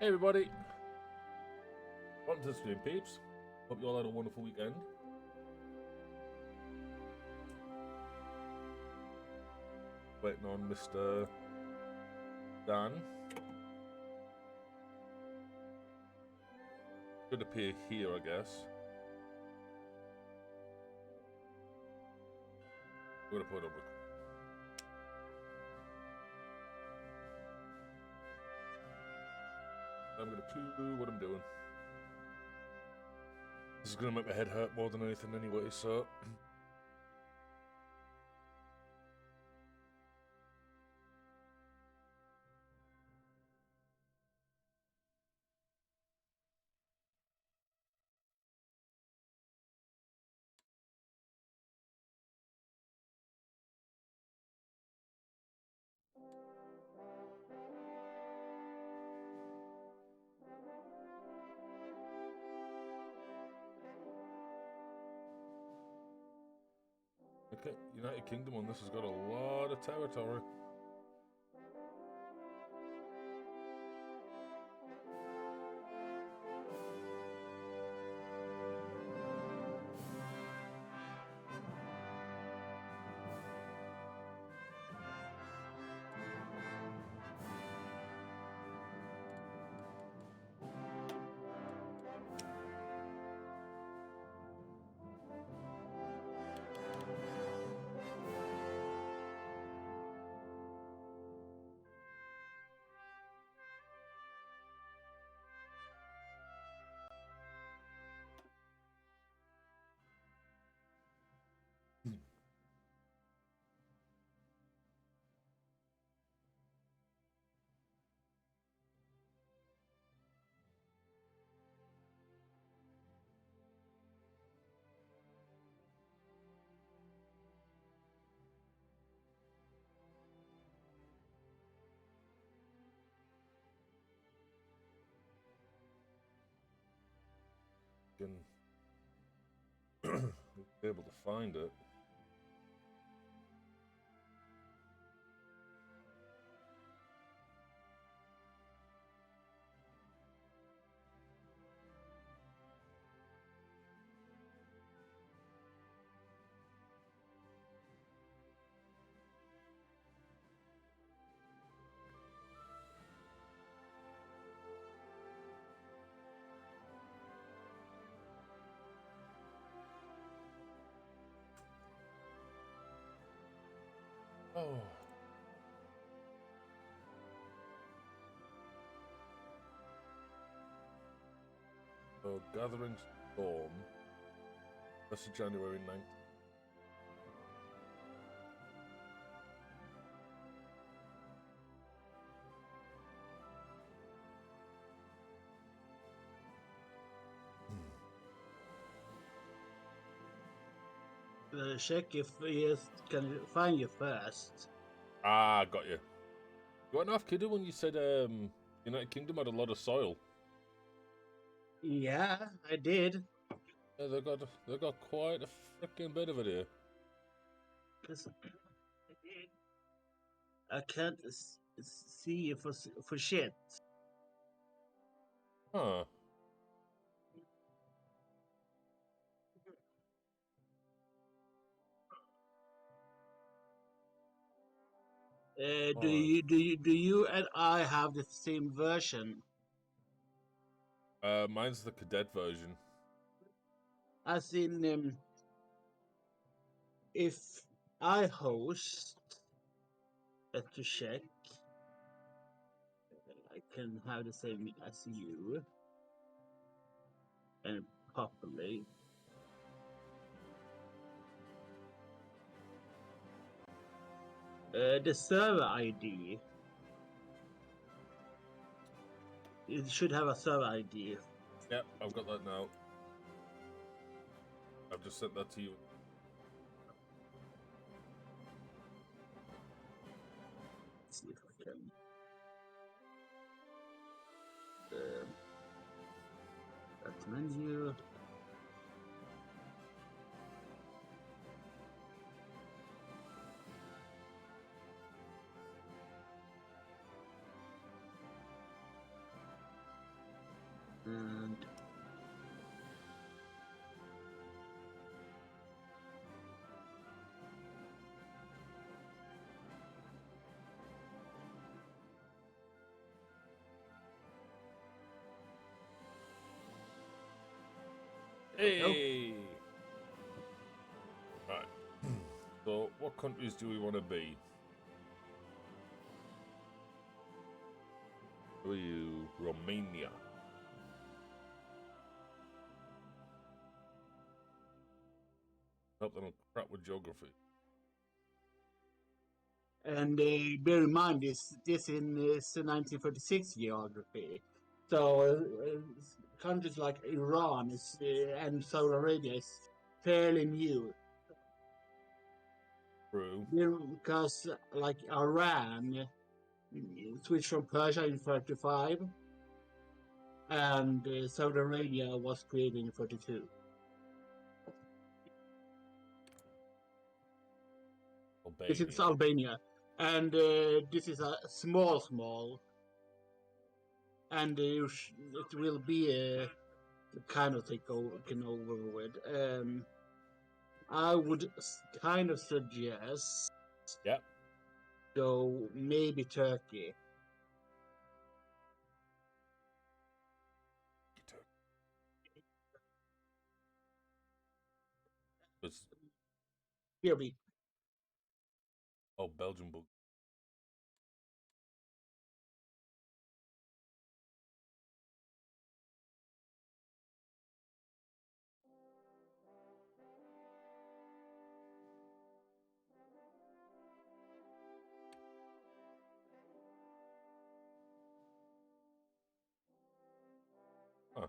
Hey everybody, welcome to the stream, peeps. Hope you all had a wonderful weekend. Waiting on Mr. Dan. Should appear here, I guess. I'm gonna put it on. I'm gonna clue what I'm doing. This is gonna make my head hurt more than anything anyway, so. Okay, United Kingdom on this has got a lot of territory. Be able to find it. Oh. So, Gathering Storm. That's January 9th. Check if he can find you first. Ah, got you. You weren't half kidding when you said United Kingdom had a lot of soil. Yeah, I did. Yeah, they got quite a freaking bit of it here. 'Cause I can't see you for shit. Huh. Do you and I have the same version? Mine's the cadet version. As in, if I host to check, I can have the same as you, and properly. The server ID. It should have a server ID. Yep, I've got that now. I've just sent that to you. Let's see if I can. That menu. Hey! Right. So, what countries do we want to be? Are you Romania? Nope, I'm crap with geography. And bear in mind, this in is 1936 geography. So countries like Iran and Saudi Arabia is fairly new. True. Because like Iran switched from Persia in 35, and Saudi Arabia was created in 32. This is Albania. Albania, and this is a small, and it will be a kind of taken over with. I would kind of suggest Yep. go maybe Turkey. It's, Maybe. oh, Belgium. Huh.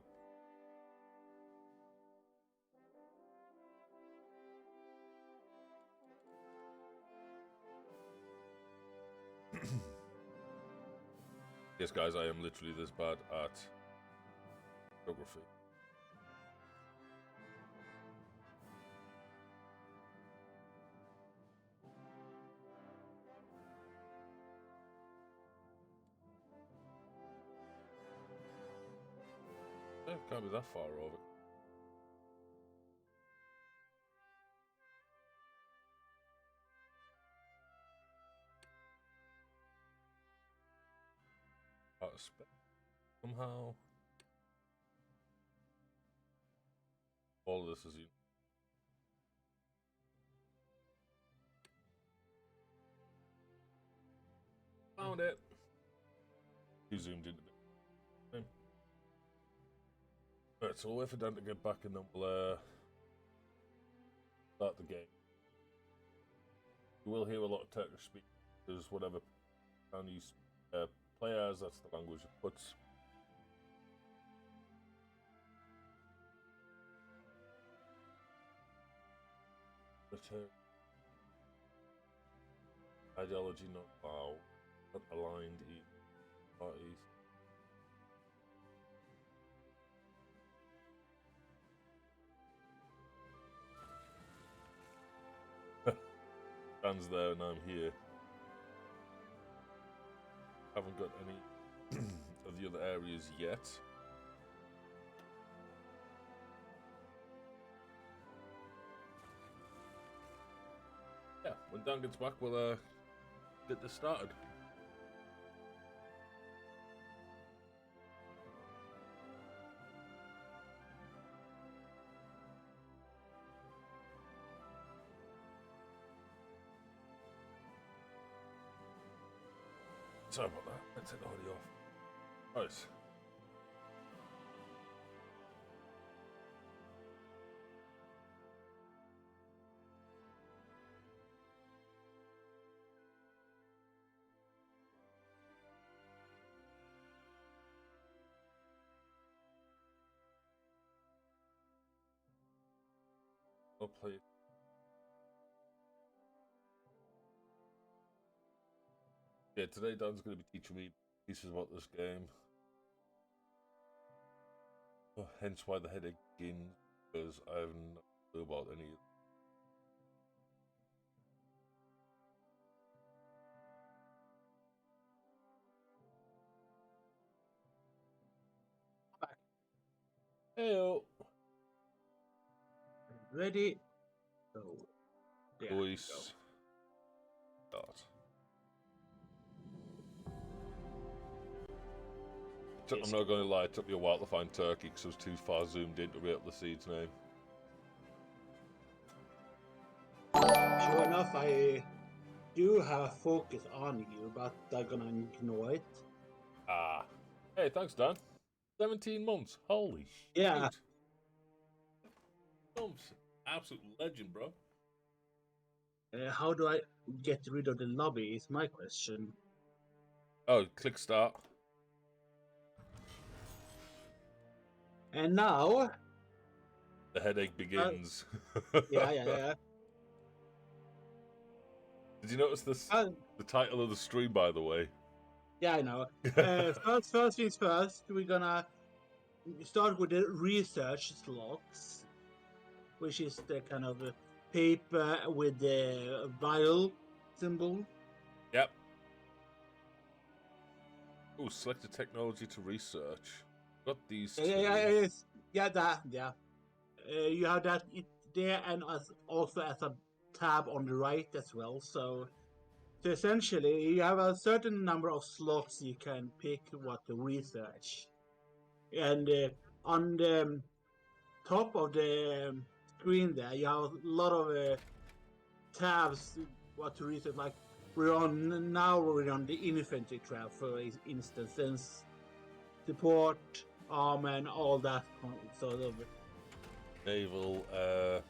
Yes, guys, I am literally this bad at geography. It can't be that far over. Out of space somehow. All of this is found it. You zoomed in a bit. Right, so we'll wait for Dan to get back and then we'll start the game. You will hear a lot of Turkish speak because whatever Chinese players, that's the language it puts. Ideology not allowed, not aligned parties. Dan's there and I'm here. Haven't got any of the other areas yet. Yeah, when Dan gets back, we'll get this started. Sorry about that. Let's take the audio off. Right. I'll play it. Yeah, today Dan's going to be teaching me pieces about this game. Oh, hence why the headache begins, because I have no clue about any of Heyo! Ready? Go. There Luis. Start. I'm not going to lie, it took me a while to find Turkey because I was too far zoomed in to be able to see its name. if I do have a focus on you, but they're gonna ignore it. Ah. Hey, thanks, Dan. 17 months. Holy Yeah. shit. Thumbs. Absolute legend, bro. How do I get rid of the lobby is my question. Oh, click start. And now, The headache begins. yeah. Did you notice this? Uh, The title of the stream, by the way. yeah, I know. First things first, we're gonna start with the research slots, which is the kind of paper with the vial symbol. Yep. Oh, select a technology to research. Got these two. Yeah. You have that there, and also as a tab on the right as well. So essentially, you have a certain number of slots you can pick what to research, and on the top of the screen there, you have a lot of tabs what to research. Like we're on the infantry tab, for instance, since support, arm, and all that sort of. Naval,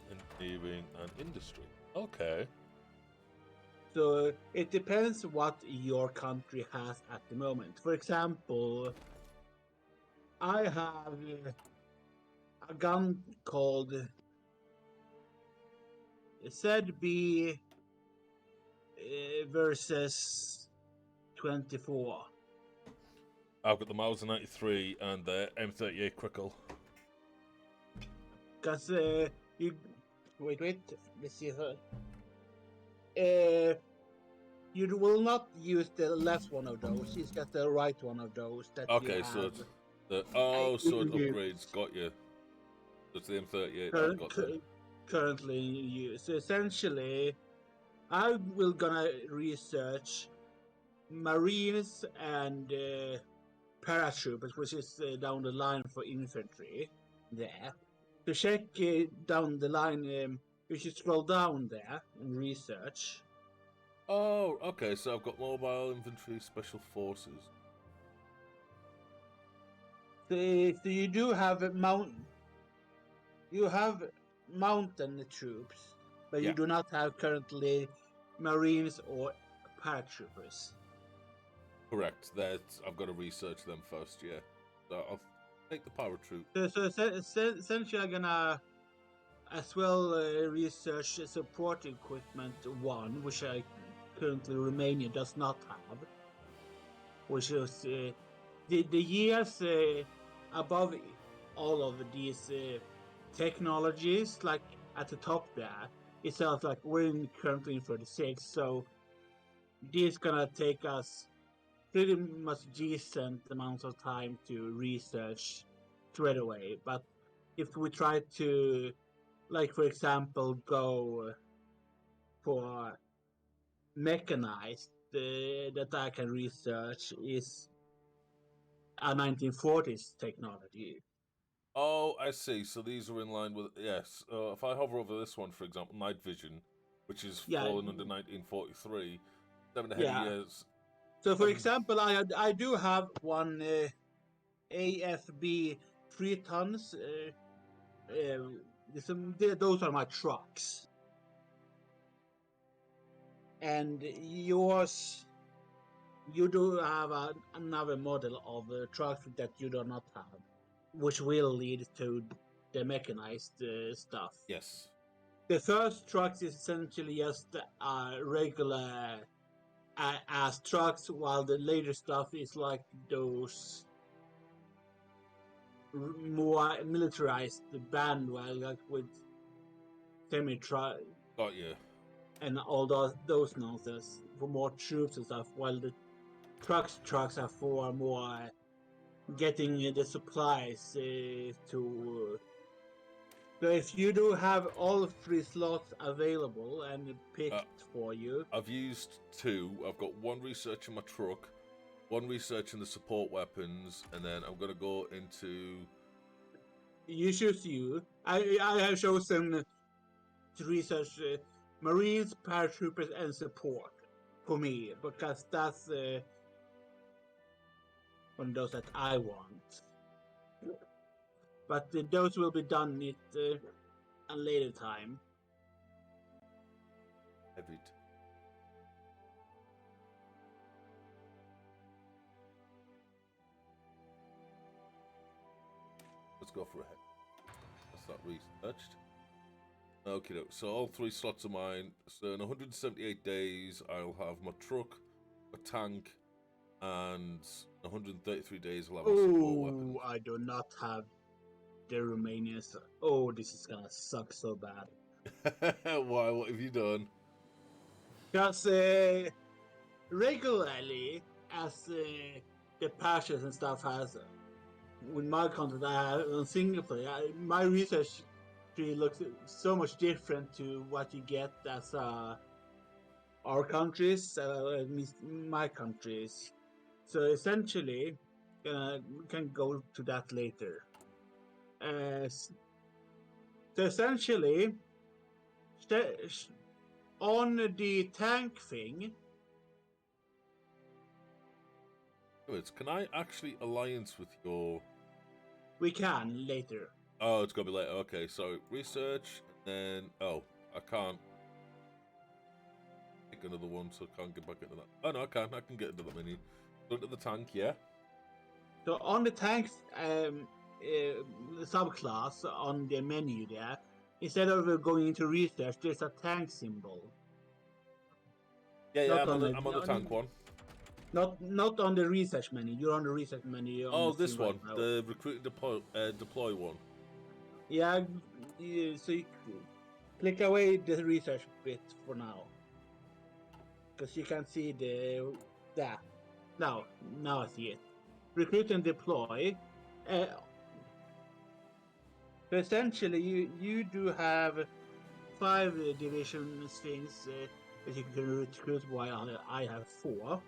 engineering, and industry. Okay. So it depends what your country has at the moment. For example, I have a gun called ZB versus 24. I've got the Mauser 93 and the M38 Crickle. Because you wait, let's see if you will not use the left one of those. It's just the right one of those that you Okay, have. so it's the so it use. upgrades. Got you. So it's the M38 Cur- I've got then. currently in use. So essentially, I will gonna research Marines and paratroopers, which is down the line for infantry. There to check down the line, you should scroll down there and research. Oh, okay. So I've got mobile infantry, special forces. So you do have mountain troops, but Yeah. you do not have currently Marines or paratroopers. Correct. I've got to research them first. Yeah. So I'll take the paratroop. So essentially, I'm gonna as well research support equipment 1, which I currently Romania does not have, which is the years above all of these technologies, like at the top there. It sounds like we're currently in 36, so this gonna take us pretty much decent amounts of time to research straight away. But if we try to, like for example, go for mechanized, that I can research is a 1940s technology. Oh, I see. So these are in line with yes. If I hover over this one, for example, night vision, which is Yeah, fallen under 1943, 7 ahead of yeah. years. So for example, I do have one AFB 3 tons. Those are my trucks, and yours, you do have another model of trucks that you do not have, which will lead to the mechanized stuff. Yes. The first trucks is essentially just regular as trucks, while the later stuff is like those more militarized bandwagon, like with semi-truck Got you. and all those nonsense for more troops and stuff, while the trucks are for more getting the supplies to. So if you do have all 3 slots available and picked for you, I've used 2. I've got 1 research in my truck, 1 research in the support weapons, and then I'm gonna go into. you choose you. I have chosen to research Marines, paratroopers, and support for me, because that's one of those that I want. But those will be done at a later time. Every Let's go for a head. That's not researched. Okay, so all 3 slots are mine. So in 178 days, I'll have my truck, a tank, and 133 days I'll have my support weapons. I do not have the Romanians. Oh, this is gonna suck so bad. Why? What have you done? Because regularly, as the patches and stuff has, with my content I have on single player, my research tree looks so much different to what you get as our countries, my countries. So essentially, we can go to that later. So essentially, on the tank thing. Can I actually alliance with your... We can later. Oh, it's gonna be later. Okay, so research, and then... Oh, I can't pick another one, so I can't get back into that. Oh, no, I can. I can get into the menu. Go to the tank, yeah? So on the tanks, the subclass on the menu there, instead of going into research, there's a tank symbol. Yeah, I'm on the tank one. Not on the research menu. You're on the research menu. Oh, this one, right, the recruit and deploy one. Yeah, so you click away the research bit for now, because you can see that. Now I see it. Recruit and deploy. So essentially, you do have 5 division things that you can recruit, while I have 4.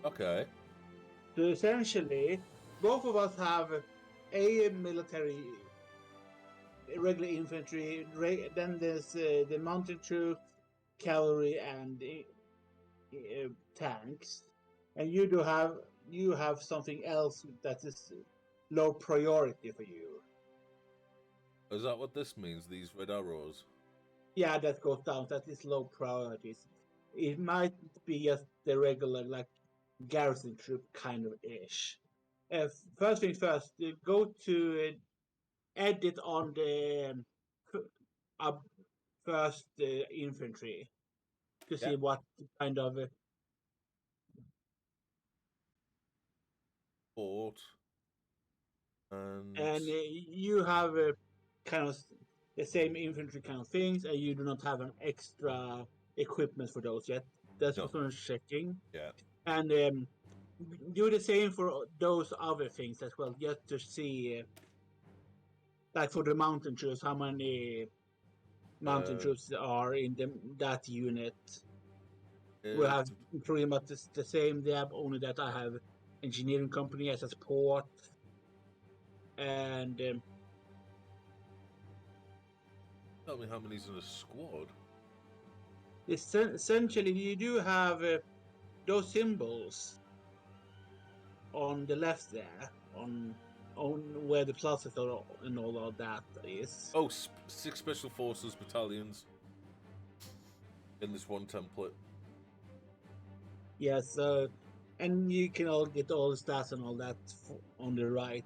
Okay. So essentially, both of us have a military, regular infantry. Then there's the mountain troops, cavalry, and tanks. And you have something else that is low priority for you. Is that what this means? These red arrows? Yeah, that goes down. That is low priorities. It might be just the regular, like, garrison troop kind of ish. First thing first, go to edit on the first infantry to see what kind of port, and you have kind of the same infantry kind of things, and you do not have an extra equipment for those yet. That's what I'm checking. Yeah. And do the same for those other things as well, just to see, like for the mountain troops, how many mountain troops are in that unit. We have pretty much the same there, only that I have engineering company as a support, and tell me how many's in a squad. Essentially, you do have those symbols on the left there, on where the pluses are and all of that is. Oh, 6 special forces battalions in this one template. Yes, and you can all get all the stats and all that on the right,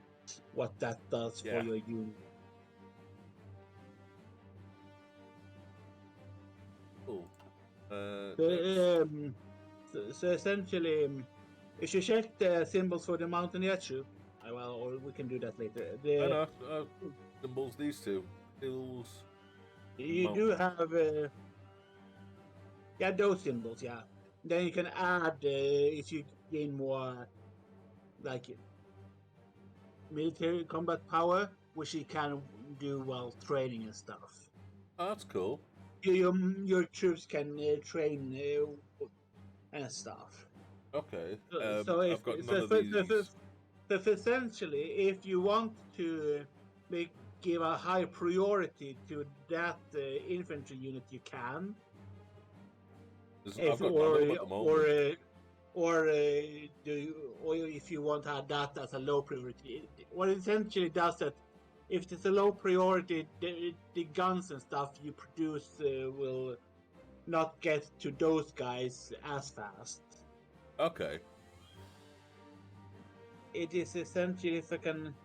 what that does for your unit. Cool. So essentially, if you check the symbols for the mountaineer troop, well, or we can do that later. Symbols, these 2. Hills. You do have, those symbols, yeah. Then you can add, if you gain more, like, military combat power, which you can do while training and stuff. Oh, that's cool. Your troops can train and stuff. Okay. So I've got none of these. So essentially, if you want to give a high priority to that infantry unit, you can. I've got none of them at the moment. Or if you want to add that as a low priority, what it essentially does that if it's a low priority, the guns and stuff you produce will not get to those guys as fast. Okay. It is essentially, if I can,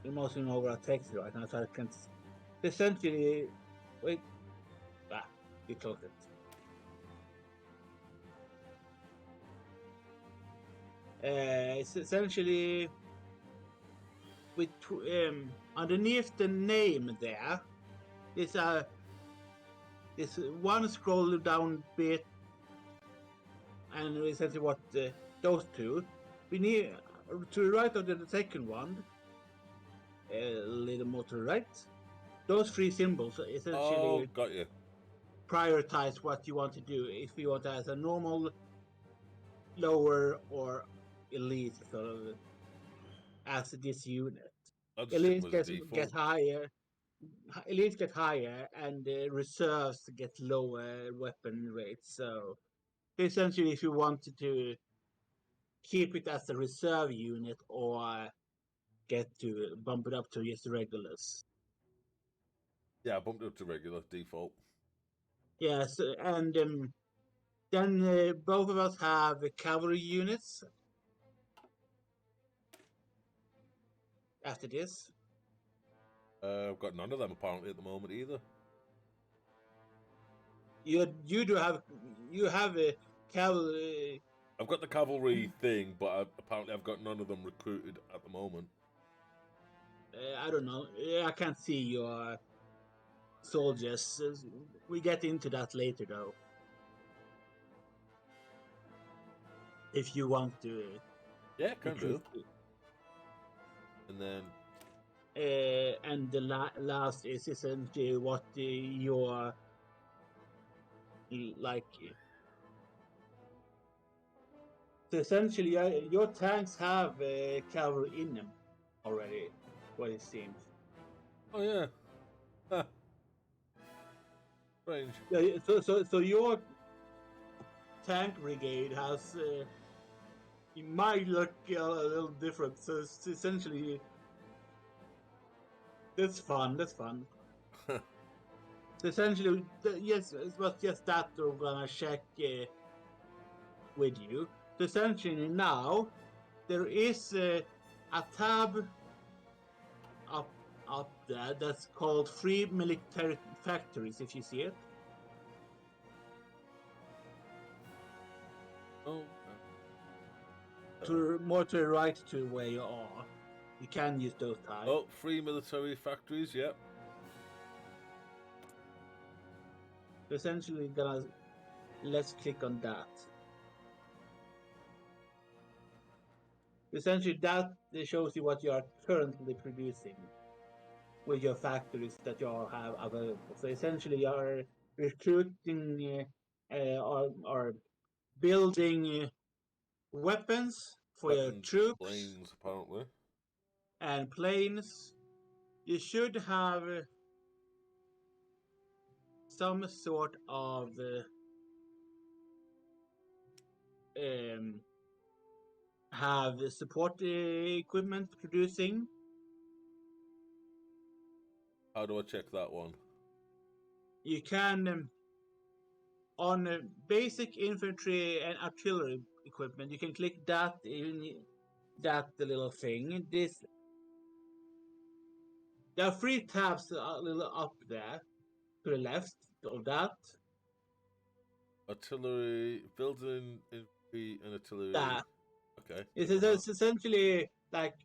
I'm also over a text right now, so I can essentially wait. You closed it. It's essentially with underneath the name there is one scroll down bit, and essentially what those two. We need to the right of the second one, a little more to the right. Those three symbols essentially got you. prioritize what you want to do. If you want to as a normal, lower, or elite, sort of as this unit. Elite get higher. Elites get higher, and reserves get lower weapon rates. So essentially, if you wanted to keep it as a reserve unit or get to bump it up to just regulars. Yeah, I bumped it up to regular default. Yes, and then both of us have cavalry units after this. I've got none of them apparently at the moment either. You have a cavalry. I've got the cavalry thing, but apparently I've got none of them recruited at the moment. I don't know. I can't see your soldiers. We get into that later, though. If you want to. Yeah, can do. And then. And the last is essentially what your like. So essentially, your tanks have cavalry in them already. What it seems. Oh yeah. Huh. Strange. So your tank brigade has. It might look a little different. So it's essentially. That's fun. So essentially, yes, it was just that we're gonna check with you. So essentially now, there is a tab up there that's called Free Military Factories, if you see it. Oh. More to the right to where you are. You can use those tabs. Oh, free military factories, yep. Essentially, let's click on that. Essentially, that shows you what you are currently producing with your factories that you all have available. So essentially, you are recruiting or building weapons for your troops, planes, apparently, and planes. You should have some sort of have support equipment producing. How do I check that one? You can on basic infantry and artillery equipment. You can click that in that little thing. There are 3 tabs a little up there to the left of that. Artillery, building infantry and artillery. That. Okay. It's essentially like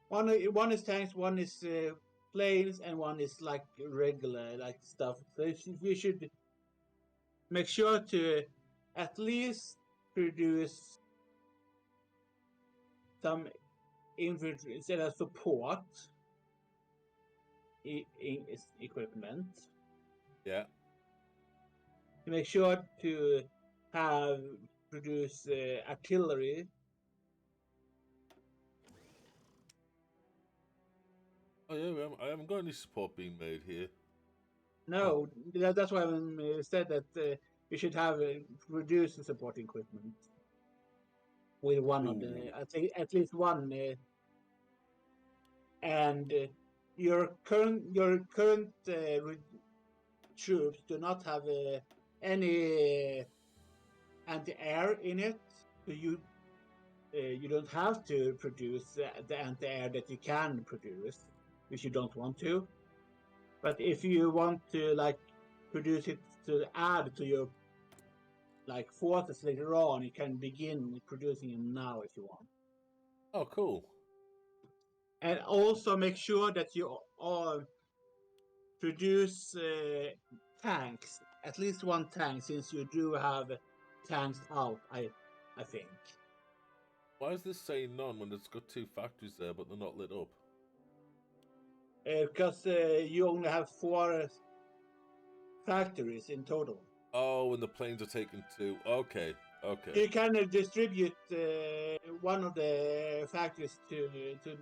one is tanks, one is planes, and one is like regular like stuff. So you should make sure to at least produce some infantry instead of support equipment. Yeah. Make sure to have produce artillery. Oh yeah, I haven't got any support being made here. No, that's why I said that you should have reduced support equipment with one of the, Ooh. I think at least one, and your current troops do not have any anti-air in it, so you don't have to produce the anti-air that you can produce, which you don't want to. But if you want to like produce it to add to your like forces later on, you can begin producing them now if you want. Oh, cool. And also make sure that you produce tanks, at least one tank, since you do have tanks out. I think Why is this saying none when it's got 2 factories there, but they're not lit up? because you only have 4 factories in total. Oh, and the planes are taken 2. Okay, okay. You can distribute one of the factories to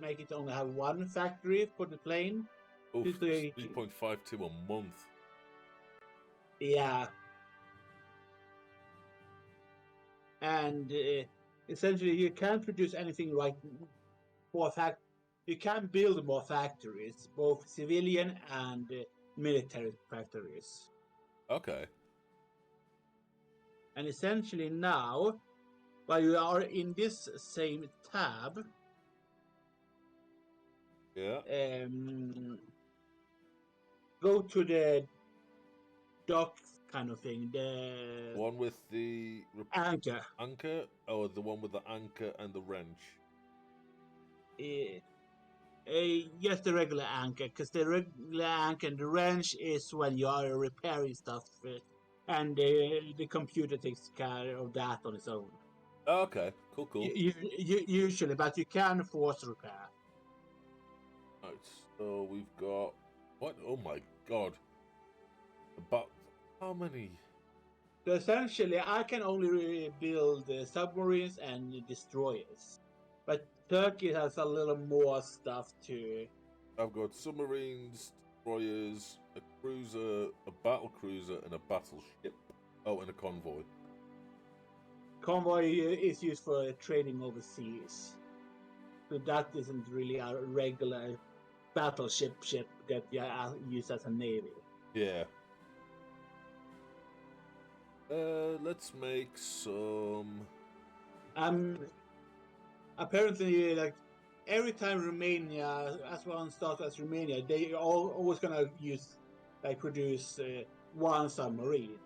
make it only have one factory for the plane. Oof, Just like, 3.52 a month. yeah, and essentially you can't produce anything like more fact. You can build more factories, both civilian and military factories. Okay. And essentially now, while you are in this same tab, Yeah. go to the dock kind of thing, the One with the anchor. anchor, or the one with the anchor and the wrench? Uh, just the regular anchor, because the regular anchor and the wrench is when you are repairing stuff, and the computer takes care of that on its own. Okay, cool, cool. Usually, but you can force repair. Right, so we've got what? Oh my god! About how many? So essentially, I can only build submarines and destroyers, but Turkey has a little more stuff too. I've got submarines, destroyers, a cruiser, a battle cruiser, and a battleship. Oh, and a convoy. Convoy is used for trading overseas, so that isn't really a regular battleship ship that you use as a navy. Yeah. Let's make some. Apparently, like every time Romania, as one starts as Romania, they always gonna use like produce one submarine.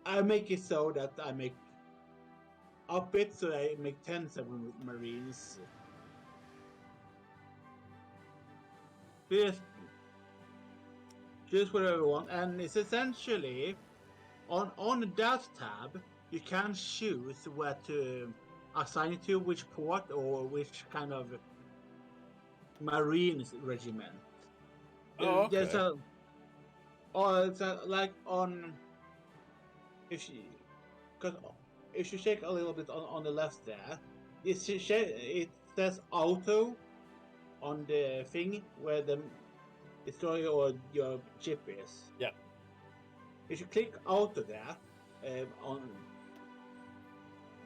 I make it so that I make up it so I make 10 submarines. Just, just whatever you want, and it's essentially on that tab you can choose where to assign it to, which port or which kind of marine regiment. Oh, okay. There's a, or it's like on if you, cause if you check a little bit on the left there, it says auto on the thing where the destroyer or your ship is. Yeah. If you click auto there, on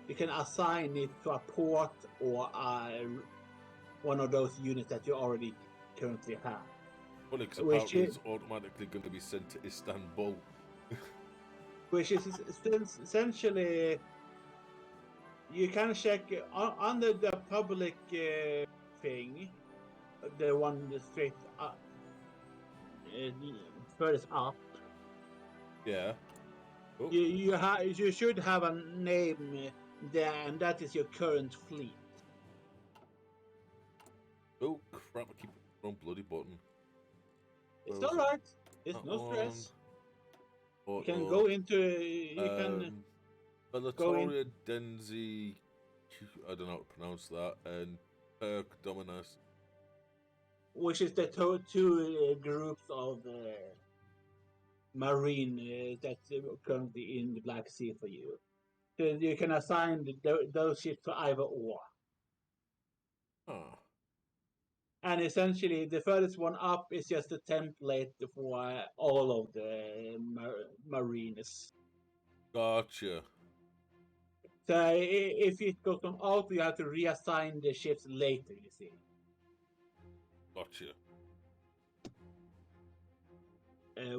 you can assign it to a port or one of those units that you already currently have. Funny, because Which apparently is, it's automatically going to be sent to Istanbul. which is essentially you can check under the public thing, the one straight up, furthest up. Yeah. Oh, You should have a name there, and that is your current fleet. oh crap! I keep the wrong bloody button. It's Where was all it? right. It's That no one. stress. You Auto. can go into. You can go in. Belatoria Denzi. I don't know how to pronounce that. And Turk Dominus. Which is the two groups of marine that's currently in the Black Sea for you. So you can assign those ships to either or. Ah. And essentially, the furthest one up is just a template for all of the marines. Gotcha. So if it goes on auto, you have to reassign the ships later. You see. Gotcha.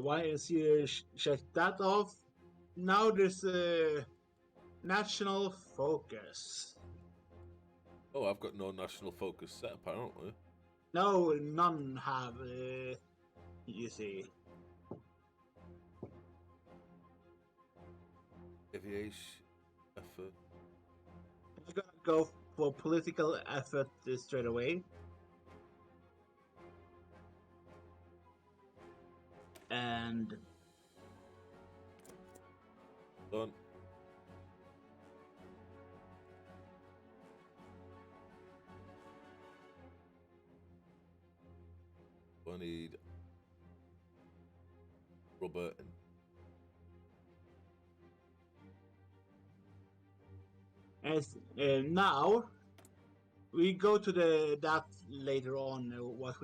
Once you check that off, now there's a national focus. Oh, I've got no national focus set apparently. No, none have. You see. Aviation effort. I'm gonna go for political effort straight away. And Done. I need rubber and as now we go to that later on what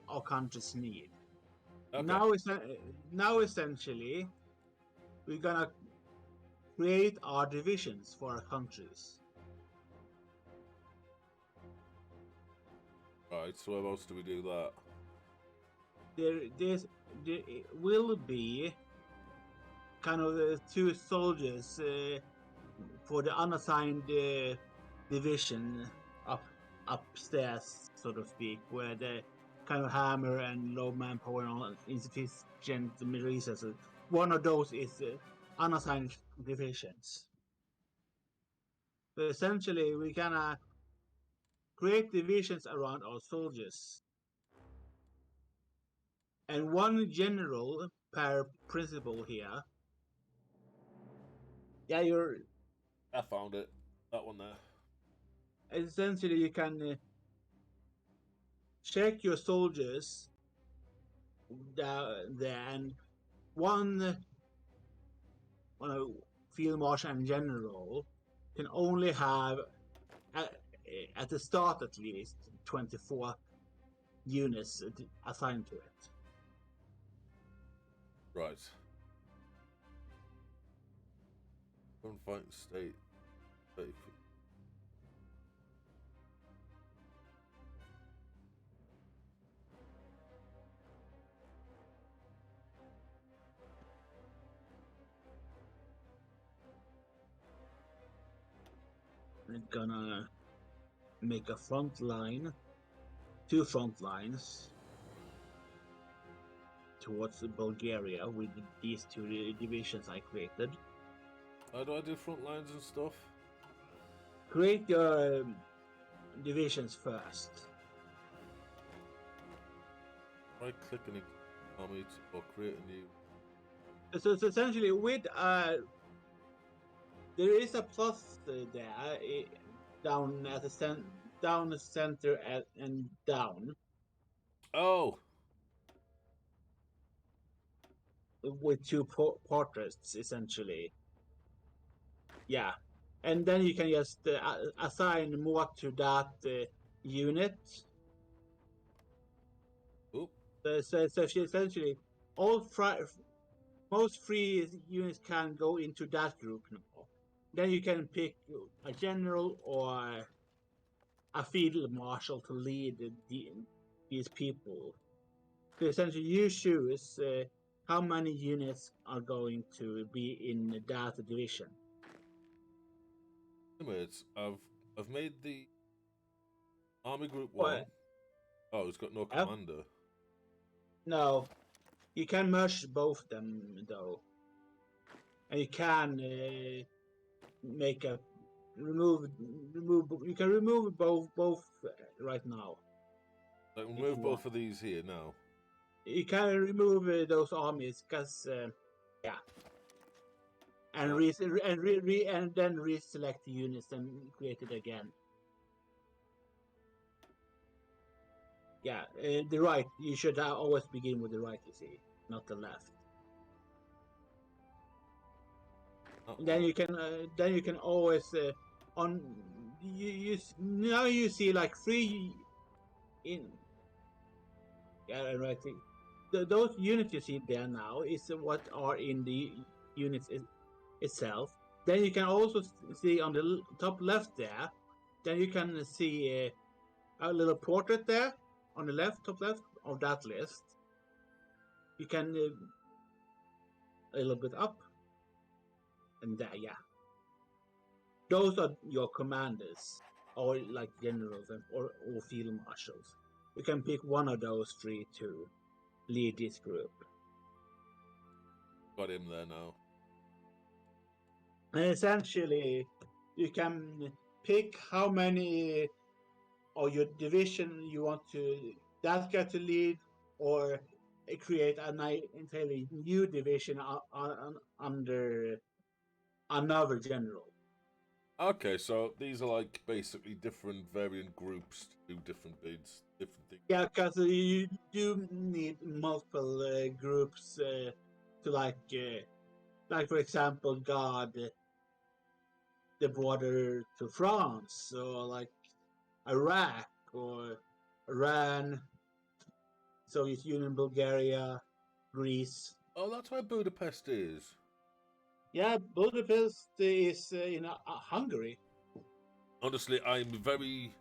our countries need. okay. Now essentially we're gonna create our divisions for our countries. Right, so where else do we do that? There will be kind of two soldiers for the unassigned division upstairs, so to speak, where the kind of hammer and low manpower and insufficient resources. One of those is unassigned divisions. So essentially, we gonna create divisions around our soldiers, and one general per principal here. Yeah, you're I found it. That one there. essentially you can check your soldiers there, and one field marshal and general can only have at the start at least 24 units assigned to it. Right. Gunfight state. 30 feet. We're gonna make a front line, two front lines towards Bulgaria with these two divisions I created. How do I do front lines and stuff? Create your divisions first. Right click and army or create a new. So essentially, with there is a plus there down at the down the center and down Oh! with two portraits essentially. Yeah, and then you can just assign more to that unit. Oop. So essentially, most free units can go into that group now. Then you can pick a general or a field marshal to lead these people. So essentially, you choose how many units are going to be in that division. Anyways, I've made the army group What? 1. Oh, it's got no Yep. commander. No, you can merge both of them though, and you can make a remove. You can remove both right now. I can remove both of these here now. You can remove those armies because yeah, and and then reselect the units and create it again. Yeah, the right. You should always begin with the right. You see, not the left. Oh, Then you can always on you now you see like 3 in right. Those units you see there now is what are in the units itself. Then you can also see on the top left there. Then you can see a little portrait there on the left, top left of that list. You can a little bit up, and there, yeah. Those are your commanders, or like generals or field marshals. You can pick one of those three to lead this group. Got him there now. And essentially, you can pick how many of your division you want that guy to lead, or create an entirely new division under another general. Okay, so these are like basically different variant groups to do different bids, different things. Yeah, because you do need multiple groups to like for example, guard the border to France, or like Iraq, or Iran, Soviet Union, Bulgaria, Greece. Oh, that's where Budapest is. Yeah, Budapest is in Hungary. Honestly, I'm very.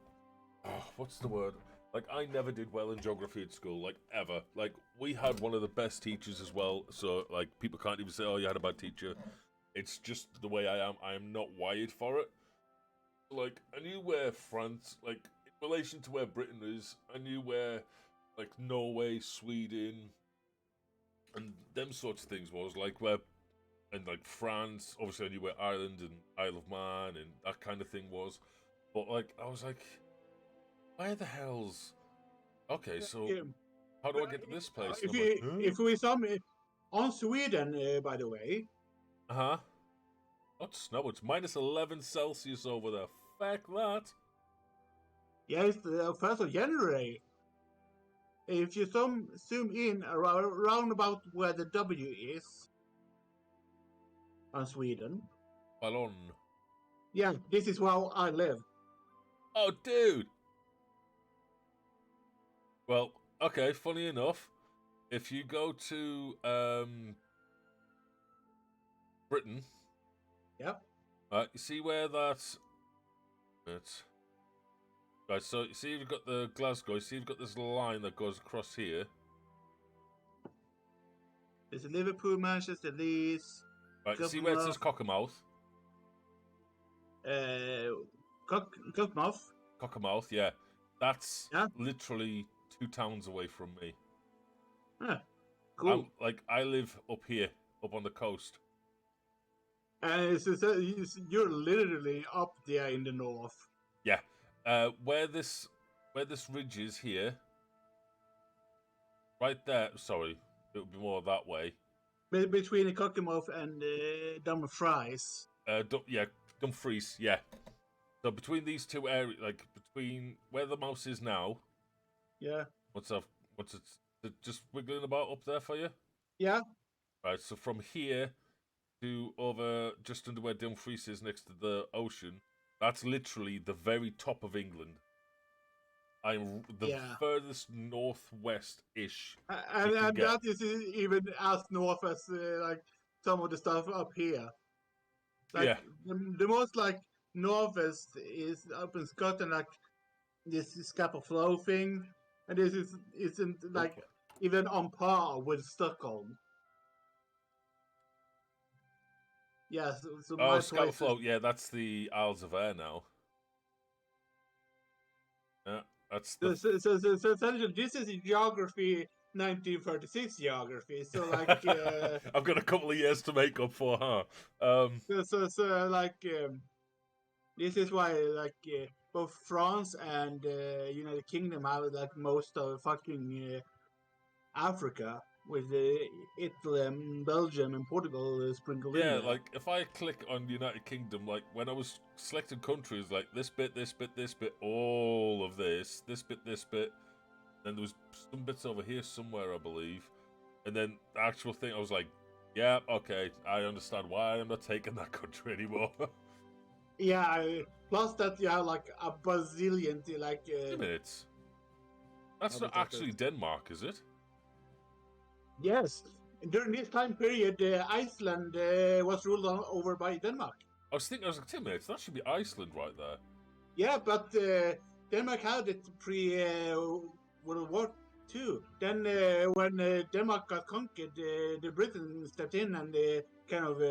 Oh, what's the word? Like, I never did well in geography at school, like, ever. Like, we had one of the best teachers as well, so, like, people can't even say, oh, you had a bad teacher. It's just the way I am. I am not wired for it. Like, I knew where France, like, in relation to where Britain is, I knew where, like, Norway, Sweden, and them sorts of things was, like, where, and, like, France, obviously I knew where Ireland and Isle of Man and that kind of thing was. But, like, I was like, where the hell's... Okay, so how do I get to this place? If we sum it on Sweden, by the way. Uh-huh. Not snow, it's minus 11 Celsius over there. Fuck that. Yeah, it's the 1st of January. If you zoom in around about where the W is on Sweden. Ballon. Yeah, this is where I live. Oh, dude. Well, okay, funny enough, if you go to Britain, yep. You see where that's right. So you see, you've got the Glasgow. You see, you've got this line that goes across here. There's Liverpool, Manchester, Leeds. Right. You see where it says Cockermouth? Cockermouth. Cockermouth, yeah. That's literally 2 towns away from me. Huh. Cool. I live up here, up on the coast. And so you're literally up there in the north. Yeah. Where this ridge is here, right there. Sorry, it would be more that way. Between the Cockermouth and Dumfries. Dumfries. Yeah. So between these two areas, like between where the mouse is now. Yeah. What's it just wiggling about up there for you? Yeah. Right. So from here to over just under where Dumfries is next to the ocean, that's literally the very top of England. I'm the furthest northwest-ish. And that is even as north as like some of the stuff up here. Like, the most like northwest is up in Scotland, like this Scapa Flow thing, and this isn't like even on par with Stockholm. Yeah, so Scapa Flow, yeah, that's the Isles of Air now. Yeah, that's the... So essentially, this is geography, 1936 geography. So like, I've got a couple of years to make up for, huh? So like, this is why like both France and United Kingdom have like most of fucking Africa, with Italy and Belgium and Portugal sprinkled in. Yeah, like if I click on United Kingdom, like when I was selecting countries, like this bit, all of this bit, then there was some bits over here somewhere, I believe, and then the actual thing, I was like, yeah, okay, I understand why I'm not taking that country anymore. Yeah, plus that you have like a bazillion, like... 2 minutes. That's not actually Denmark, is it? Yes, during this time period, Iceland was ruled over by Denmark. I was 10 minutes. That should be Iceland right there. Yeah, but Denmark had it pre World War II. Then, when Denmark got conquered, the Britain stepped in and kind of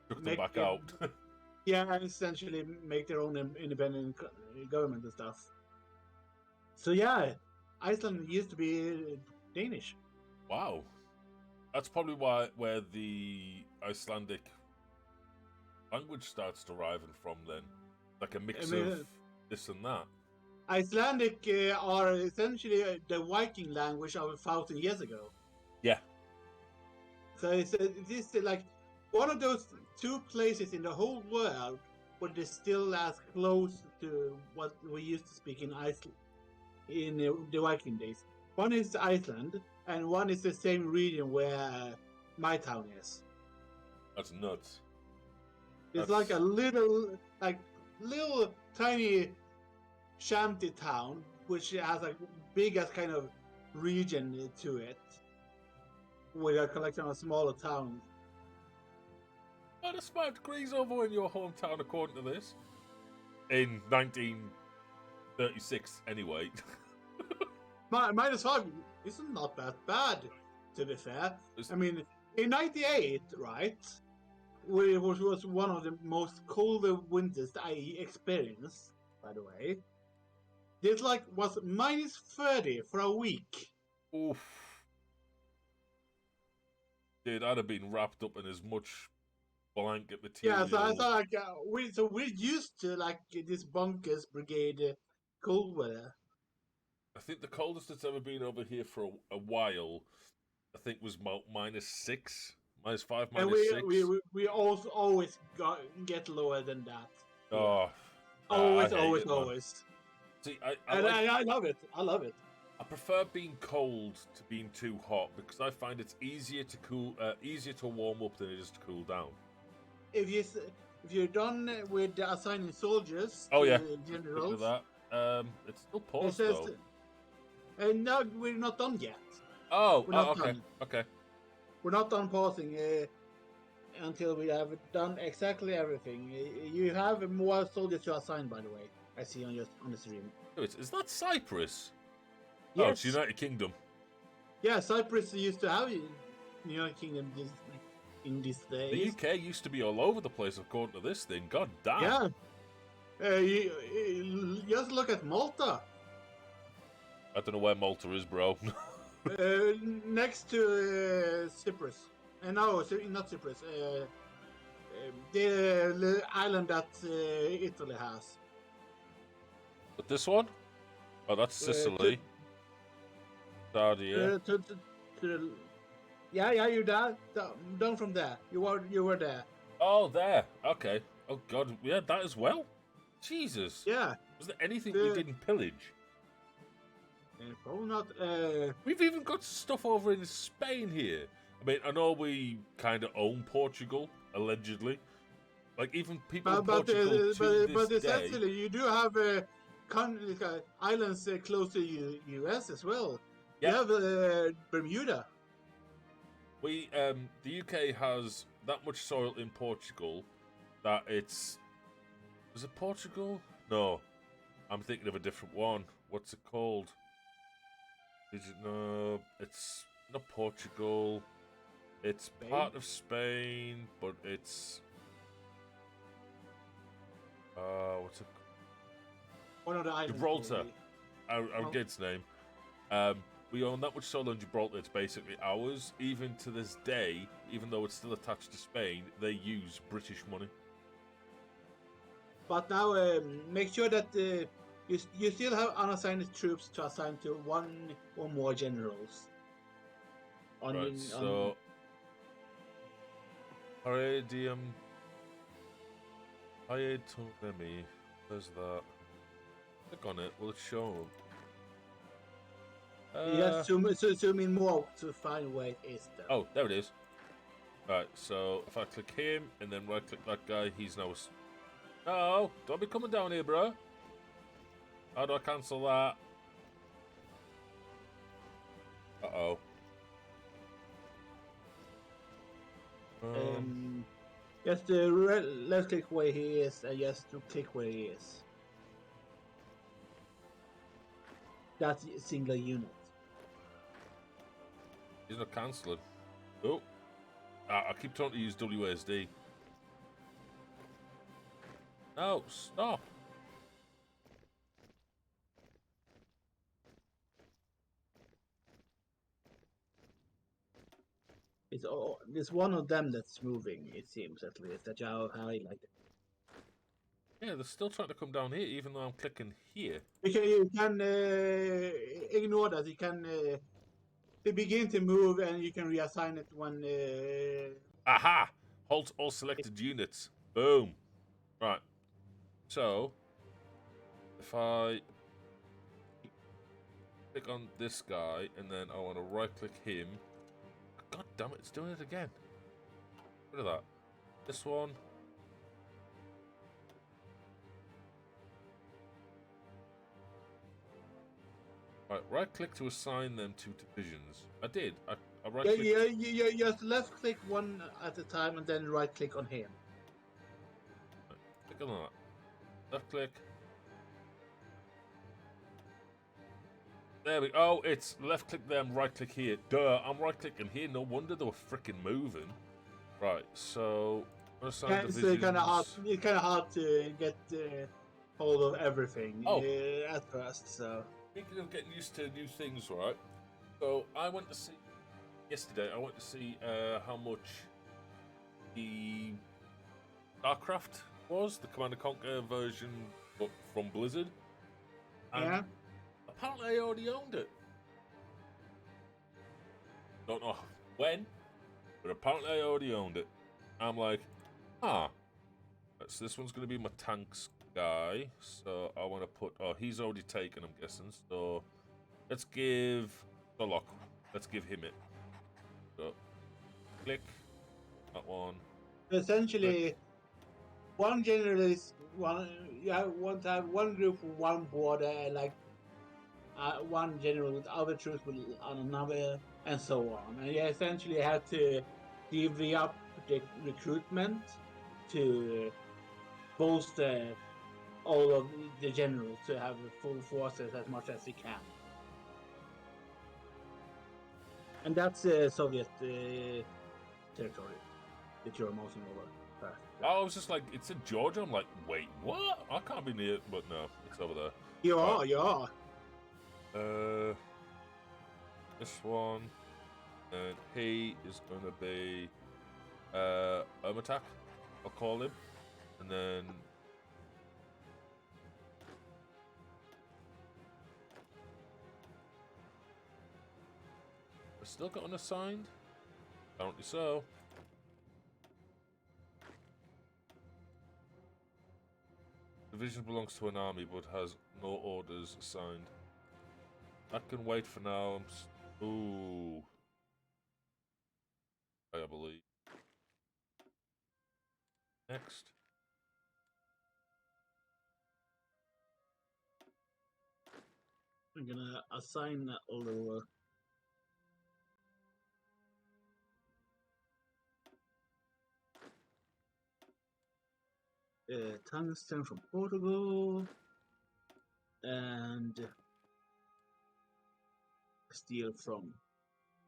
Took them back out. yeah, essentially make their own independent government and stuff. So yeah, Iceland used to be Danish. Wow. That's probably where the Icelandic language starts deriving from then. Like a mix of this and that. Icelandic are essentially the Viking language of 1,000 years ago. Yeah. So it is like one of those two places in the whole world where they're still as close to what we used to speak in Iceland in the Viking days. One is Iceland, and one is the same region where my town is. That's nuts. It's like a little tiny shanty town, which has a big as kind of region to it, with a collection of smaller towns. Minus 5 degrees over in your hometown, according to this. In 1936, anyway. -5 isn't not that bad, to be fair. I mean, in '98, right, which was one of the most colder winters that I experienced, by the way, this was -30 for a week. Oof. Dude, I'd have been wrapped up in as much blanket material. Yeah, so I thought we're used to this bunkers brigade cold weather. I think the coldest it's ever been over here for a while, I think, was about -6, -5, -6. We also always get lower than that. Oh, always. See, I love it. I love it. I prefer being cold to being too hot because I find it's easier to warm up than it is to cool down. If you're done with assigning soldiers, oh yeah, generals, look at that. It's still paused though. No, we're not done yet. Oh, okay. Done. Okay. We're not done pausing until we have done exactly everything. You have more soldiers to assign, by the way. I see on the stream. Is that Cyprus? Yes. Oh, it's United Kingdom. Yeah, Cyprus used to have United Kingdom in these days. The UK used to be all over the place according to this thing. God damn. Yeah. You just look at Malta. I don't know where Malta is, bro. Next to Cyprus. No, not Cyprus. The island that Italy has. But this one? Oh, that's Sicily. Sardinia. Yeah, you're there. Down from there. You were there. Oh, there. Okay. Oh God, yeah, that as well. Jesus. Yeah. Was there anything we didn't pillage? Probably not. We've even got stuff over in Spain here. I mean, I know we kind of own Portugal, allegedly. Like, even people in Portugal but essentially, you do have islands close to U.S. as well. Yeah. You have Bermuda. The UK has that much soil in Portugal that it's... Was it Portugal? No. I'm thinking of a different one. What's it called? No, it's not Portugal. It's Spain? Part of Spain, but it's... what's it called? One of the islands. Gibraltar. I'll get its name. We own that much soil in Gibraltar. It's basically ours. Even to this day, even though it's still attached to Spain, they use British money. But now, make sure that you still have unassigned troops to assign to one or more generals. Right, so... Iridium... Autonomy. Where's that? Click on it. Will it show up? You have to zoom in more to find where it is, though. Oh, there it is. Right, so if I click him and then right click that guy, he's now... No, don't be coming down here, bro. How do I cancel that? Uh-oh. Just left click where he is, and just to click where he is. That's a single unit. He's not cancelling. Oh. I keep trying to use WSD. No, stop. It's one of them that's moving, it seems, at least. That's how I like it. Yeah, they're still trying to come down here, even though I'm clicking here. You can ignore that. You can they begin to move, and you can reassign it when. Aha! Halt all selected units. Boom. Right. So, if I click on this guy, and then I want to right-click him. God damn it, it's doing it again. Look at that. This one. Right click to assign them to divisions. I did. I right click. Yeah, you just left click one at a time and then right click on him. Click on that. Left click. There we go. Oh, it's left click them, right click here. Duh, I'm right clicking here. No wonder they were freaking moving. Right, so assign divisions. It's kind of hard to get hold of everything at first. So speaking of getting used to new things, right? So I went to see yesterday. I went to see how much the StarCraft was, the Command & Conquer version from Blizzard. And yeah. apparently I already owned it. Don't know when, but apparently I already owned it. I'm like, so this one's going to be my tanks guy. So I want to put, he's already taken, I'm guessing. So let's give Solok, let's give him it. So click, that one. Essentially, click. one generalist, want to have one group, one border, like one general with other troops on another, and so on. And you essentially have to divvy up the recruitment to bolster all of the generals to have full forces as much as they can. And that's Soviet territory that you're mousing over. I was just like, it's in Georgia. I'm like, wait, what? I can't be near, but no, it's over there. You are. This one, and he is gonna be Ermatak, I'll call him, and then I still got unassigned. Apparently so. Division belongs to an army but has no orders assigned. I can wait for now. Ooh. I believe. Next. I'm gonna assign that all over. Tungsten from Portugal and steel from.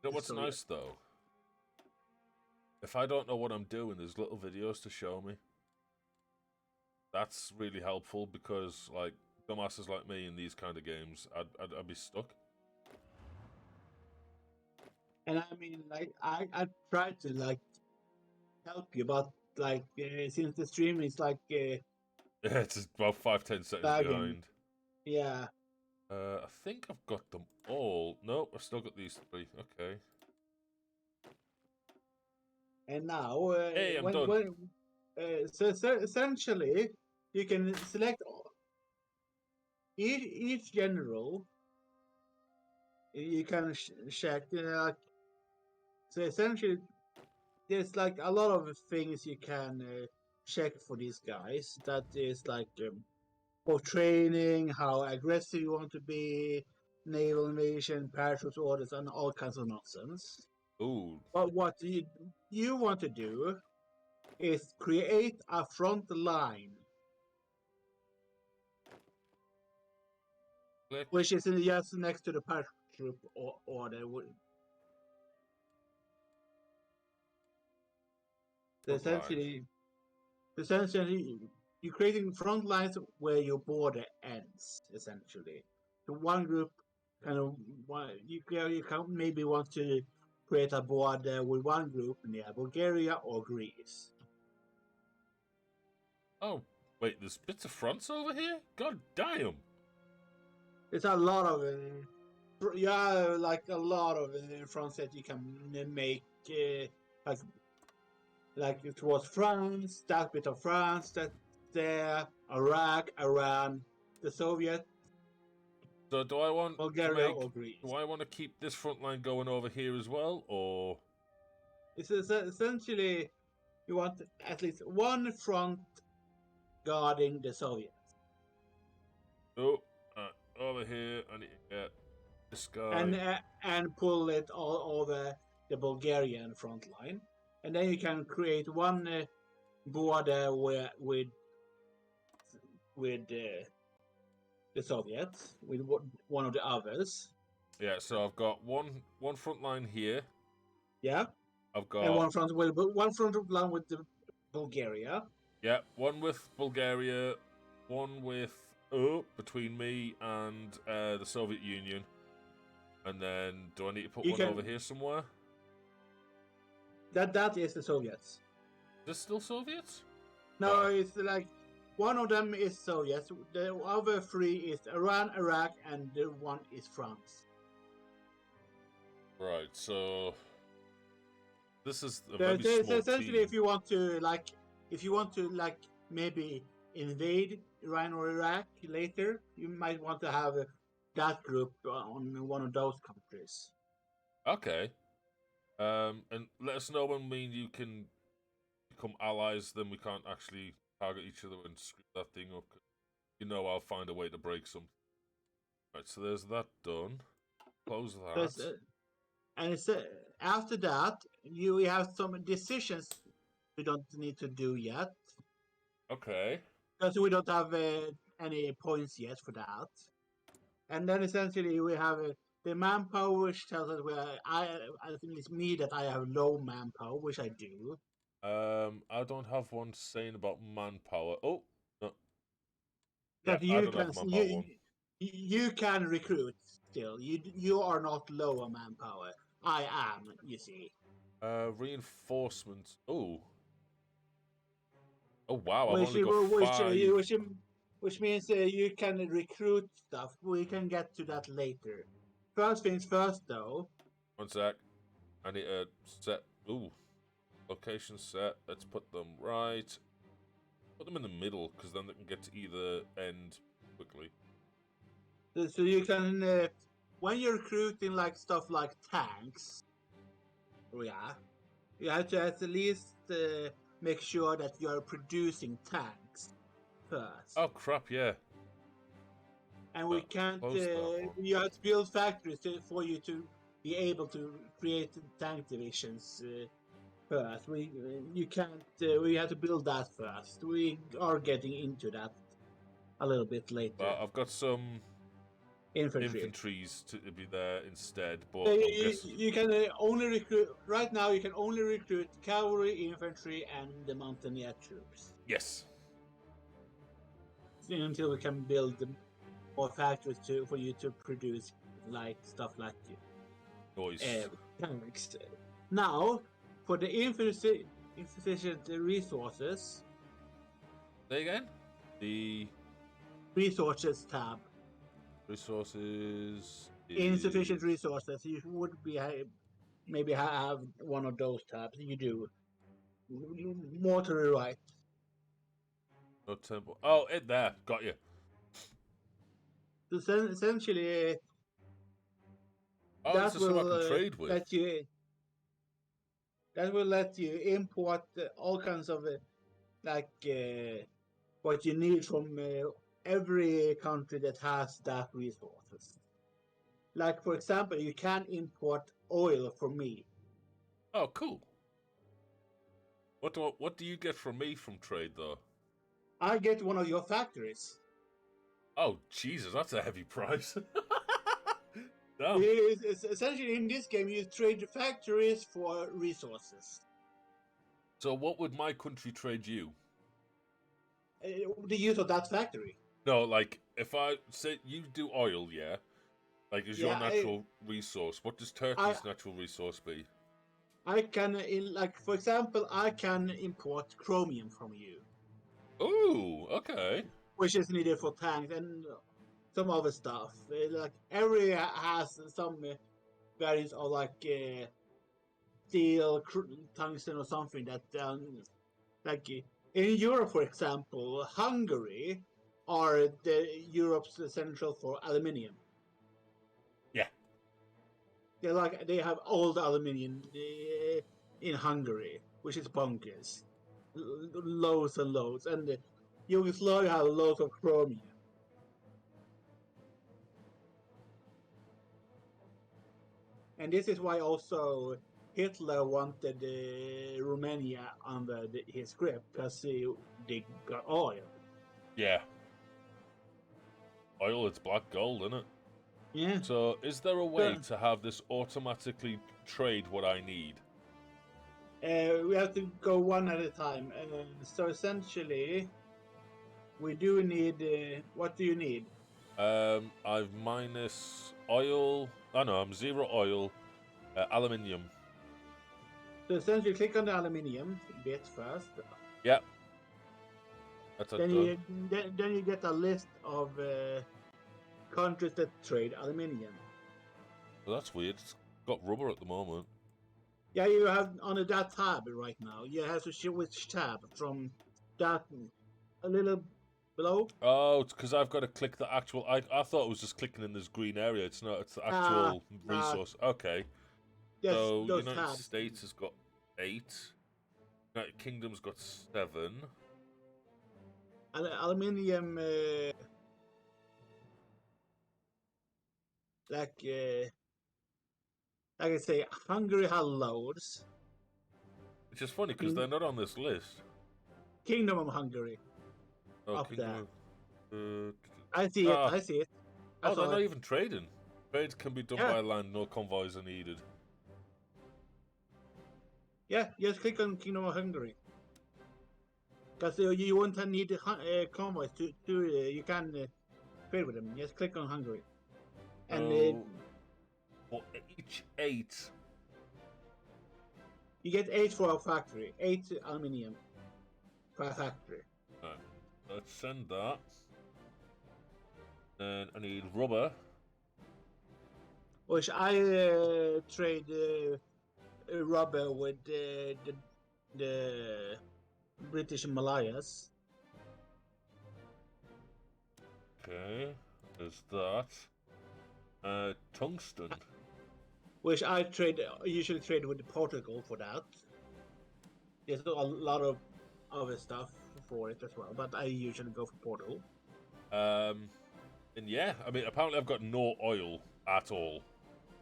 You know what's nice though? If I don't know what I'm doing, there's little videos to show me. That's really helpful because, like, dumbasses like me in these kind of games, I'd be stuck. And I mean, like, I tried to like help you, but like since the stream is like yeah, it's about 5-10 seconds behind. Yeah. I think I've got them all. Nope, I've still got these 3. Okay. And now, hey, I'm done. So essentially, you can select each general. You can check. So essentially, there's like a lot of things you can check for these guys. That is like for training, how aggressive you want to be, naval invasion, parachute orders, and all kinds of nonsense. Ooh. But you want to do is create a front line, Click. which is just next to the paratroop order. Front lines. Essentially, you're creating front lines where your border ends. Essentially, so one group kind of you can maybe want to create a border with one group near Bulgaria or Greece. Oh, wait, there's bits of France over here? God damn! It's a lot of like a lot of fronts that you can make like towards France, that bit of France, that there, Iraq, Iran, the Soviet, So do I want Bulgaria, or Greece. Do I want to keep this front line going over here as well, or? It's essentially you want at least one front guarding the Soviets, Oh, over here, I need to get this guy. and pull it all over the Bulgarian front line, and then you can create one border with the Soviets, with one of the others. Yeah, so I've got one front line here. Yeah, I've got and one front line with the Bulgaria. yeah, one with Bulgaria, one with between me and the Soviet Union, and then do I need to put one over here somewhere? That is the Soviets. Is this still Soviets? No, it's like one of them is Soviets. The other three is Iran, Iraq, and the one is France. Right. So this is a very small essentially, team. if you want to maybe invade Iran or Iraq later, you might want to have that group on one of those countries. Okay. And let us know when me and you can become allies. Then we can't actually target each other and screw that thing up. You know, I'll find a way to break some. Right. So there's that done. Close that. And it's, after that, we have some decisions we don't need to do yet. Okay. Because we don't have any points yet for that. And then essentially we have the manpower, which tells us I think it's me that I have low manpower, which I do. I don't have one saying about manpower. Oh, no. That Yeah, I don't have manpower one. You can recruit still. You are not low on manpower. I am, you see. Reinforcements. Oh. Oh wow, I've only got 5. Which means you can recruit stuff. We can get to that later. First things first, though. One sec. I need to set. Ooh. Location set. Let's put them right. Put them in the middle, because then they can get to either end quickly. So you can, when you're recruiting like stuff like tanks, yeah, you have to at least make sure that you are producing tanks first. Oh crap! Yeah. And we can't. You have to build factories for you to be able to create tank divisions first. You can't. We have to build that first. We are getting into that a little bit later. I've got some infantries to be there instead, but you can only recruit right now. You can only recruit cavalry, infantry, and the mountaineer troops. Yes. Until we can build more factories for you to produce like stuff like tanks. Now, for the insufficient resources. Say again? The resources tab. Resources. Insufficient resources. You would be maybe have one of those tabs. You do. More to the right. No temple. Oh, it there. Got you. So essentially, that will trade with. That will let you import all kinds of what you need from every country that has that resources. Like for example, you can import oil from me. Oh, cool. What do you get from me from trade though? I get one of your factories. Oh Jesus, that's a heavy price. Damn. It's essentially in this game you trade factories for resources. So what would my country trade you? The use of that factory. No, like if I say you do oil, yeah, like is your Yeah, natural resource. What does Turkey's natural resource be? I can, like for example, I can import chromium from you, Ooh, okay. which is needed for tanks and some other stuff. Like every has some variants of like steel, tungsten, or something that like in Europe, for example, Hungary are the Europe's central for aluminium. Yeah. They have old aluminium in Hungary, which is bonkers, loads and loads, and Yugoslavia have loads of chromium. And this is why also Hitler wanted Romania under his grip because they got oil. Yeah. Oil, it's black gold, isn't it? Yeah. So, is there a way to have this automatically trade what I need? We have to go one at a time. So essentially, we do need. What do you need? I've minus oil. Oh no, I'm 0 oil, aluminium. So essentially, click on the aluminium bit first. Yep. That's Then done. you get a list of countries that trade aluminium. Well, that's weird. It's got rubber at the moment. Yeah, you have on that tab right now. You have to switch tab from that a little below. Oh, it's because I've got to click the actual. I thought it was just clicking in this green area. It's not. It's the actual resource. Okay. Yes, So those United tabs. States has got 8. United Kingdom's got 7. Aluminium, like I say, Hungary has loads. Which is funny because they're not on this list. Kingdom of Hungary. Oh, Up Kingdom there. of. I see it. I see it. Oh, they're not even trading. Trade can be done Yeah. by land. No convoys are needed. Yeah, just click on Kingdom of Hungary. Because you won't need convoys to you can trade with them. Just click on Hungary. And for each 8. You get 8 for a factory. 8 aluminium per factory. Right. Let's send that. Then I need rubber. Which I trade rubber with the British Himalayas. Okay, there's that. Tungsten. Which I usually trade with Portugal for that. There's a lot of other stuff for it as well, but I usually go for Portugal. And yeah, I mean, apparently I've got no oil at all.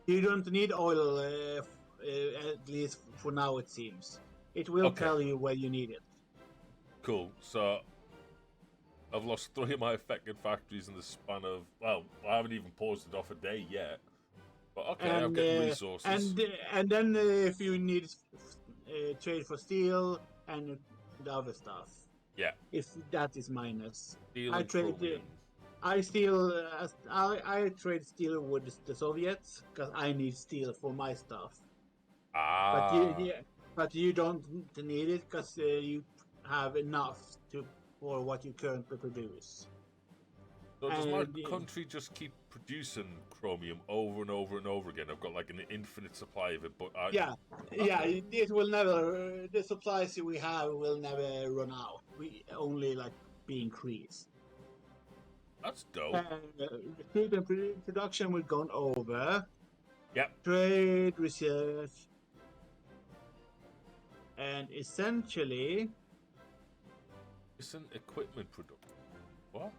You don't need oil, at least for now, it seems. It will tell you where you need it. Cool. So I've lost 3 of my affected factories in the span of, well, I haven't even paused it off a day yet. But okay, I'm getting resources. And then if you need trade for steel and the other stuff. Yeah. If that is minus. Steel and chromium. I trade steel with the Soviets because I need steel for my stuff. But you don't need it because you have enough for what you currently produce. So does my country just keep producing chromium over and over and over again? I've got like an infinite supply of it, but it will never. The supplies we have will never run out. We only be increased. That's dope. Food and production we've gone over. Yep. Trade, research, and essentially. Isn't equipment production? What?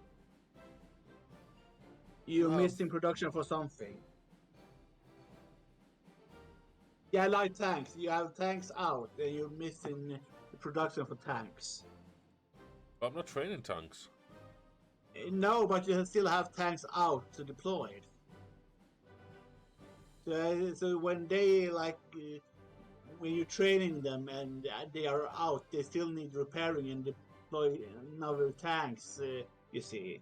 You're missing production for something. Yeah, like tanks. You have tanks out, and you're missing production for tanks. But I'm not training tanks. No, but you still have tanks out to deploy. So when they when you're training them and they are out, they still need repairing and deploy another tanks. You see,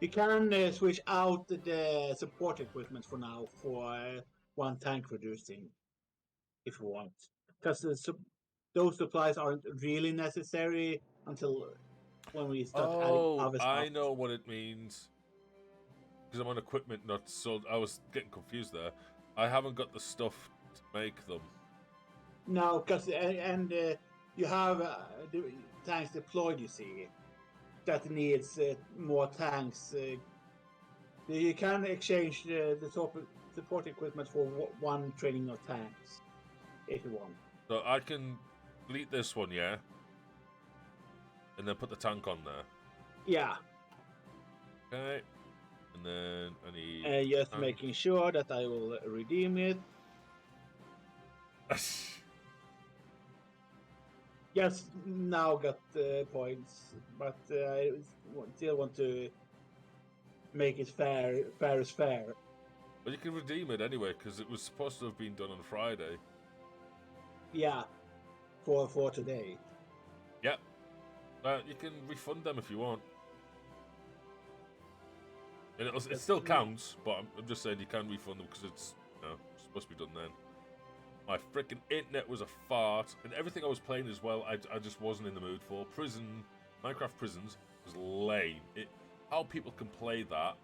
you can switch out the support equipment for now for one tank reducing, if you want, because those supplies aren't really necessary until when we start adding Oh, other I stuff. know what it means. Because I'm on equipment not sold. I was getting confused there. I haven't got the stuff to make them. No, because you have the tanks deployed. You see, that needs more tanks. You can exchange the support equipment for one training of tanks if you want. So I can delete this one, yeah? And then put the tank on there. Yeah. Okay. And then I need... Just tank. making sure that I will redeem it. Just now got points, but I still want to make it fair. Fair is fair. But you can redeem it anyway, because it was supposed to have been done on Friday. Yeah, for today. Yep. You can refund them if you want. And it still counts, but I'm just saying you can refund them because it's supposed to be done then. My freaking internet was a fart, and everything I was playing as well, I just wasn't in the mood for. Minecraft Prisons was lame. How people can play that,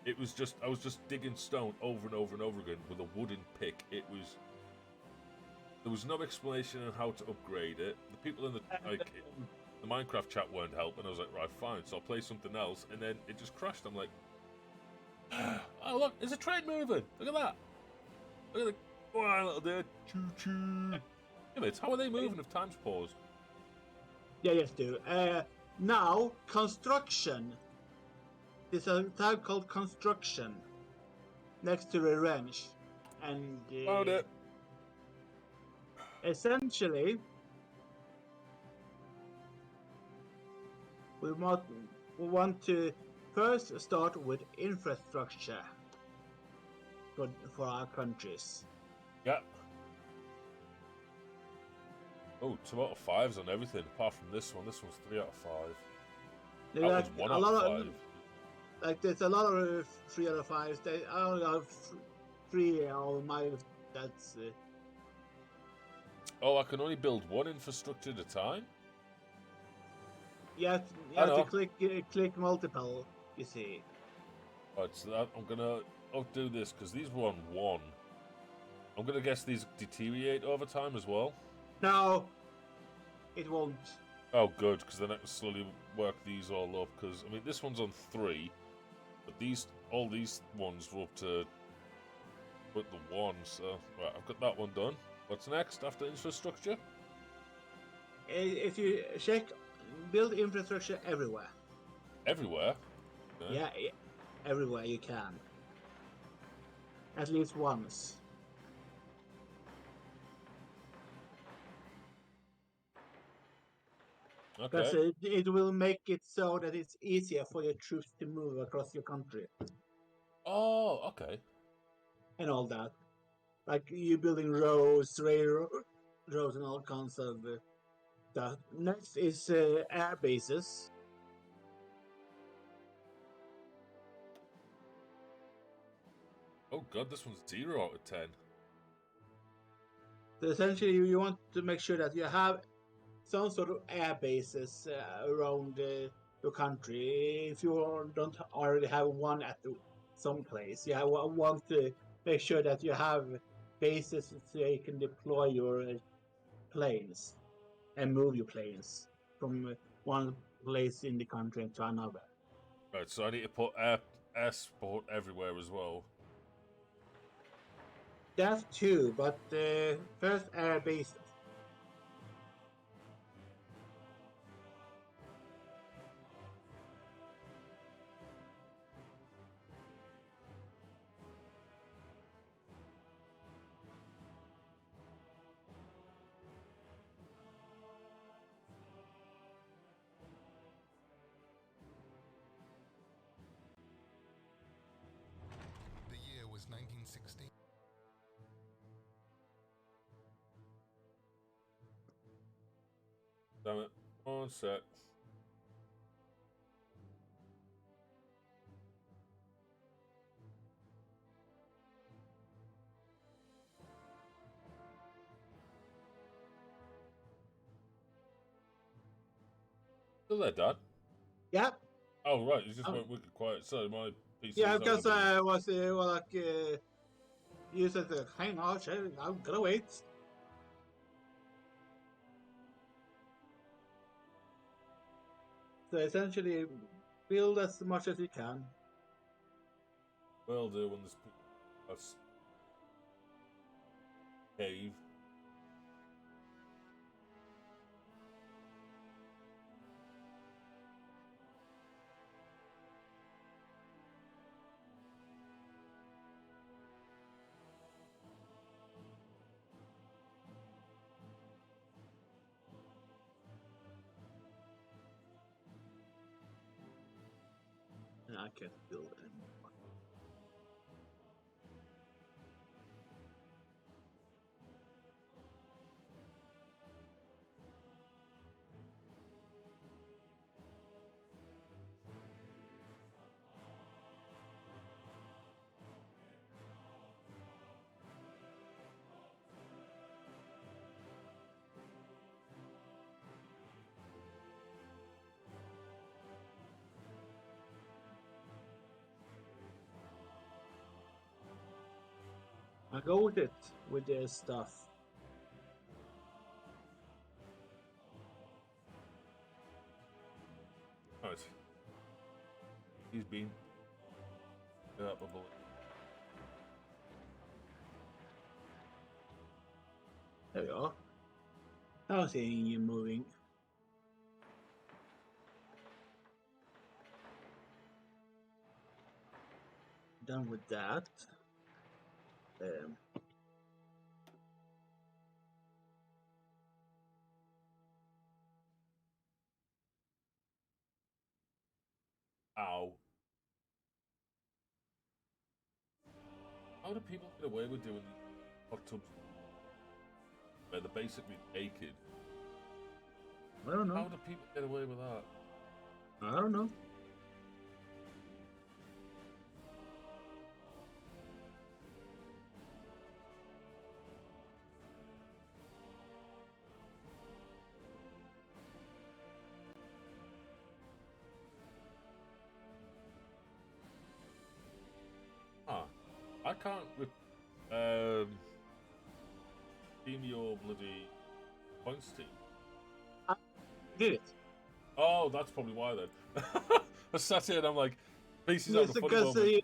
it was just, I was just digging stone over and over and over again with a wooden pick. There was no explanation on how to upgrade it. The people in the Minecraft chat weren't helping. I was like, right, fine, so I'll play something else, and then it just crashed. I'm like, oh look, there's a train moving. Look at that. Look at the... Wow, little dude. Choo-choo. Yeah, how are they moving if time's paused? Yeah, yes, do. Now, construction. There's a type called construction next to the wrench. And Found it. essentially, we want to first start with infrastructure for our countries. Yep. Oh, 2 out of 5s on everything, apart from this one. This one's 3 out of 5. That one's 1 out of 5. There's a lot of 3 out of 5s. I only have 3 of my. That's. Oh, I can only build one infrastructure at a time? You have to click multiple, you see. Right, so I'm gonna outdo this because these were on 1. I'm gonna guess these deteriorate over time as well. No, it won't. Oh, good, because then I can slowly work these all up. Because I mean, this one's on 3, but all these ones were up to the 1. So right, I've got that one done. What's next after infrastructure? If you check, build infrastructure everywhere. Everywhere. Okay. Yeah, everywhere you can. At least once. Because Okay. it will make it so that it's easier for your troops to move across your country. Oh, okay. And all that. Like you building roads, railroads, and all kinds of stuff. Next is air bases. Oh god, this one's 0 out of 10. So essentially, you want to make sure that you have some sort of air bases around your country. If you don't already have one at some place, you want to make sure that you have bases so you can deploy your planes and move your planes from one place in the country to another. Right, so I need to put air support everywhere as well. That too, but first air bases. 1960. Damn it. One sec. Still there, Dad? Yeah, Oh, right. You just went wicked quiet. Sorry, my PC yeah, is because having a bit I was you said, hang on, I'm gonna wait. So essentially, build as much as you can. Will do when this that's cave. And I can't build anymore. I go with it with their stuff. Right. He's been. Yeah, probably. There we are. I was seeing you moving. Done with that. Ow. How do people get away with doing these hot tubs where they're basically naked? I don't How know. do people get away with that? I don't know. Ah, I can't redeem your bloody points team. I did it. Oh, that's probably why then. I sat here and I'm like, PC's Yes, having a funny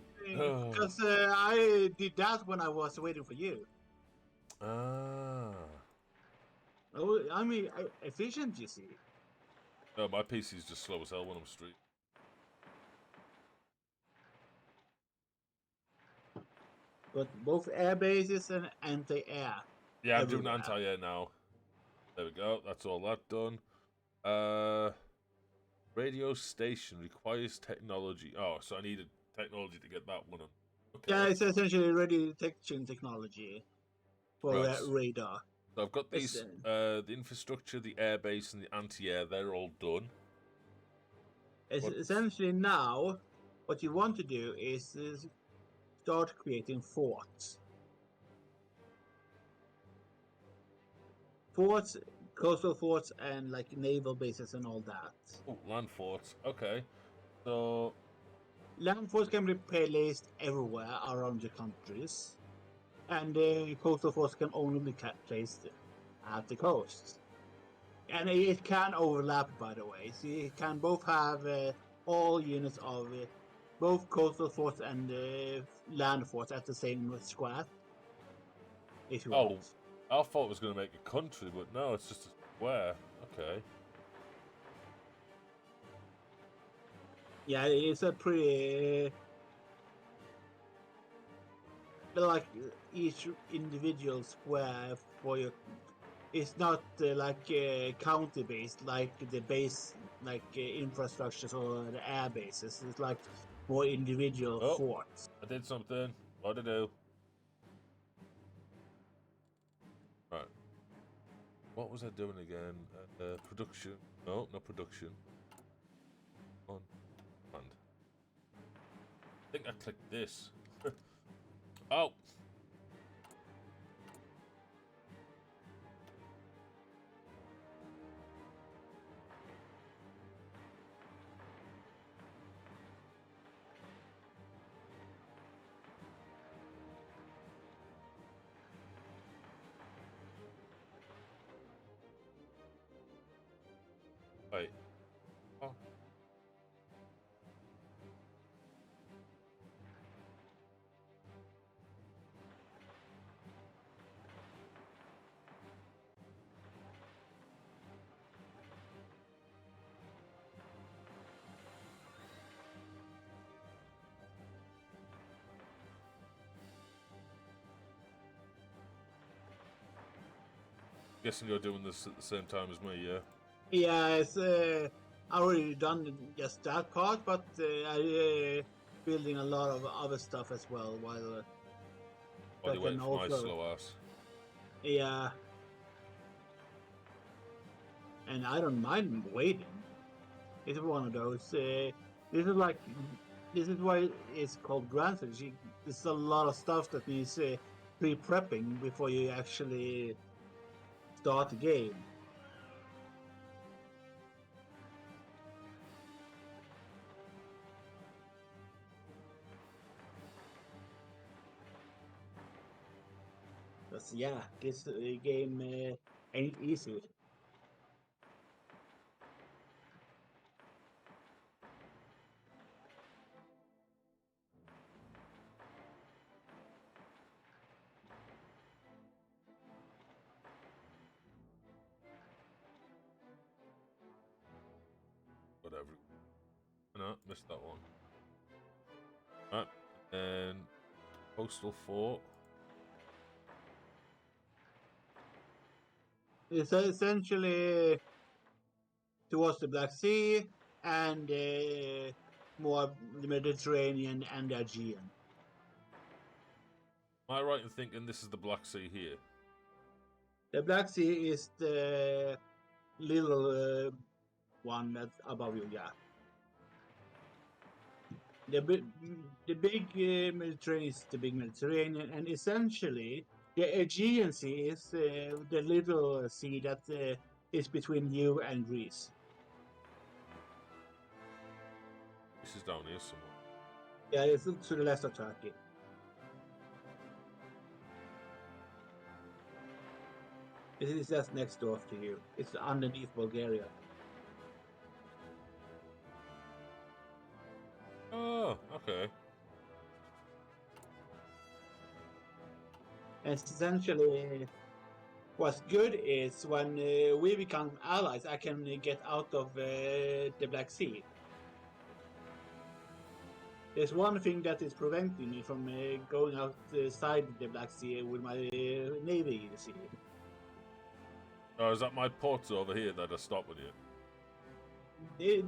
because moment. I did that when I was waiting for you. Ah. Oh, I mean, efficient, you see. No, my PC's just slow as hell when I'm street. But both air bases and anti-air. Yeah, I'm doing everywhere. anti-air now. There we go. That's all that done. Radio station requires technology. Oh, so I needed technology to get that one on. Okay. Yeah, it's essentially radio detection technology for Right. radar. So I've got It's, these, the infrastructure, the airbase, and the anti-air. They're all done. essentially now, what you want to do is start creating forts. Forts, coastal forts, and like naval bases and all that. Oh, land forts. Okay. So Land forts can be placed everywhere around the countries, and coastal forts can only be placed at the coast. And it can overlap, by the way. So you can both have all units of both coastal forts and land forts at the same square, if you want. I thought it was going to make a country, but no, it's just a square. Okay. Yeah, it's a pretty like each individual square for your. It's not county based like the base, like infrastructures or the air bases. It's like more individual forts. I did something. What to do? Right. What was I doing again? Production. No, not production. On. And. I think I clicked this. Oh! Wait. Oh. Guessing you're doing this at the same time as me, yeah? Yeah, I already done just that part, but I building a lot of other stuff as well while While I you're waiting can for my also. slow ass. Yeah, and I don't mind waiting. It's one of those. This is like this is why it's called grand strategy. There's a lot of stuff that needs pre-prepping before you actually start the game. Because yeah, this game ain't easy. Whatever. No, missed that one. Right. And Coastal Fort. It's essentially towards the Black Sea and more the Mediterranean and the Aegean. Am I right in thinking this is the Black Sea here? The Black Sea is the little one that's above you, yeah. The big Mediterranean is the big Mediterranean, and essentially the Aegean Sea is the little sea that is between you and Greece. This is down here somewhere. Yeah, it's to the left of Turkey. It is just next door to you. It's underneath Bulgaria. Oh, okay. And essentially, what's good is when we become allies, I can get out of the Black Sea. There's one thing that is preventing me from going outside the Black Sea with my navy, you see. Oh, is that my ports over here that are stopping you?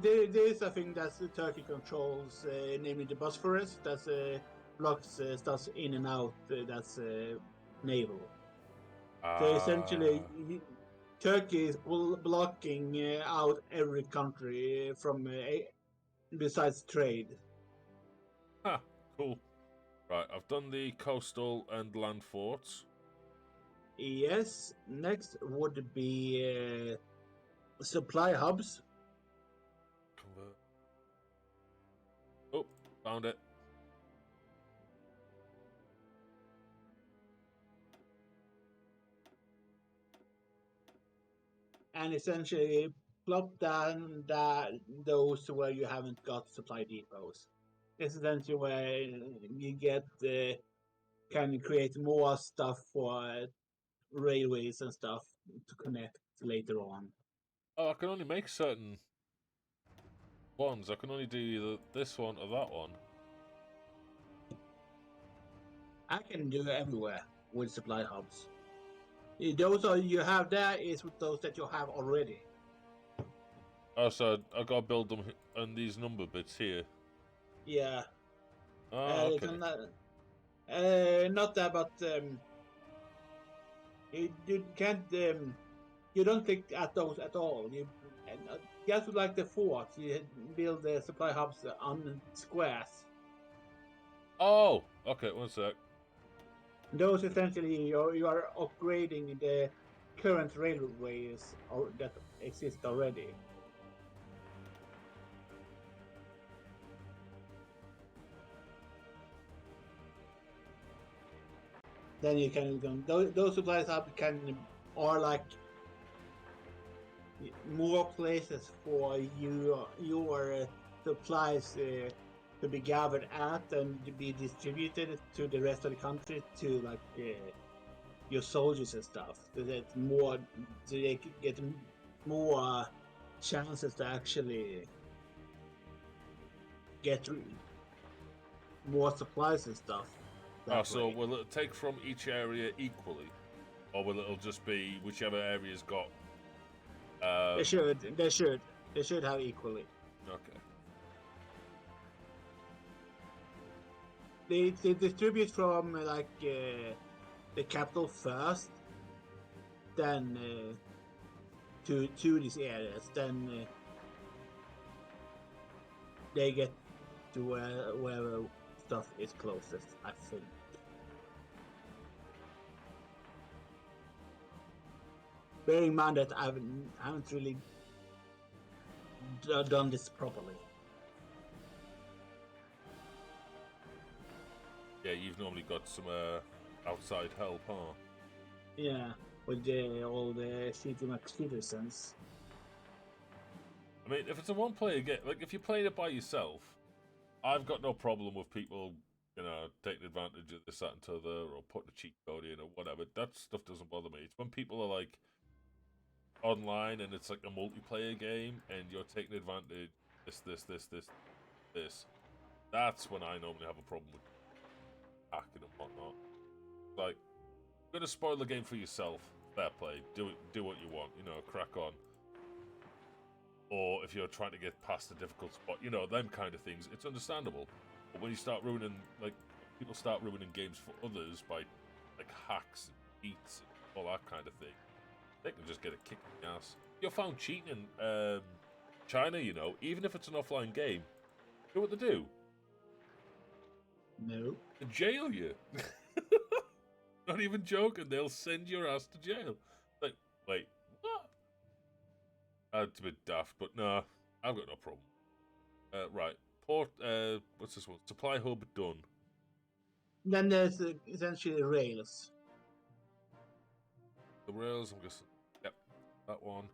There's a thing that Turkey controls, namely the Bosphorus, that blocks stuff in and out that's naval. So essentially, Turkey is blocking out every country from besides trade. Ha, cool. Right, I've done the coastal and land forts. Yes, next would be supply hubs. Convert. Oh, found it. And essentially plop down those where you haven't got supply depots. This is essentially where you get can create more stuff for railways and stuff to connect later on. Oh, I can only make certain ones. I can only do either this one or that one. I can do it everywhere with supply hubs. Those are you have there is with those that you have already. Oh, so I gotta build them on these number bits here. Yeah. Oh, okay. Not that, but you can't. You don't think at those at all. You just like the forts, you build the supply hubs on squares. Oh, okay, one sec. Those essentially you are upgrading the current railways that exist already. Then you can those supplies hubs are like more places for your supplies to be gathered at and to be distributed to the rest of the country to like your soldiers and stuff. So that more, so they get more chances to actually get more supplies and stuff. So will it take from each area equally, or will it just be whichever area's got? They should have equally. Okay. They distribute from like the capital first, then to these areas, then they get to wherever stuff is closest, I think. Bearing in mind that I haven't really done this properly. Yeah, you've normally got some outside help, huh? Yeah, with all the shitty citizens. I mean, if it's a one-player game, like if you're playing it by yourself, I've got no problem with people, taking advantage of this, that, and t'other, or putting a cheat code in or whatever. That stuff doesn't bother me. It's when people are like online and it's like a multiplayer game and you're taking advantage this. That's when I normally have a problem with hacking and whatnot. Like, you're gonna spoil the game for yourself. Fair play. Do what you want. Crack on. Or if you're trying to get past a difficult spot, them kind of things, it's understandable. But when you start ruining, like, people start ruining games for others by, like, hacks and cheats and all that kind of thing, they can just get a kick in the ass. You're found cheating in China, even if it's an offline game, you know what they do? No. They jail you. Not even joking, they'll send your ass to jail. Like, wait, what? It's a bit daft, but nah, I've got no problem. Right, port. What's this one? Supply hub done. Then there's essentially rails. The rails, I'm guessing. Yep, that one.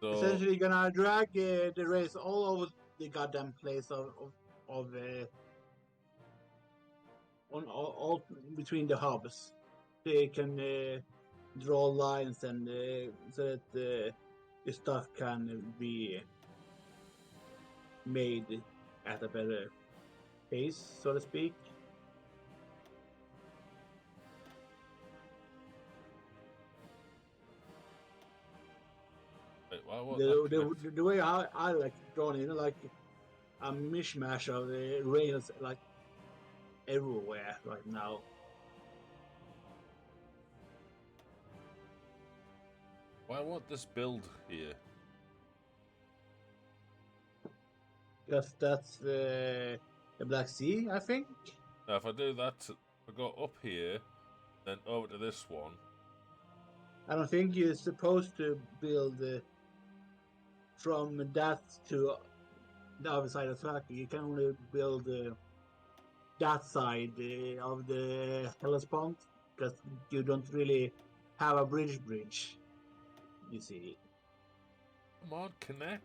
So essentially, you're gonna drag the rails all over the goddamn place on all between the hubs. So you can draw lines and so that the stuff can be made at a better pace, so to speak. wait, what the way I like drawing it, like a mishmash of the rails, like everywhere right now. Why I want this build here? Because that's the Black Sea, I think. Now, if I do that, I go up here, then over to this one. I don't think you're supposed to build from that to the other side of Turkey. You can only build that side of the Hellespont because you don't really have a bridge. You see. Come on, connect.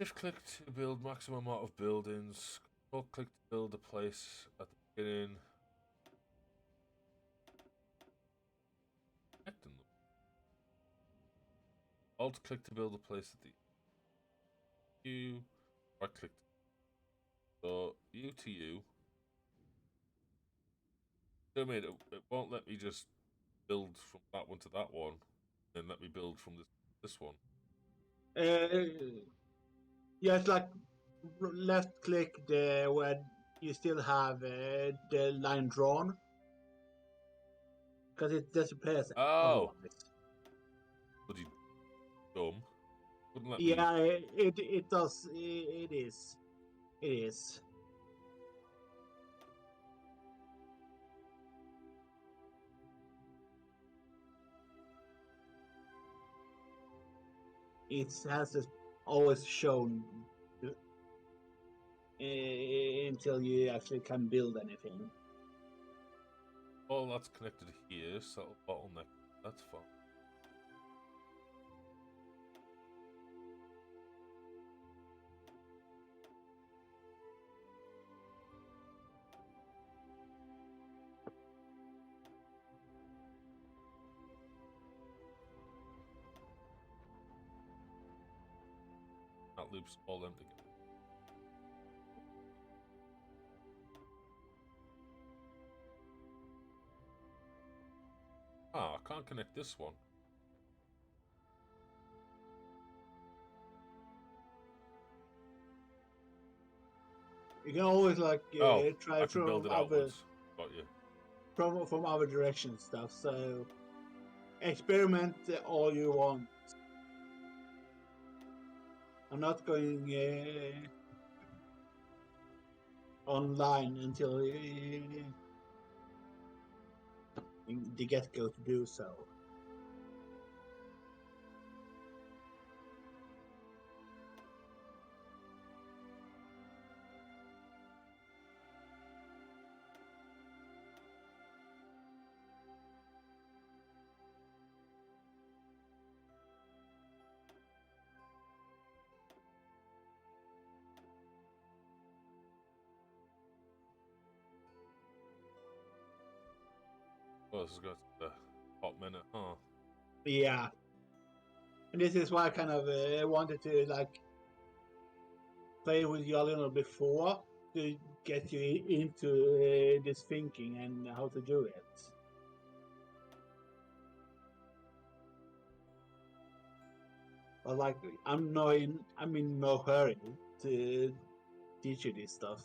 Shift click to build maximum amount of buildings. Control click to build a place at the beginning. Connecting them. Alt click to build a place at the U. Right click. So U to U. I mean, it won't let me just build from that one to that one, and let me build from this one. Yeah, it's like left click the where you still have the line drawn because it disappears Oh, otherwise. bloody dumb. Wouldn't let me. Yeah, it does. It is. It is. It has always shown until you actually can build anything. Oh, that's connected here, so bottleneck. That's fine. That loops all them together. Ah, I can't connect this one. You can always like try I can build from it other outwards. Got you. from other direction stuff. So experiment all you want. I'm not going online until the get go to do so. Oh, this has got a hot minute, huh? Yeah, and this is why I kind of wanted to like play with you a little before to get you into this thinking and how to do it. But like, I'm in no hurry to teach you this stuff.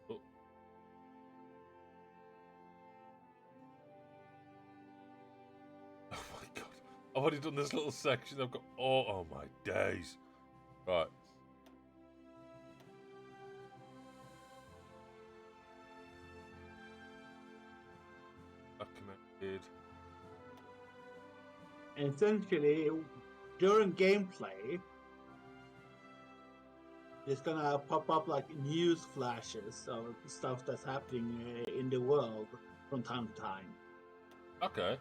Oh. Oh my god. I've already done this little section. I've got. Oh my days. Right. That connected. And essentially, during gameplay, it's gonna pop up like news flashes of stuff that's happening in the world from time to time. Okay.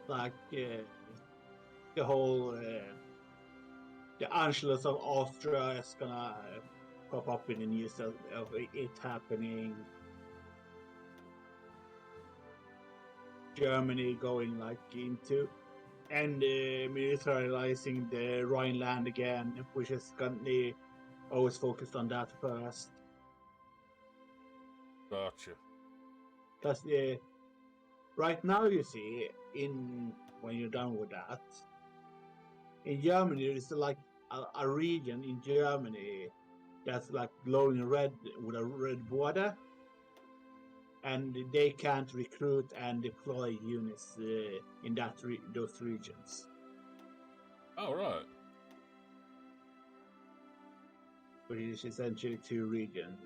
Like the whole the Anschluss of Austria is gonna pop up in the news of it happening. Germany going like into and militarizing the Rhineland again, which is currently always focused on that first. Gotcha. Because right now you see in when you're done with that, in Germany there's like a region in Germany that's like glowing red with a red border, and they can't recruit and deploy units in those regions. Oh, right. Which is essentially two regions.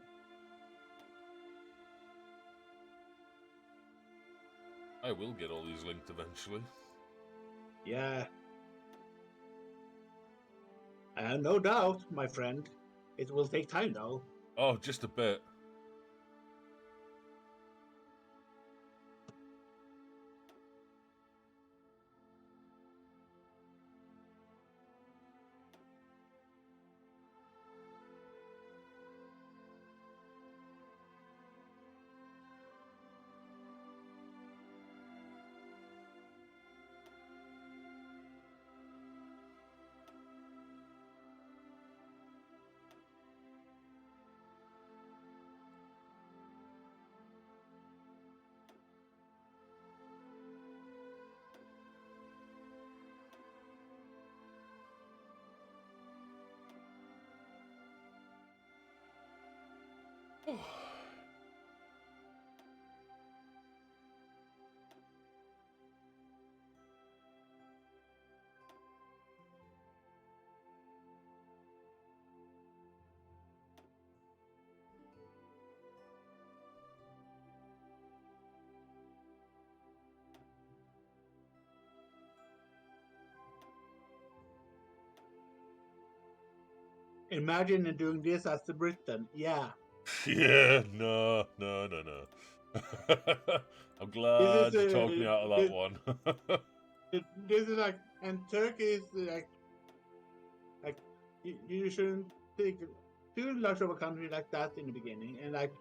I will get all these linked eventually. Yeah. No doubt, my friend. It will take time, though. Oh, just a bit. imagine doing this as the Britain. Yeah, Yeah, no, no, no, no. I'm this glad is you talked me out of that this, one. this is like, and Turkey is like you shouldn't take too large of a country like that in the beginning, and like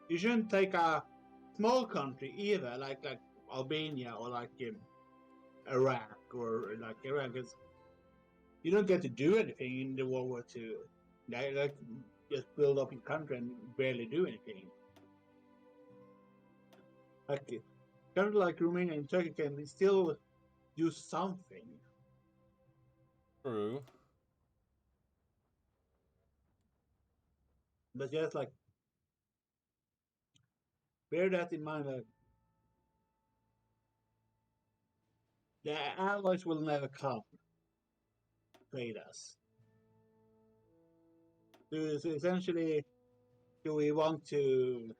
you shouldn't take a small country either, like Albania or like Iraq or like Iran, because you don't get to do anything in the World War II. Like just build up your country and barely do anything. Like countries like Romania and Turkey can still do something. True. But just like bear that in mind that the Allies will never come to aid us. So essentially, do we want to?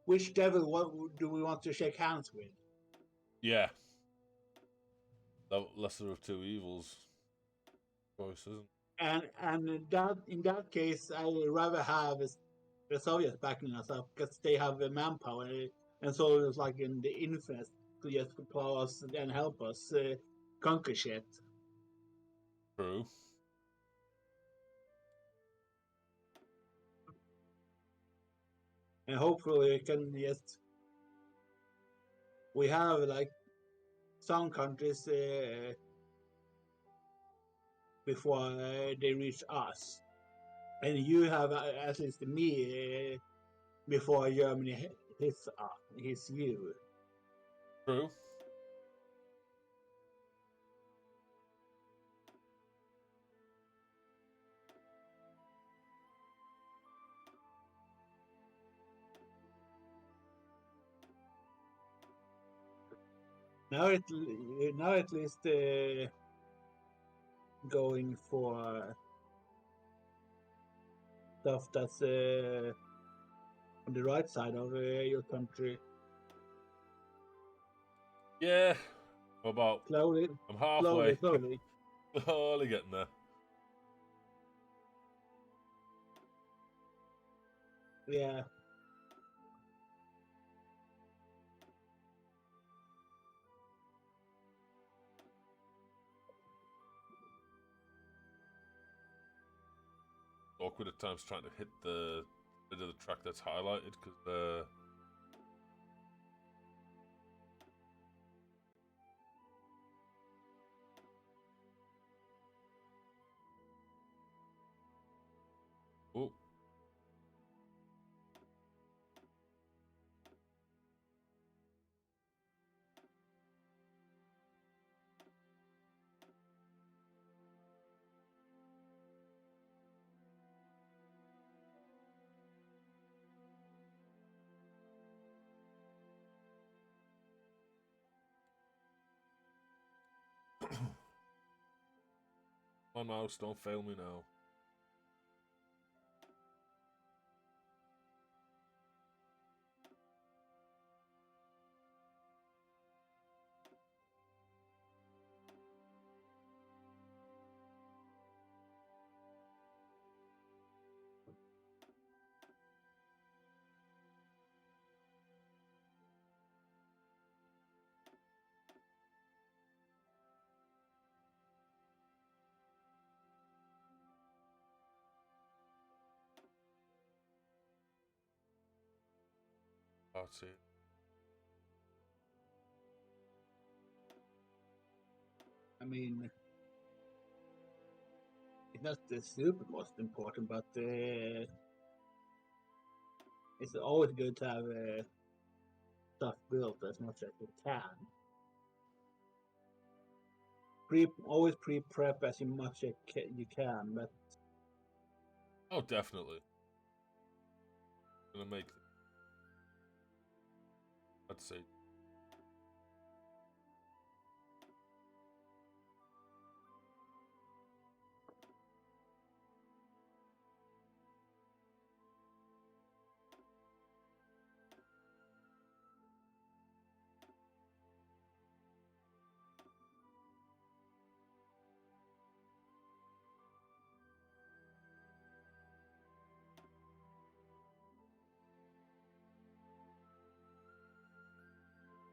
Which devil do we want to shake hands with? Yeah. The lesser of two evils. Choice, isn't And in that case, I rather have the Soviets backing us up because they have the manpower and so it's like in the infinite to just plow us and help us conquer shit. true. And hopefully we can just we have like some countries before they reach us, and you have at least me before Germany hits you. True. Now at least going for stuff that's on the right side of your country. Yeah. What about? Slowly, I'm halfway. slowly. Slowly getting there. Yeah. Awkward at times trying to hit the bit of the track that's highlighted because oh, my mouse, don't fail me now. That's it. I mean, it's not the super most important, but it's always good to have stuff built as much as you can. Always pre-prep as much as you can, but Oh, definitely. Gonna make. Let's see.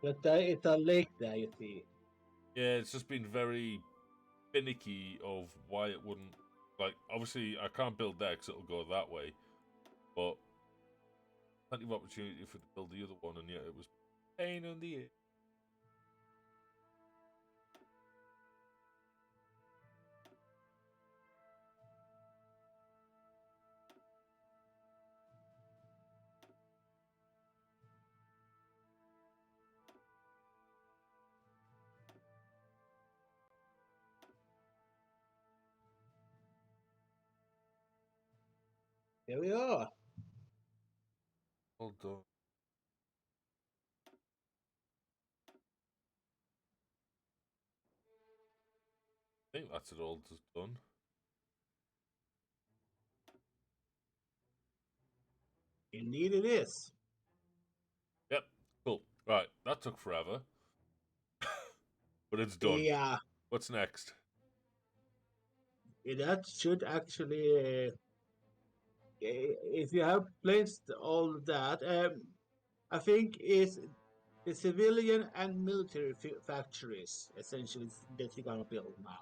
But it's a lake there, you see. Yeah, it's just been very finicky of why it wouldn't. Like, obviously, I can't build there because it'll go that way, but plenty of opportunity for to build the other one, and yet it was pain in the ear. Here we are. Well done. I think that's it all just done. Indeed, it is. Yep, cool. Right, that took forever, but it's done. Yeah, What's next? that should actually. If you have placed all that, I think it's the civilian and military factories essentially that you're gonna build now.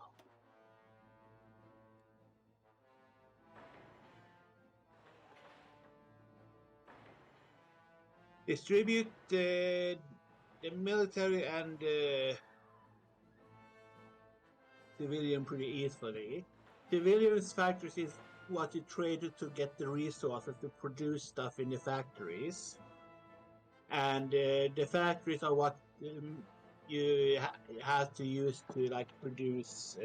Distribute the military and civilian pretty easily. Civilians factories is what you traded to get the resources to produce stuff in the factories, and the factories are what you have to use to like produce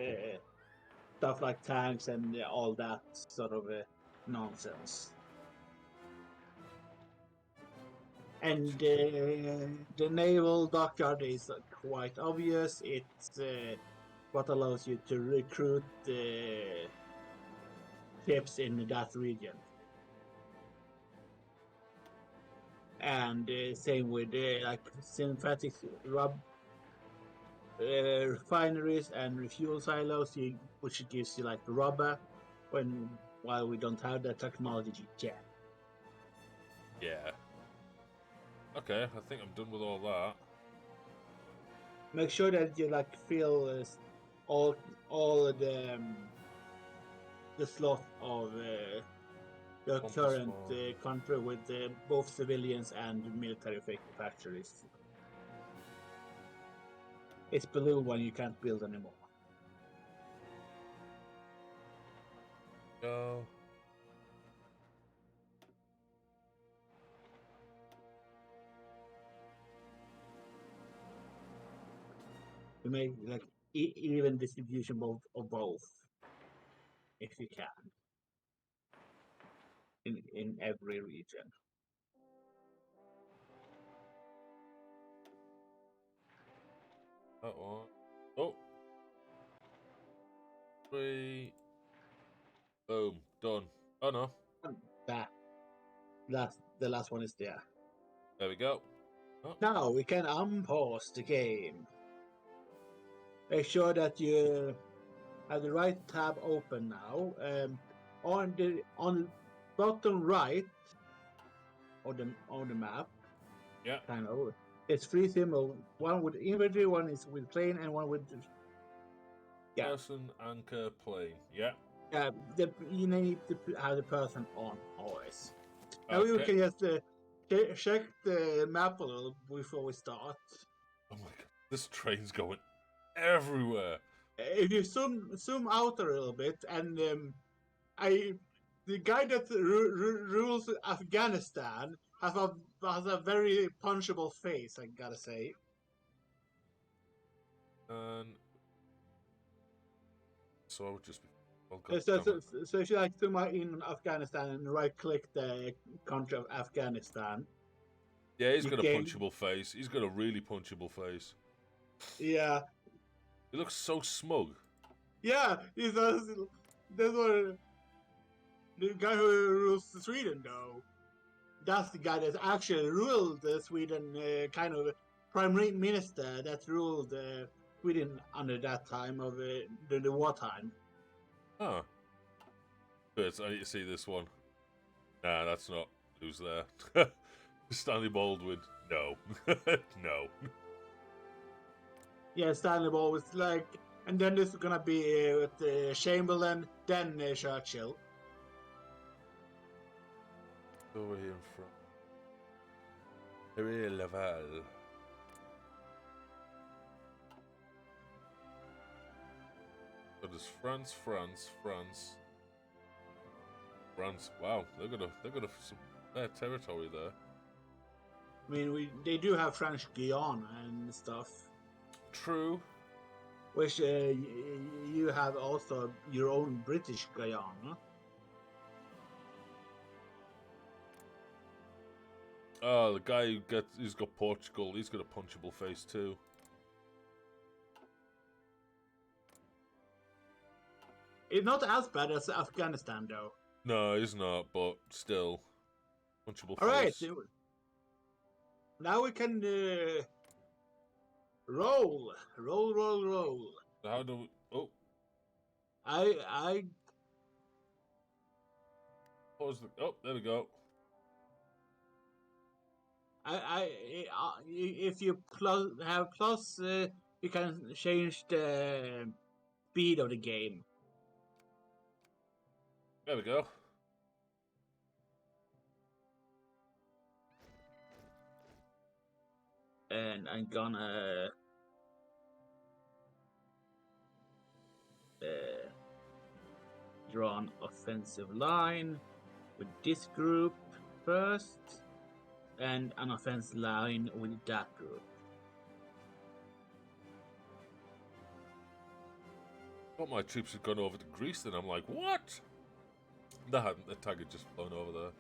stuff like tanks and all that sort of nonsense. And the naval dockyard is quite obvious. It's what allows you to recruit ships in that region. And same with like synthetic refineries and refuel silos, which gives you like rubber. While we don't have that technology yet. Yeah. Okay, I think I'm done with all that. Make sure that you like fill all the slot of your One plus current one. country with both civilians and military factories. It's below one you can't build anymore. Go. You make like even distribution of both, if you can, in every region. That one. Oh. 3. Boom. Done. Oh no. That the last one is there. There we go. Oh. Now we can unpause the game. Make sure that you have the right tab open now. On bottom right on the map, Yeah. kind of, it's three symbols. One with infantry, one is with plane, and one with Person, anchor, plane. Yeah. you need to have the person on always. Now we Okay. can just check the map a little before we start. Oh my god. This train's going everywhere. If you zoom out a little bit, and the guy that rules Afghanistan has a very punchable face, I gotta say. And so I would just be. Oh So, god so, damn so, it. so if you like zoom out in Afghanistan and right click the country of Afghanistan, Yeah, he's you got a can, punchable face. He's got a really punchable face. yeah, He looks so smug. yeah, he's that's what the guy who rules Sweden though. That's the guy that actually ruled Sweden, kind of prime minister that ruled Sweden under that time of the wartime. Huh. But I need to see this one. Nah, that's not who's there. Stanley Baldwin. No. No. Yeah, Stanley Ball was like, and then this is gonna be with Chamberlain, then Churchill. Over here in front. Harry Laval. So there's France. Wow, they've got some territory there. I mean, they do have French Guiana and stuff. True. Which you have also your own British Guyana. Oh, the guy who's got Portugal, he's got a punchable face too. It's not as bad as Afghanistan, though. No, he's not, but still. Punchable All right. face. Now we can roll. How do we... Oh. I Pause the... Oh, there we go. if you have plus, you can change the speed of the game. There we go. And I'm gonna draw an offensive line with this group first, and an offensive line with that group. Thought my troops had gone over to Greece, then I'm like, what? They hadn't. The tag had just flown over there.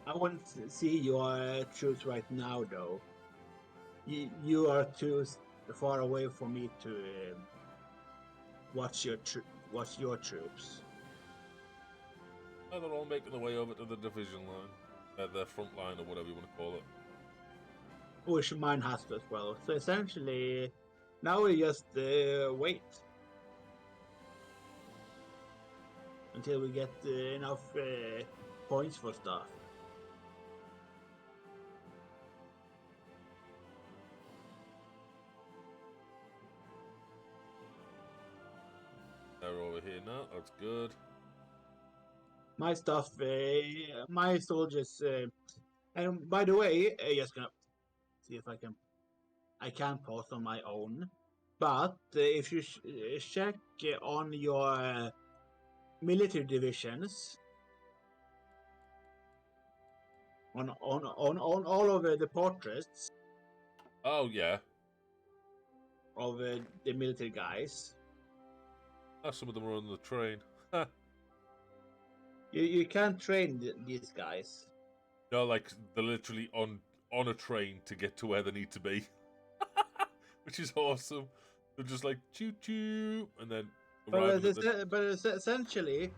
I wouldn't see your troops right now, though. You are too far away for me to watch your troops. Oh, they're all making their way over to the division line, their front line, or whatever you want to call it. Which mine has to as well. So essentially, now we just wait until we get enough points for stuff. They're over here now. That's good. My stuff, my soldiers, and by the way, just gonna see if I can pause on my own. But if you check on your military divisions, on all of the portraits Oh, yeah. of the military guys, Oh, some of them are on the train. you can't train these guys. No, like, they're literally on a train to get to where they need to be. Which is awesome. They're just like, choo-choo, and then But it's essentially,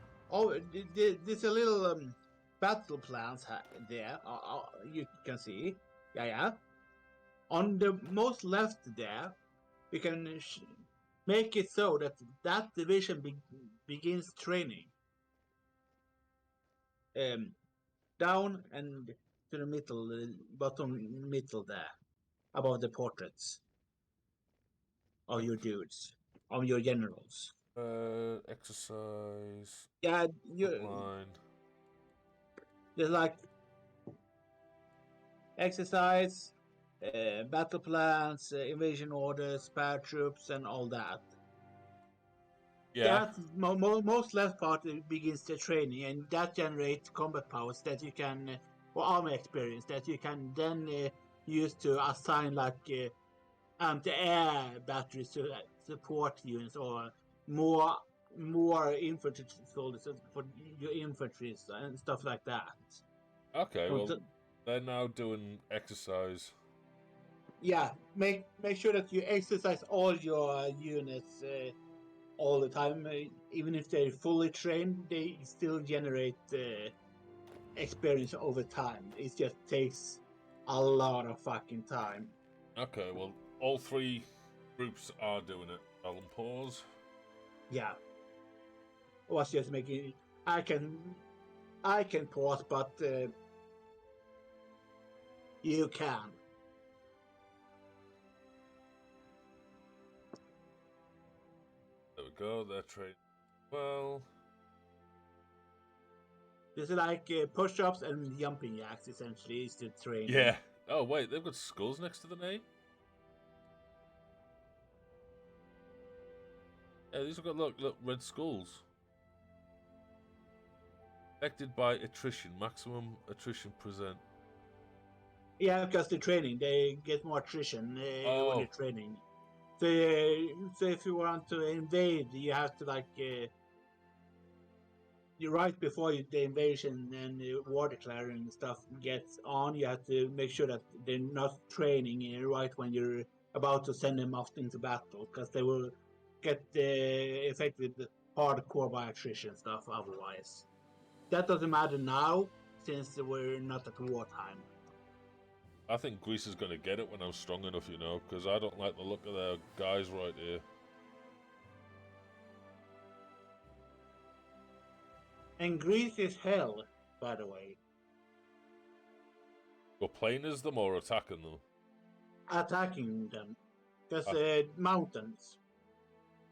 there's a little battle plans there. You can see, yeah. On the most left there, we can make it so that division begins training. Down and to the middle, bottom middle there, above the portraits of your dudes, of your generals. Exercise. Yeah, Line. there's like exercise, battle plans, invasion orders, paratroops, and all that. Yeah. That most left part begins the training, and that generates combat powers that you can, or army experience that you can then use to assign like anti-air batteries to support units, or more infantry soldiers for your infantry and stuff like that. Okay, well, they're now doing exercise. Yeah, make sure that you exercise all your units all the time. Even if they're fully trained, they still generate experience over time. It just takes a lot of fucking time. Okay, well, all three Groups are doing it. I'll pause. Yeah. I was just making. I can pause, but you can. There we go. They're trading well. This is like push-ups and jumping jacks, essentially, is the training. Yeah. Oh wait, they've got skulls next to the name. Yeah, these have got look red skulls. Affected by attrition, maximum attrition present. Yeah, because the training, they get more attrition when they're training. So if you want to invade, you have to like you right before the invasion and the war declaring stuff gets on, you have to make sure that they're not training right when you're about to send them off into battle, because they will get affected hardcore by attrition stuff otherwise. That doesn't matter now since we're not at wartime. I think Greece is going to get it when I'm strong enough, you know, because I don't like the look of their guys right here. And Greece is hell, by the way. We're playing as them or attacking them? Attacking them. Because mountains.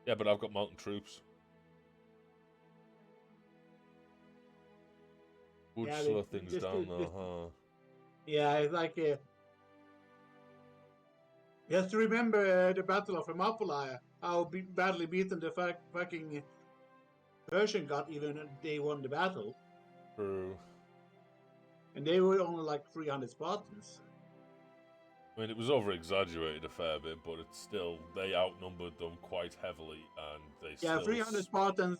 Yeah, but I've got mountain troops. Would slow things down though, huh? Yeah, it's like you have to remember the Battle of Thermopylae, how badly beaten the fucking Persian got even they won the battle. True. And they were only like 300 Spartans. I mean, it was over-exaggerated a fair bit, but it's still, they outnumbered them quite heavily, and they Yeah, still... 300 Spartans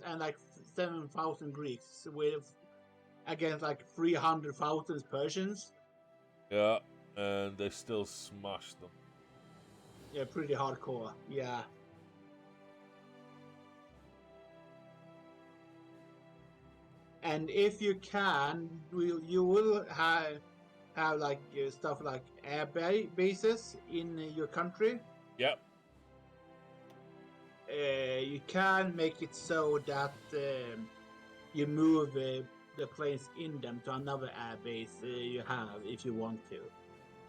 and like 7,000 Greeks with against like 300,000 Persians. Yeah, and they still smashed them. Yeah, pretty hardcore. Yeah. And if you can, you will have like stuff like air bases in your country. Yep. You can make it so that you move the planes in them to another air base you have if you want to.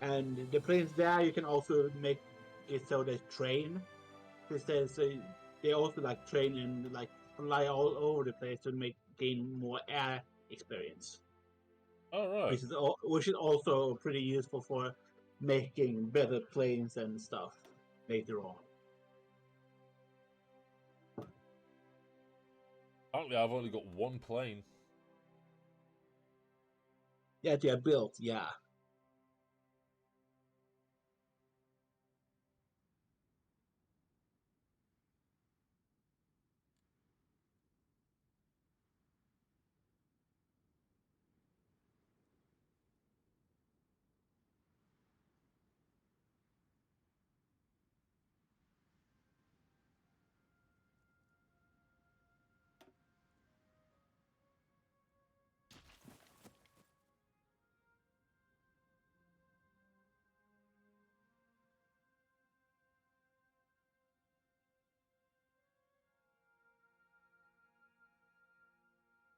And the planes there, you can also make it so they train. So they also like train and like fly all over the place to gain more air experience. All right. Which is also pretty useful for making better planes and stuff later on. Apparently, I've only got one plane. Yeah, they are built, yeah.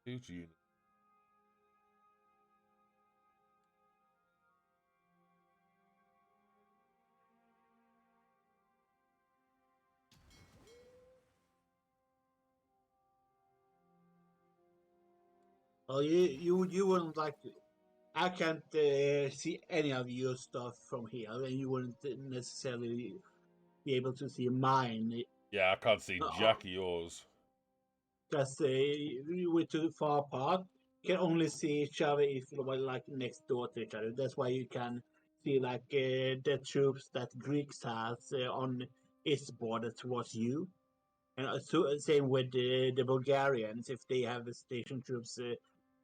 Huge unit. Well, you wouldn't like to. I can't see any of your stuff from here, and you wouldn't necessarily be able to see mine. Yeah, I can't see jack of yours. Because we're too far apart. You can only see each other if you're like next door to each other. That's why you can see like the troops that Greeks has on its border towards you. And same with the Bulgarians, if they have station troops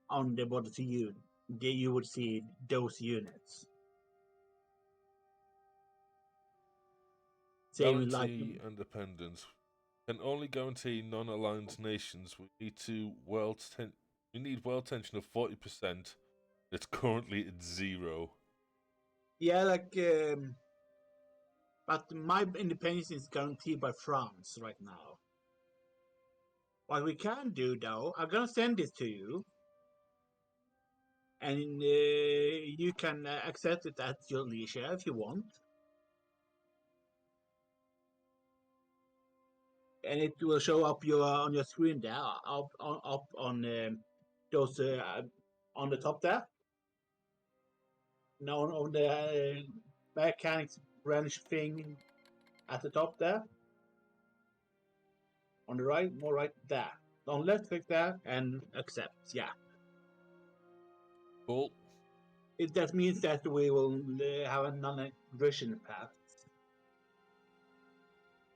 on the border to you, you would see those units. Same Guarantee independence. Can only guarantee non-aligned nations. We need world tension of 40%. It's currently at 0. Yeah, like But my independence is guaranteed by France right now. What we can do, though, I'm gonna send this to you, and you can accept it at your leisure if you want. And it will show up on your screen there, up on those on the top there. Now on the mechanics branch thing at the top there. On the right, more right there. On left click there and accept. Yeah. Cool. That means that we will have a non-aggression path.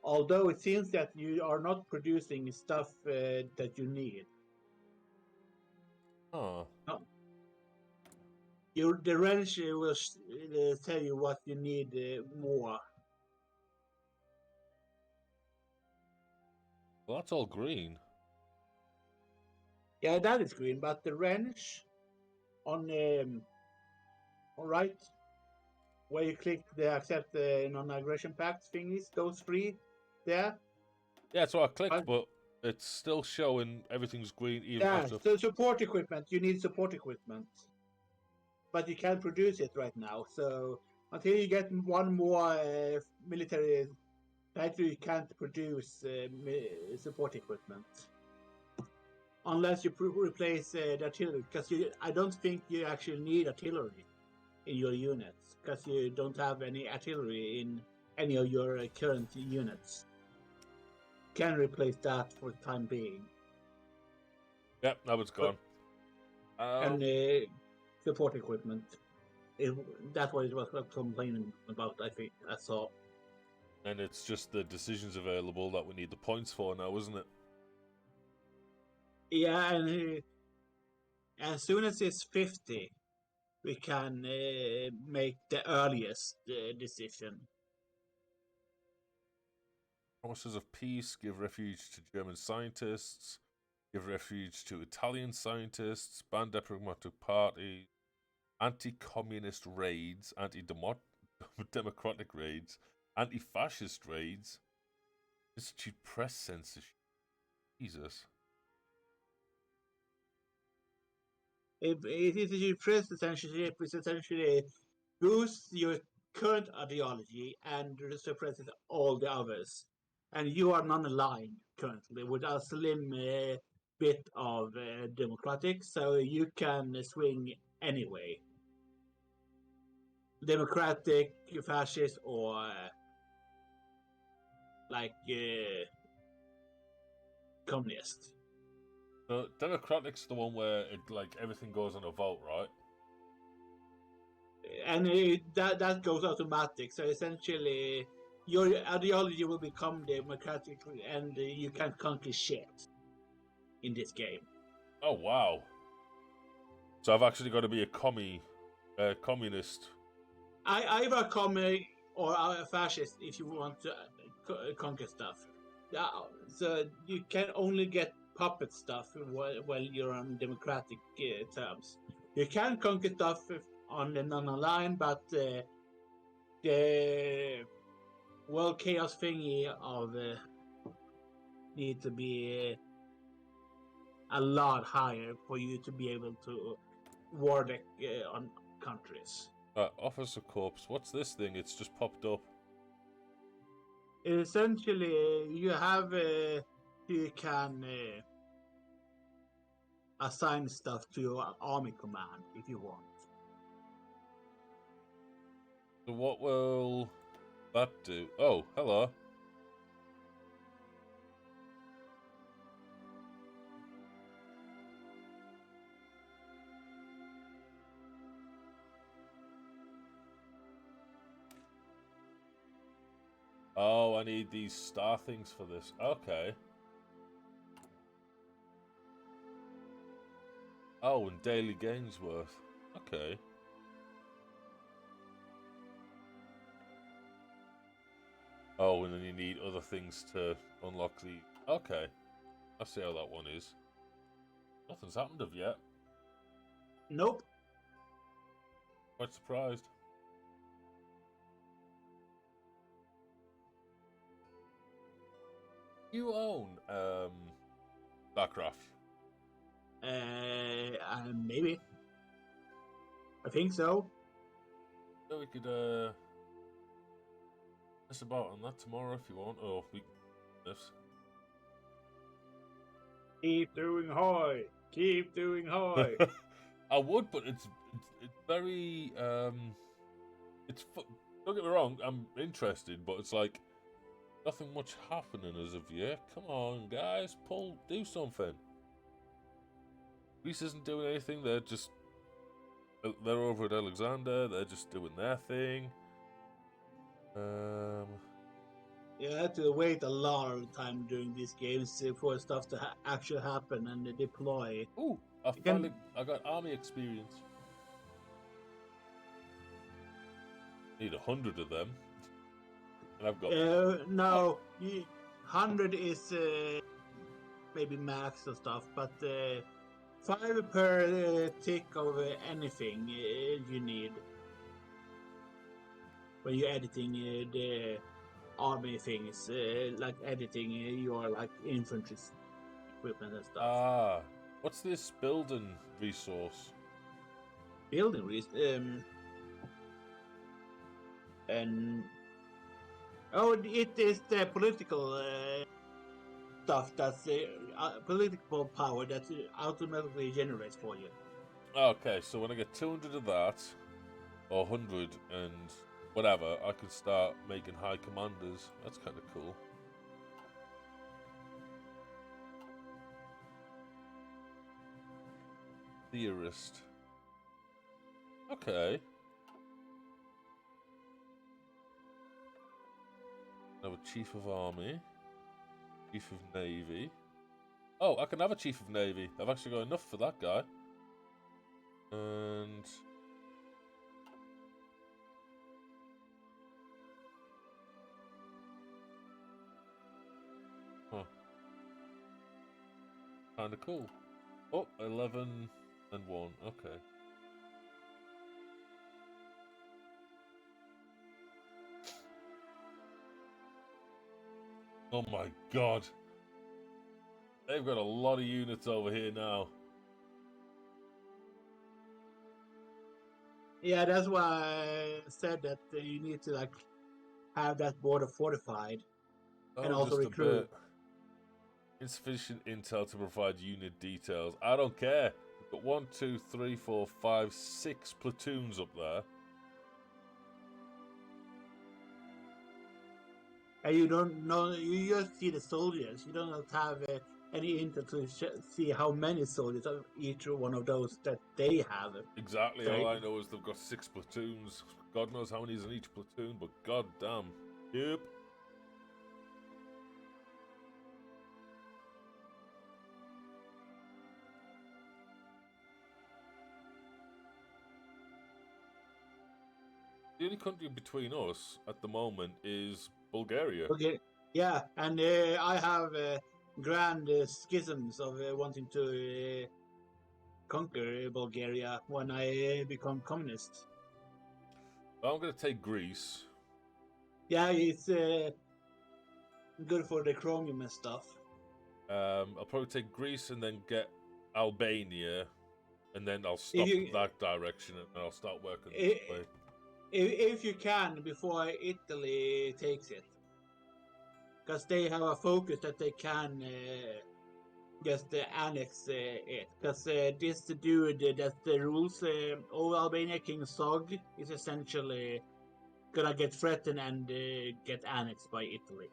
Although it seems that you are not producing stuff that you need. Oh. No. The range will tell you what you need more. Well, that's all green. Yeah, that is green, but the range on right, where you click the accept the non-aggression pact thingies, those three there. Yeah, so I clicked, but it's still showing everything's green even after. So support equipment, you need support equipment. But you can't produce it right now, so until you get one more military title, you can't produce support equipment. Unless you replace the artillery, because I don't think you actually need artillery in your units, because you don't have any artillery in any of your current units. Can replace that for the time being. Yep, now it's gone. And support equipment. That's what it was complaining about, I think. I saw. And it's just the decisions available that we need the points for now, isn't it? Yeah, and as soon as it's 50, we can make the earliest decision. Promises of peace, give refuge to German scientists, give refuge to Italian scientists, ban diplomatic parties, anti-communist raids, anti-democratic raids, anti-fascist raids, institute press censorship. Jesus. If you press censorship, it's essentially boosts your current ideology and suppresses all the others. And you are non-aligned currently with a slim bit of democratic, so you can swing anyway. Democratic, fascist, or like communist. So Democratic's the one where everything goes on a vote, right? And that goes automatic. So essentially, your ideology will become democratic, and you can't conquer shit in this game. Oh wow! So I've actually got to be a communist. Either a commie or a fascist if you want to conquer stuff. So you can only get puppet stuff while you're on democratic terms. You can conquer stuff on the non-aligned, but the world chaos thingy of need to be a lot higher for you to be able to war on countries. Officer Corps. What's this thing? It's just popped up. Essentially, you have you can assign stuff to your army command if you want. So what will that do? Oh, hello. Oh, I need these star things for this. Okay. Oh, and daily gains worth. Okay. Oh, and then you need other things to unlock the... Okay. I see how that one is. Nothing's happened of yet. Nope. Quite surprised. You own StarCraft. Maybe. I think so. So we could mess about on that tomorrow if you want, or we this. Keep doing high. Keep doing high. I would, but it's very don't get me wrong, I'm interested, but it's like nothing much happening as of yet. Come on, guys, do something. Greece isn't doing anything. They're over at Alexander. They're just doing their thing. You have to wait a lot of time during these games for stuff to actually happen and deploy. Ooh, I got army experience. Need 100 of them, and I've got. No, 100 is maybe max and stuff, but 5 per tick of anything you need when you're editing the army things, like editing your like infantry equipment and stuff. Ah, what's this building resource? Building and it is the political stuff that's political power that automatically generates for you. Okay, so when I get 200 of that, or 100 and whatever, I can start making high commanders. That's kind of cool. Theorist. Okay. Now a chief of army, chief of navy. Oh, I can have a chief of navy. I've actually got enough for that guy. And kind of cool. Oh, 11 and 1. Okay. Oh my god. They've got a lot of units over here now. Yeah, that's why I said that you need to like have that border fortified and also Just recruit. a bit. Insufficient intel to provide unit details. I don't care. We've got 1, 2, 3, 4, 5, 6 platoons up there. And you don't know, you just see the soldiers. You don't have any intel to see how many soldiers of each one of those that they have. Exactly. So all I know is they've got 6 platoons. God knows how many is in each platoon, but god damn. Yep. The only country between us at the moment is Bulgaria. okay, yeah, and I have grand schisms of wanting to conquer Bulgaria when I become communist. I'm going to take Greece. Yeah, it's good for the chromium and stuff. I'll probably take Greece and then get Albania, and then I'll stop that direction and I'll start working this way. If you can, before Italy takes it. Because they have a focus that they can just annex it. Because this dude that rules over Albania, King Zog, is essentially gonna get threatened and get annexed by Italy.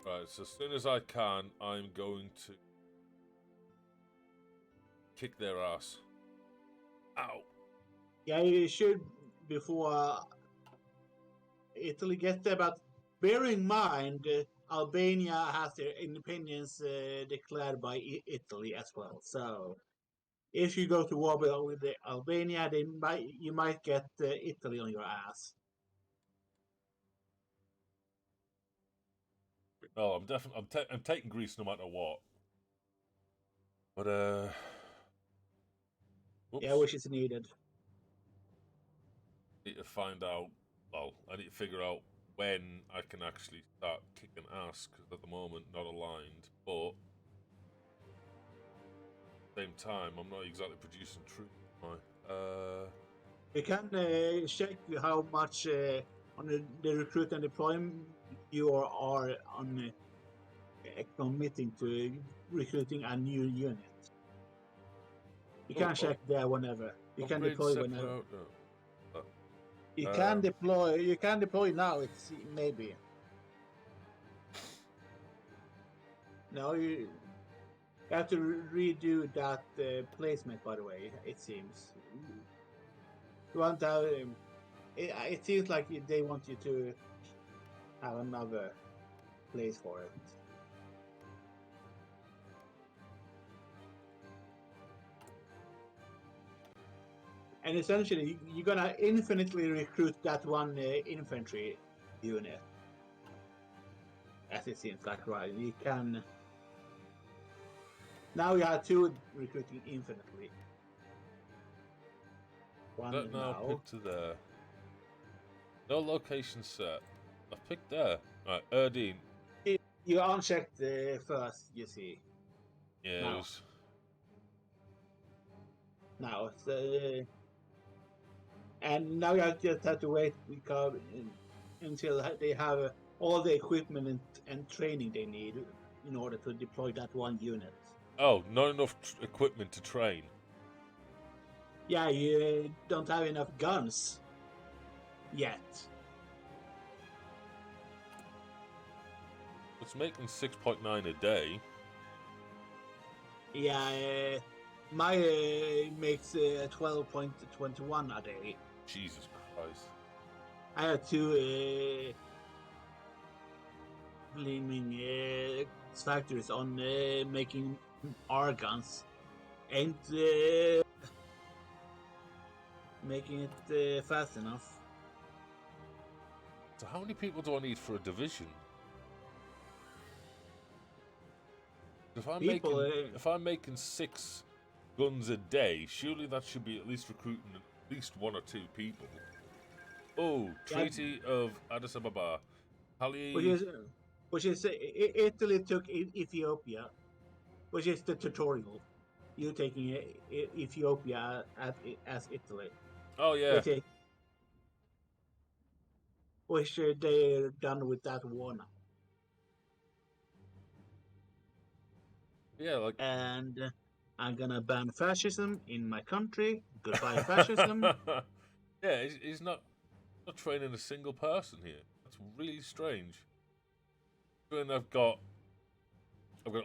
Right, so as soon as I can, I'm going to kick their ass. Ow. Yeah, you should before Italy gets there, but bear in mind, Albania has their independence declared by Italy as well. So if you go to war with Albania, you might get Italy on your ass. No, I'm definitely I'm taking Greece no matter what. But oops. Yeah, which is needed. Need to find out. Well, I need to figure out when I can actually start kicking ass, because at the moment, not aligned, but same time, I'm not exactly producing troops. You can check how much on the recruit and deployment you are on committing to recruiting a new unit. You can check there whenever. You can upgrade deploy separate whenever. out. You can deploy. You can deploy now. It's maybe. No, you have to redo that placement. By the way, it seems. You want to have, it seems like they want you to have another place for it. And essentially, you're gonna infinitely recruit that one infantry unit. As it seems like, right? You can. Now you have two recruiting infinitely. One That now now. picked to there. No location set. I picked there. Right, Erdene. You unchecked first, you see. Yeah, Now. it was. Now, and now you just have to wait until they have all the equipment and training they need in order to deploy that one unit. Oh, not enough equipment to train. Yeah, you don't have enough guns yet. It's making 6.9 a day. Yeah, my makes 12.21 a day. Jesus Christ. I have two gleaming factories on making argons. Ain't making it fast enough. So how many people do I need for a division? If I'm making 6 guns a day, surely that should be at least recruiting at least 1 or 2 people. Oh, Treaty of Addis Ababa. Which is Italy took Ethiopia, which is the tutorial. You taking Ethiopia as Italy. Oh yeah. Which they're done with that war now. Yeah, like. And I'm gonna ban fascism in my country. Goodbye, fascism. Yeah, he's not training a single person here. That's really strange. And I've got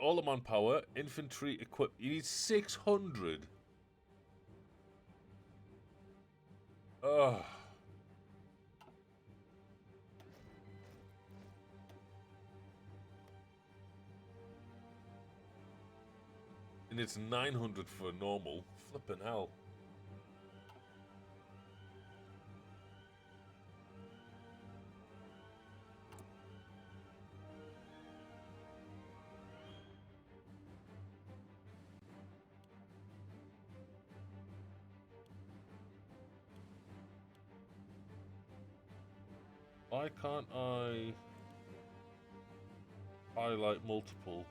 all the manpower, infantry equip. You need 600. Ugh. And it's 900 for normal. Flipping hell. Why can't I highlight multiple?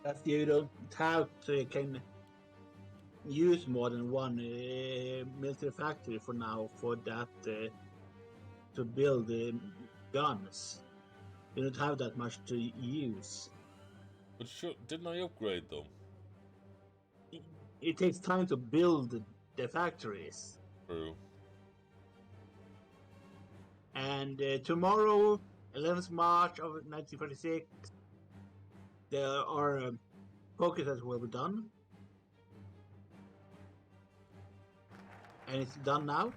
That's you don't have to can use more than one military factory for now for that to build guns. You don't have that much to use. But sure, didn't I upgrade them? It takes time to build the factories. True. And tomorrow, 11th March of 1946, there are focuses will be done. And it's done now.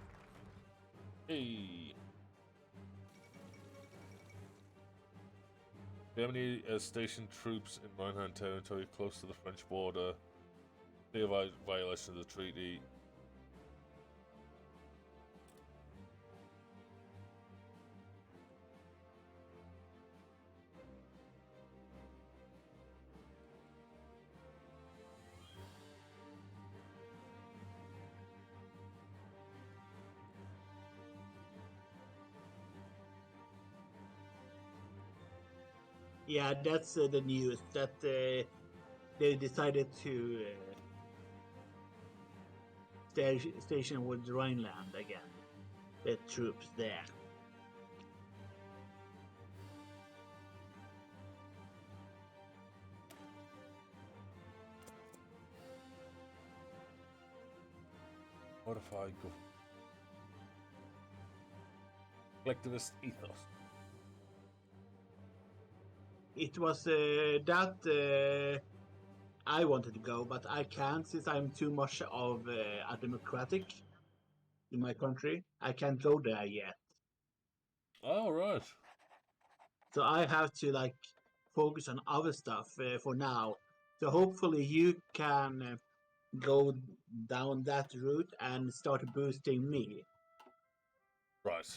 Hey. Germany has stationed troops in Rhineland territory close to the French border. Clear violation of the treaty. Yeah, that's the news that they decided to station with Rhineland again. The troops there. Modify collectivist ethos. It was that I wanted to go, but I can't since I'm too much of a democratic in my country. I can't go there yet, Oh, right. so I have to like focus on other stuff for now. So hopefully you can go down that route and start boosting me. Right.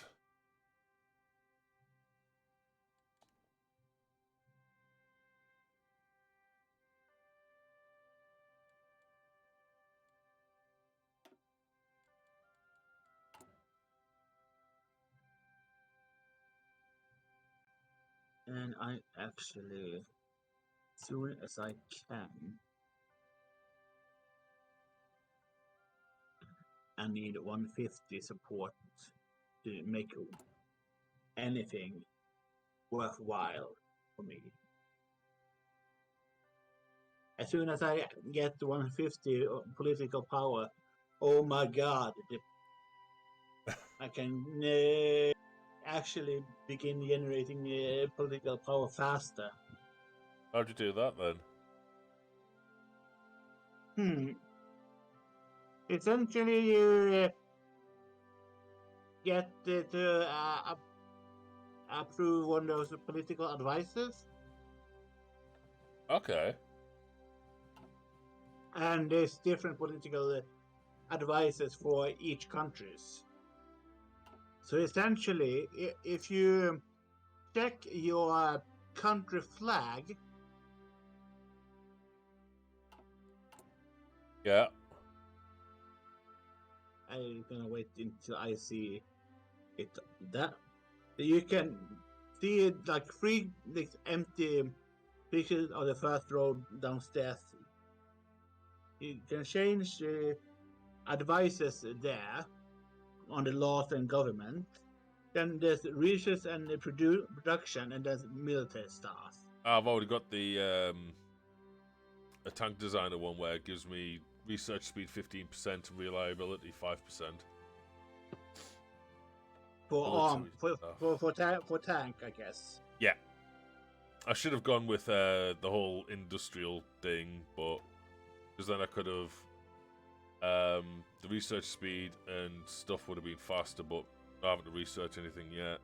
And I actually, soon as I can, I need 150 support to make anything worthwhile for me. As soon as I get 150 political power, oh my god, I can actually begin generating political power faster. How'd you do that then? Essentially, you get to approve one of those political advisors, Okay. and there's different political advisors for each countries. So essentially, if you check your country flag, Yeah. I'm gonna wait until I see it. That you can see it like three like empty pictures of the first row downstairs. You can change advices there on the laws and government. Then there's research and production, and there's military staff. I've already got the a tank designer one where it gives me research speed 15% and reliability 5%. For Military stuff. for tank, I guess. Yeah. I should have gone with the whole industrial thing, but because then I could have the research speed and stuff would have been faster, but I haven't researched anything yet.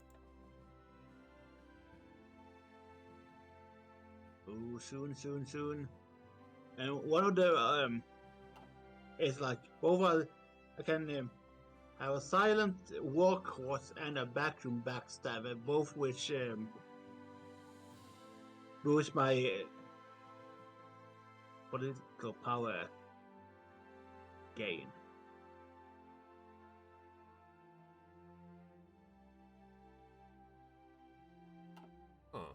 Oh, soon. And one of the is like over. I can have a silent workhorse and a backroom backstabber, both which boost my political power gain. Huh.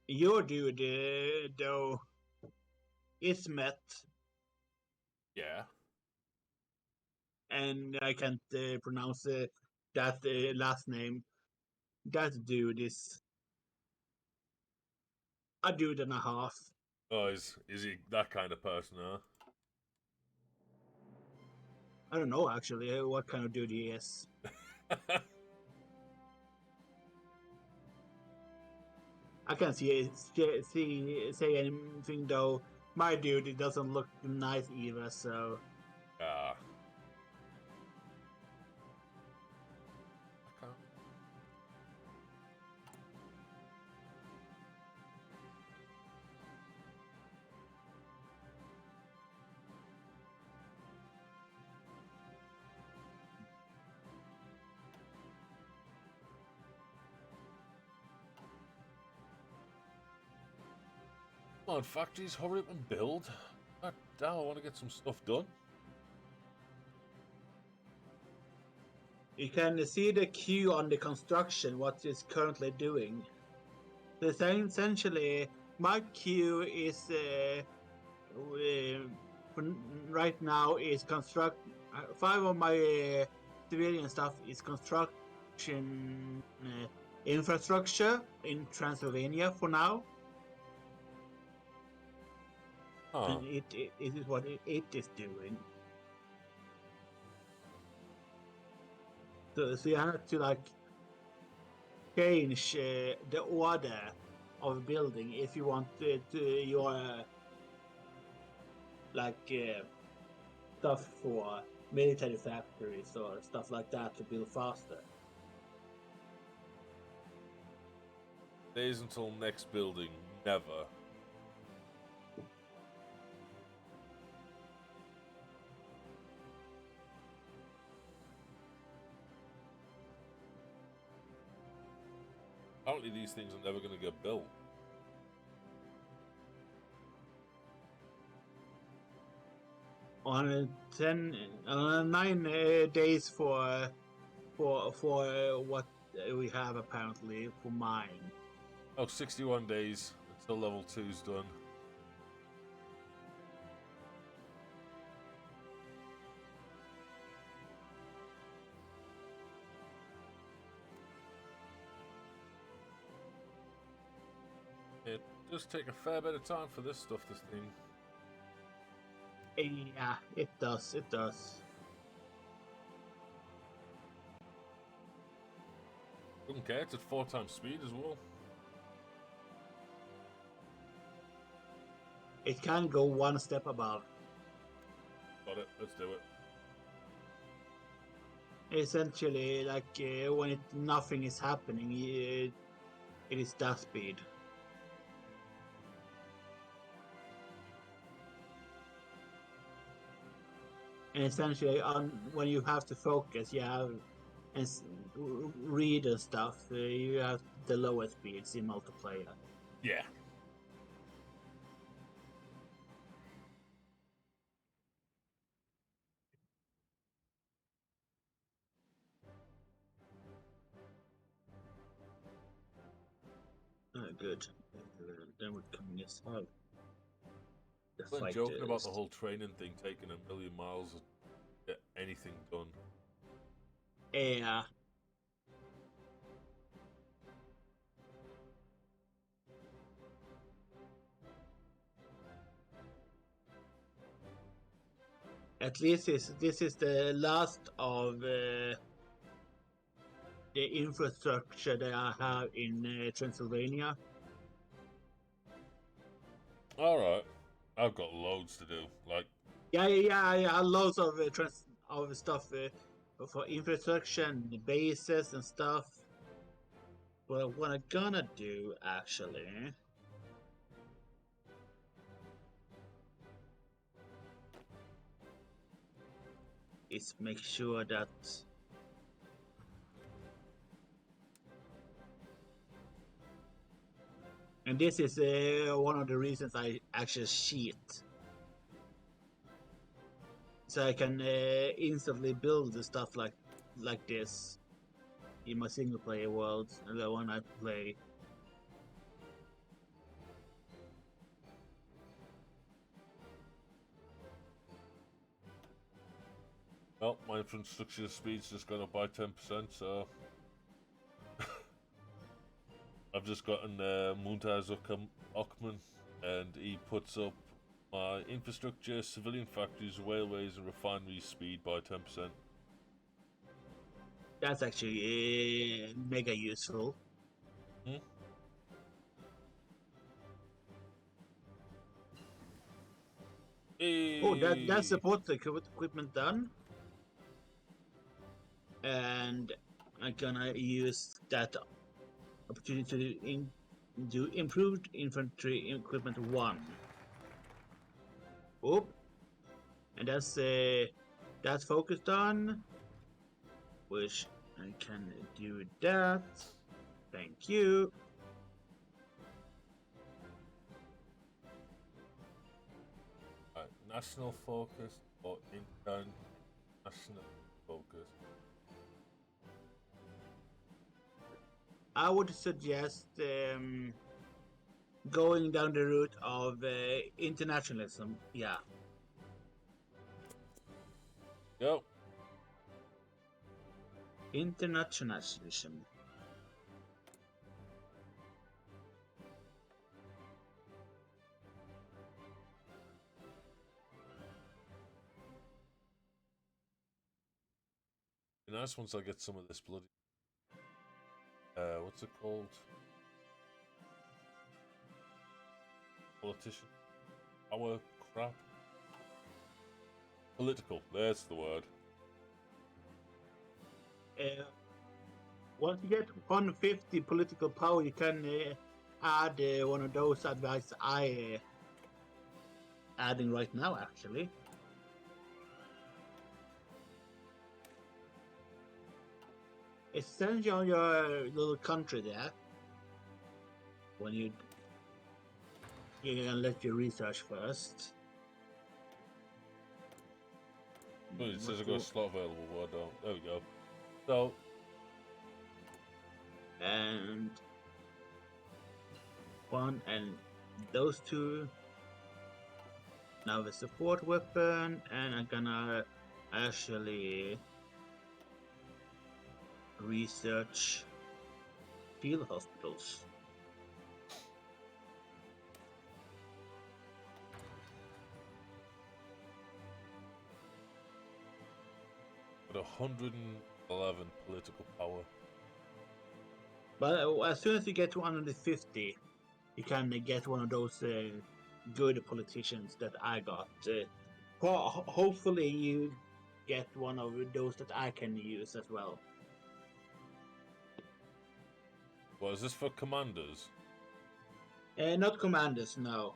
Your dude, though, Ismet, Yeah. and I can't pronounce that last name. That dude is a dude and a half. Oh, is he that kind of person, huh? I don't know actually what kind of dude he is. I can't say anything though. My dude, it doesn't look nice either. So Ah. Come on, factories, hurry up and build. God damn, I want to get some stuff done. You can see the queue on the construction, what is currently doing. The same essentially, my queue is right now is construct. 5 of my civilian stuff is construction infrastructure in Transylvania for now. Huh. And it is what it is doing. So you have to like change the order of building if you want your stuff for military factories or stuff like that to build faster. Days until next building. Never. Apparently these things are never going to get built. On 9 days for what we have apparently for mine. Oh, 61 days until level 2's done. It does take a fair bit of time for this stuff, this thing. Yeah, it does. It does. Don't care, it's at 4 times speed as well. It can go one step above. Got it, let's do it. Essentially, like when nothing is happening, it is that speed. And essentially, when you have to focus, you have and read and stuff, you have the lowest speeds in multiplayer. Yeah. Good. Then we're coming as well. I'm joking about the whole training thing taking 1,000,000 miles to get anything done. Yeah. At least this is the last of the infrastructure that I have in Transylvania. Alright. I've got loads to do. Like, yeah. Loads of of stuff for infrastructure and bases and stuff. But what I'm gonna do actually is make sure that and this is one of the reasons I actually cheat. So I can instantly build the stuff like this in my single player world, and the one I play. well, my infrastructure speed's just gone up by 10%, so I've just gotten Muntaz Ockman, and he puts up my infrastructure, civilian factories, railways, and refineries speed by 10%. That's actually mega useful. Hmm? Hey. Oh, that supports the equipment done, and I'm gonna use that opportunity to do improved infantry equipment 1. Oh, and that's focused on, which I can do that. Thank you. Right, national focus or international focus? I would suggest going down the route of internationalism. Yeah. Go. Internationalism. Be nice once I get some of this bloody. What's it called? Politician. Power crap. Political. There's the word. Once you get 150 political power, you can add one of those advice I adding right now, actually. It sends you on your little country there. When you can let you research first. Oh, it says I've got a slot available. Well done. There we go. So. And one and those two. Now the support weapon, and I'm gonna actually research field hospitals. Got 111 political power. But as soon as you get to 150, you can get one of those good politicians that I got. Hopefully you get one of those that I can use as well. Well, is this for commanders? Not commanders, no.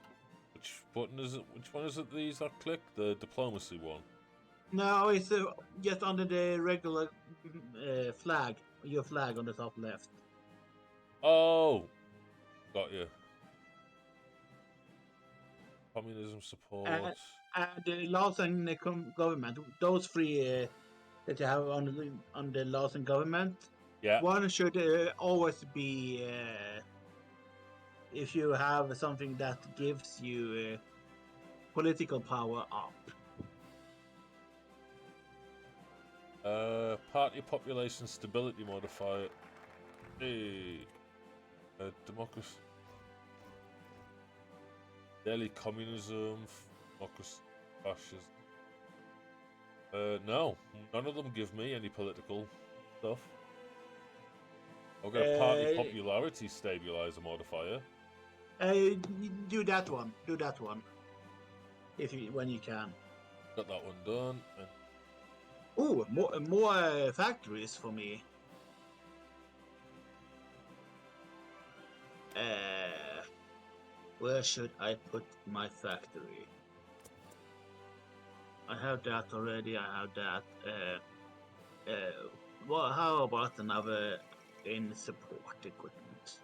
Which button is it? Which one is it? These that click? The diplomacy one. No, it's just under the regular flag. Your flag on the top left. Oh, got you. Communism support. The laws and the government. Those three that you have on the laws and government. Yeah. One should always be if you have something that gives you political power up. Party population stability modifier. Hey. Democracy. Daily communism. Democracy. Fascism. No. None of them give me any political stuff. I've got a party popularity stabilizer modifier. Do that one. Do that one. When you can. Got that one done. Oh, more factories for me. Where should I put my factory? I have that already. I have that. Well, how about another in support equipment?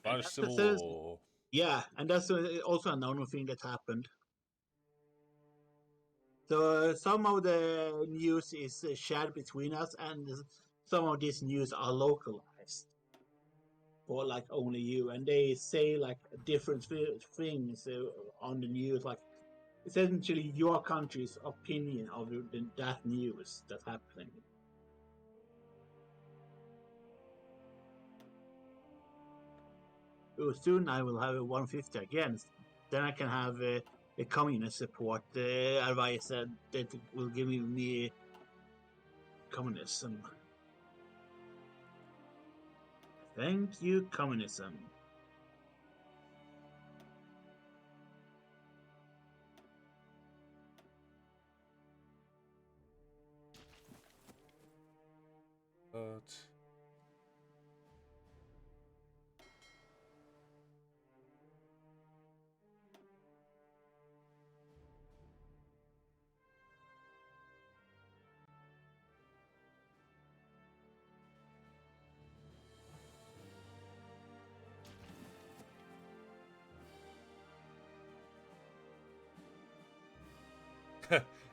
Spanish Civil War. Yeah, and that's also another thing that happened. So some of the news is shared between us, and some of this news are localized for like only you, and they say like different things on the news, like essentially your country's opinion of that news that's happening. Soon I will have a 150 again. Then I can have a communist support advisor that will give me communism. Thank you, communism. But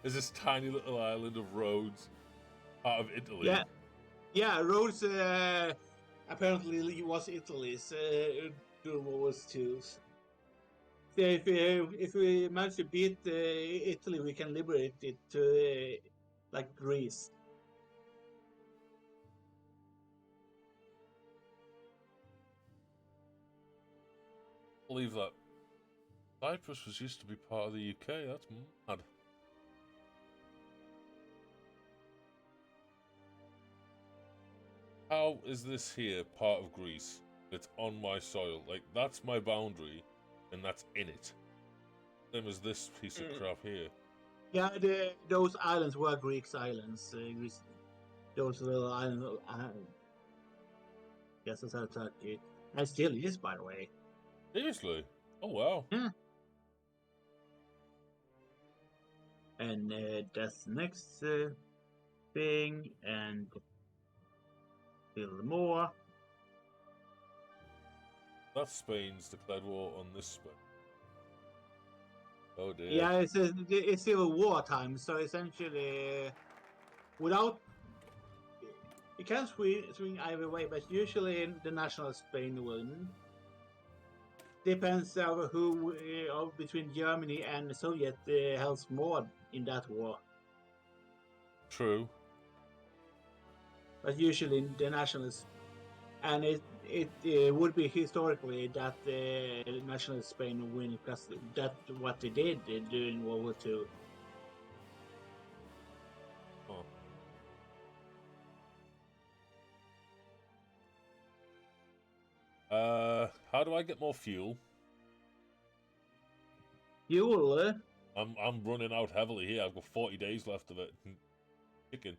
is this tiny little island of Rhodes, part of Italy. Yeah, yeah. Rhodes apparently was Italy's during World War II. So if we manage to beat Italy, we can liberate it to like Greece. Believe that Cyprus was used to be part of the UK. That's mad. How is this here part of Greece? It's on my soil. Like, that's my boundary, and that's in it. Same as this piece of crap here. Yeah, those islands were Greek islands. Those little islands. Yes, that's how Turkey. And still is, by the way. Seriously? Oh, wow. Yeah. And that's the next thing, and build more. That's Spain's declared war on this Spain. Oh dear. Yeah, it's still wartime, so essentially, without it can swing either way, but usually the national Spain win. Depends on who between Germany and the Soviet helps more in that war. True. But usually the nationalists, and it would be historically that the nationalist Spain win because that's what they did during World War II. How do I get more fuel? Fuel? I'm running out heavily here. I've got 40 days left of it. Chicken.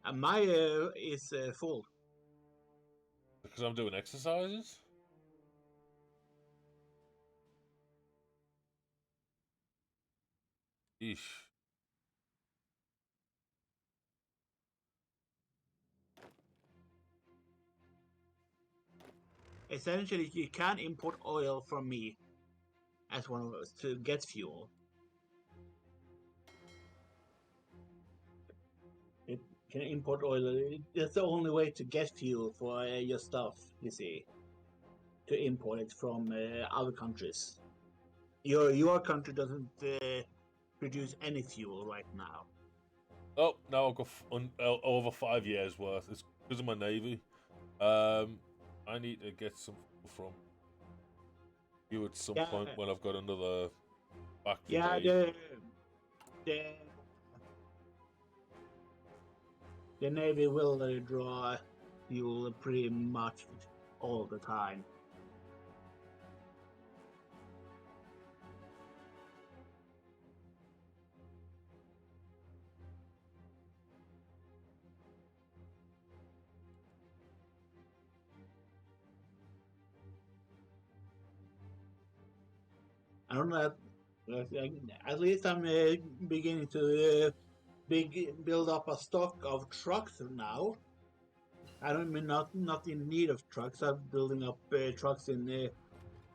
And my is full. Because I'm doing exercises? Eesh. Essentially, you can import oil from me as one of those to get fuel. It can import oil. That's the only way to get fuel for your stuff, you see. To import it from other countries. Your country doesn't produce any fuel right now. Oh, now I've got over 5 years worth. It's because of my navy. I need to get some from you at some point when I've got another factory. Yeah, the navy will draw fuel pretty much all the time. I don't know. At least I'm beginning to build up a stock of trucks now. I don't mean not in need of trucks. I'm building up trucks in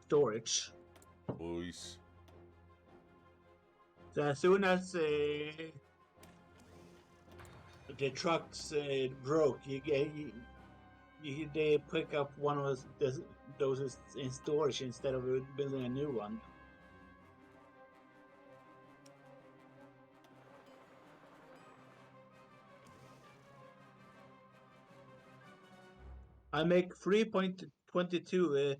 storage. Boys. So as soon as the trucks broke, they pick up one of those in storage instead of building a new one. I make 3.22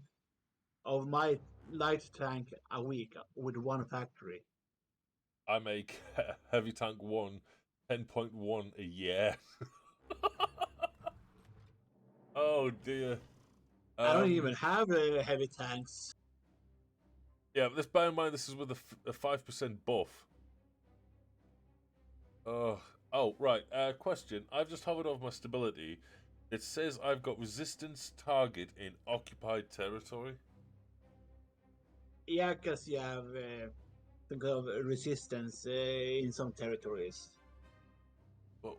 of my light tank a week with one factory. I make heavy tank 1 10.1 a year. Oh dear. I don't even have heavy tanks. Yeah, but let's bear in mind this is with a 5% buff. Oh, right. Question. I've just hovered over my stability. It says I've got resistance target in occupied territory. Yeah, because you have think of resistance in some territories. But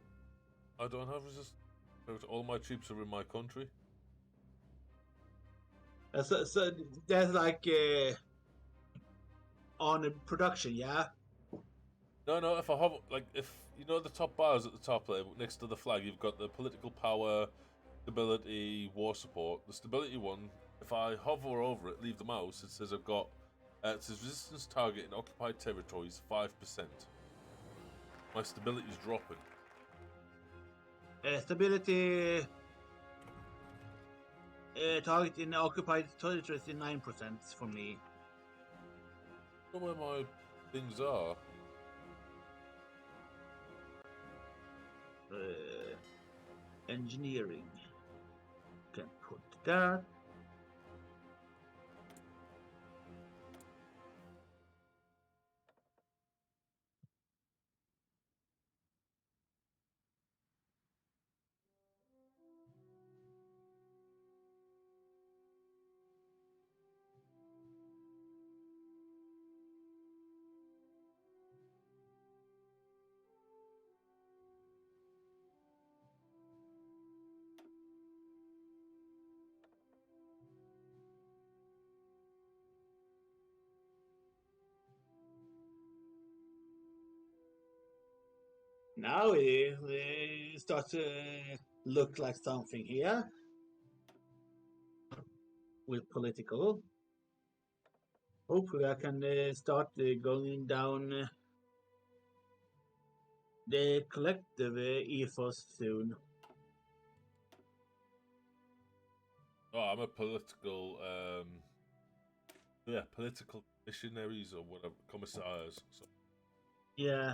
I don't have resistance. All my troops are in my country. So there's like on production, yeah. No. If I hover, like if you know the top bars at the top there next to the flag, you've got the political power, stability, war support. The stability one, if I hover over it, leave the mouse, it says I've got. It says resistance target in occupied territories 5%. My stability is dropping. Stability target in occupied territories is 9% for me. I don't know where my things are. Engineering. Can put that. Now we start to look like something here with political. Hopefully, I can start going down the collective ethos soon. Oh, I'm a political, political missionaries or whatever, commissars. So. Yeah.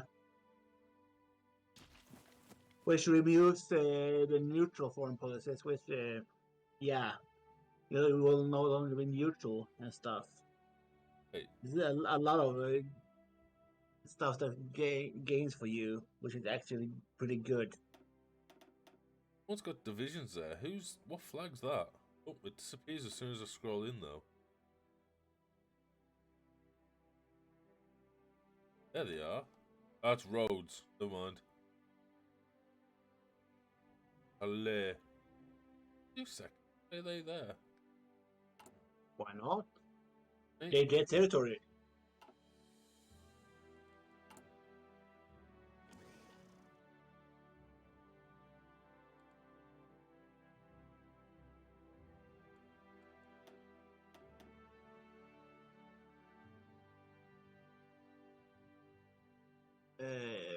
Which removes the neutral foreign policies, which, yeah, you will no longer be neutral and stuff. Hey. This is a lot of stuff that gains for you, which is actually pretty good. One's got divisions there. What flag's that? Oh, it disappears as soon as I scroll in, though. There they are. That's Rhodes. Never mind. Allez. 2 seconds. Are they there? Why not? Hey. They get territory.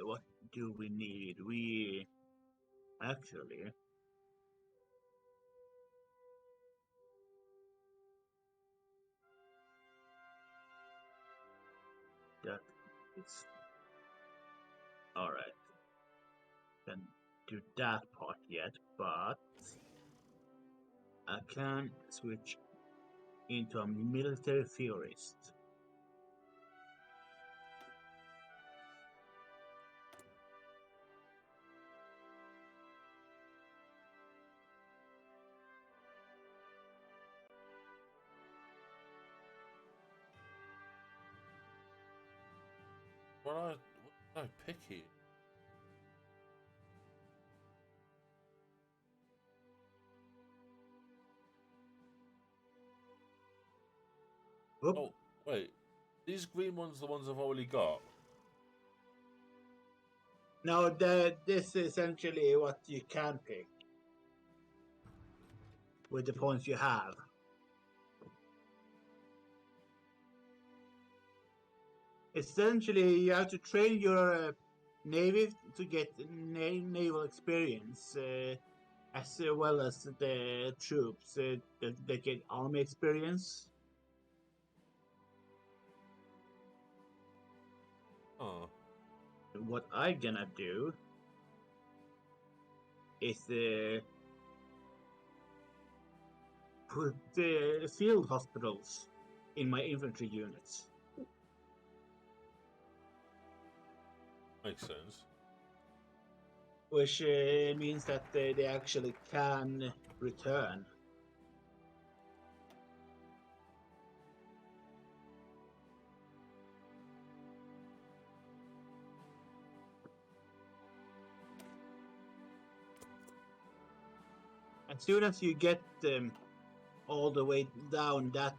What do we need? We actually that is all right. Can do that part yet, but I can switch into a military theorist. What did I pick here? Oop. Oh, wait. These green ones are the ones I've already got. Now, this is essentially what you can pick with the points you have. Essentially, you have to train your navy to get naval experience, as well as the troops that get army experience. Oh. What I'm gonna do is put field hospitals in my infantry units. Makes sense. Which means that they actually can return. As soon as you get all the way down that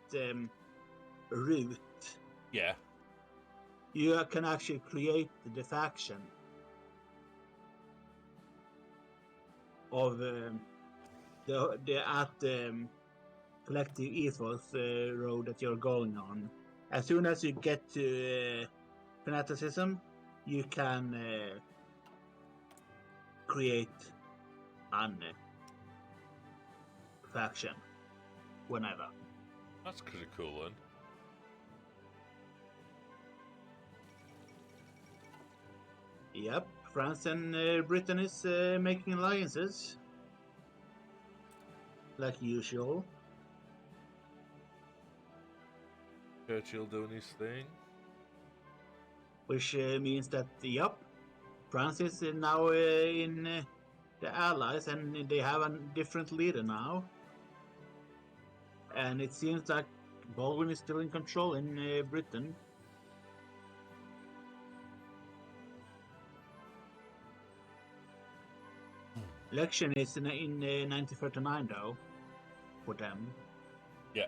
route, Yeah. you can actually create the faction of the collective ethos road that you're going on. As soon as you get to fanaticism, you can create an faction whenever. That's pretty cool then. Yep, France and Britain is making alliances, like usual. Churchill doing his thing. Which means that, yep, France is now in the Allies, and they have a different leader now. And it seems like Baldwin is still in control in Britain. Election is in 1939, though, for them. Yeah.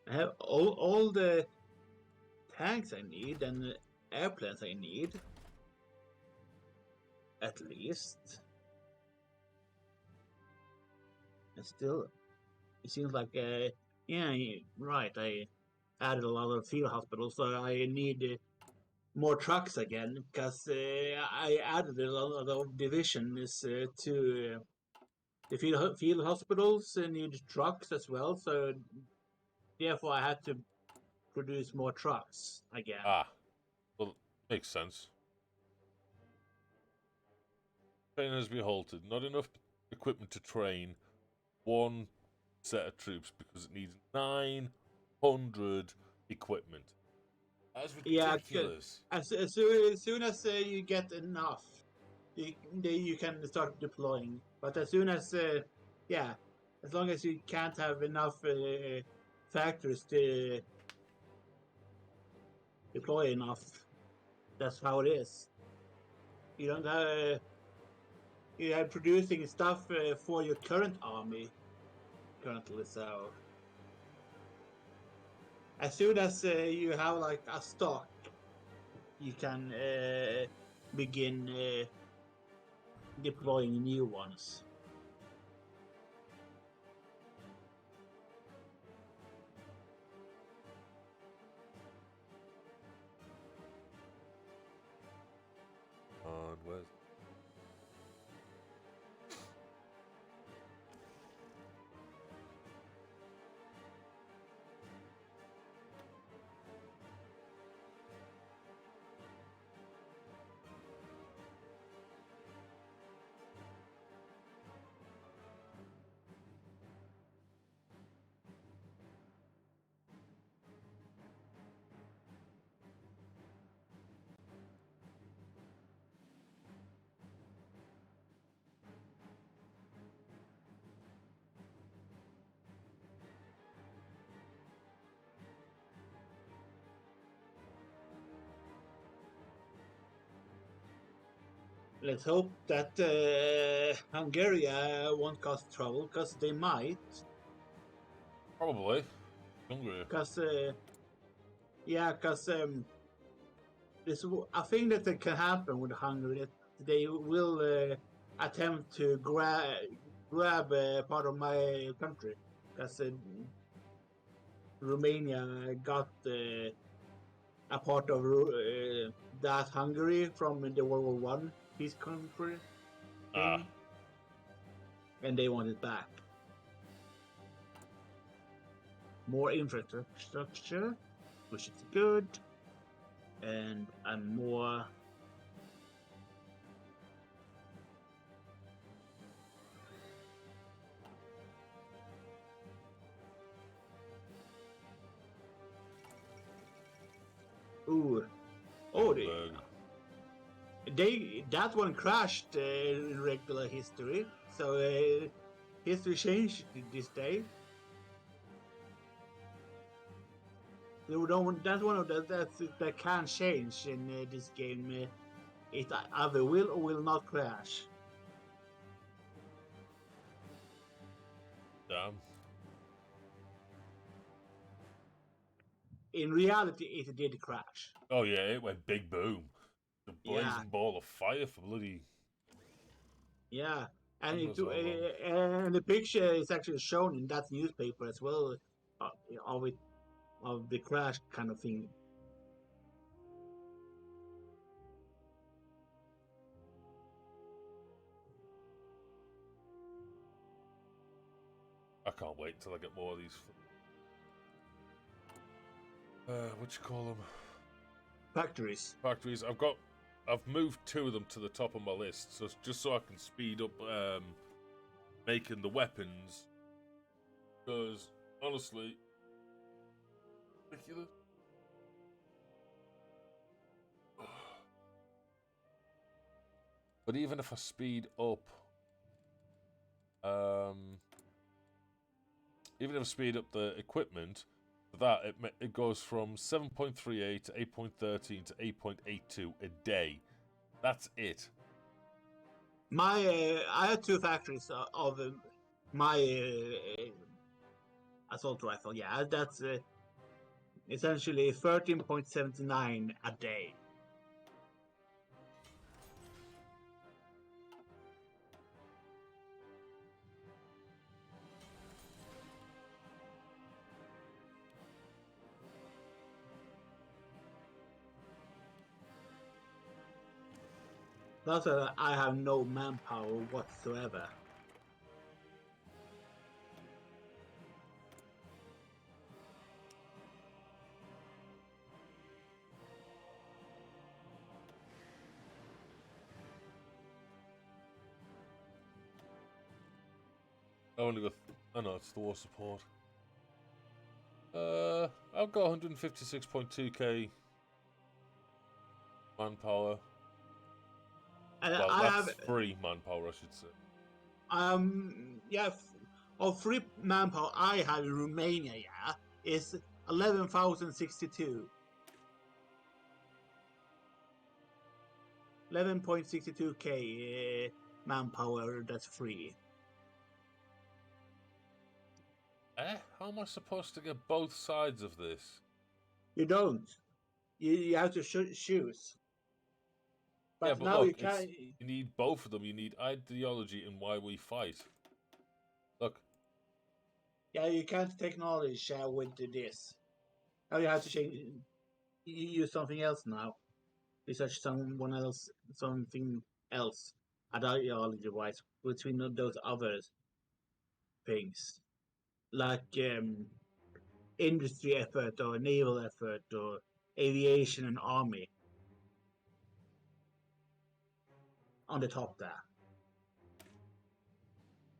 I have all the tanks I need and airplanes I need, at least. And still, it seems like, yeah, right, I added a lot of field hospitals, so I need more trucks again, because I added a lot of divisions to the field hospitals need trucks as well, so therefore I had to produce more trucks again. Ah, well, makes sense. Training has been halted. Not enough equipment to train one set of troops because it needs 900 equipment. That's Yeah, ridiculous. as soon as you get enough, you can start deploying. But as soon as, yeah, as long as you can't have enough factories to deploy enough, that's how it is. You don't have, you are producing stuff for your current army currently, so as soon as you have like a stock, you can begin deploying new ones. And where's Let's hope that Hungary won't cause trouble, because they might. probably Hungary? Because yeah, because this a thing that can happen with Hungary, that they will attempt to grab part of my country, because Romania got a part of that Hungary from the World War One peace country Ah, thing, and they want it back. More infrastructure, which is good, and more. Ooh. Oh, Nuremberg. that one crashed in regular history. So history changed this day. That's one of that can change in this game. It either will or will not crash. Damn. In reality, it did crash. Oh yeah, it went big boom. The blazing Yeah. ball of fire for bloody. Yeah, and Goodness, hold on. and the picture is actually shown in that newspaper as well, uh, of it of the crash kind of thing. I can't wait until I get more of these. What you call them? Factories. Factories. I've moved 2 of them to the top of my list, so just so I can speed up making the weapons. Because honestly, ridiculous. But even if I speed up, even if I speed up the equipment, that it goes from 7.38 to 8.13 to 8.82 a day. That's it. I had 2 factories of my assault rifle. Yeah, that's essentially 13.79 a day. Plus, I have no manpower whatsoever. I only got. Oh no, it's the war support. I've got 156.2k manpower. And Well, I that's have free manpower, I should say. yeah, of 3 manpower I have in Romania, yeah, is 11,062. 11.62k manpower that's free. How am I supposed to get both sides of this? You don't. You have to choose. Yeah, But but now you look, can. you need both of them. You need ideology and why we fight. Look. Yeah, you can't technology share with this. Now you have to change. You use something else now. Research something else, ideology-wise, between those other things, like industry effort or naval effort or aviation and army on the top there.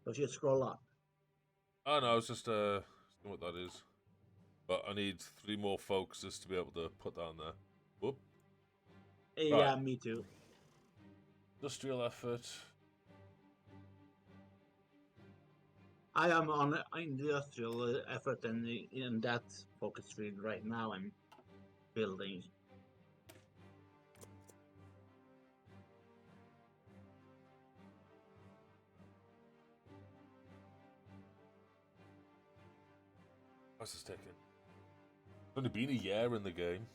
So if you scroll up. Oh no, it's just seeing what that is. But I need 3 more focuses to be able to put that on there. Whoop. Yeah, Right. me too. Industrial effort. I am on industrial effort and in that focus field right now. I'm building. What's this taking? It's only been a year in the game.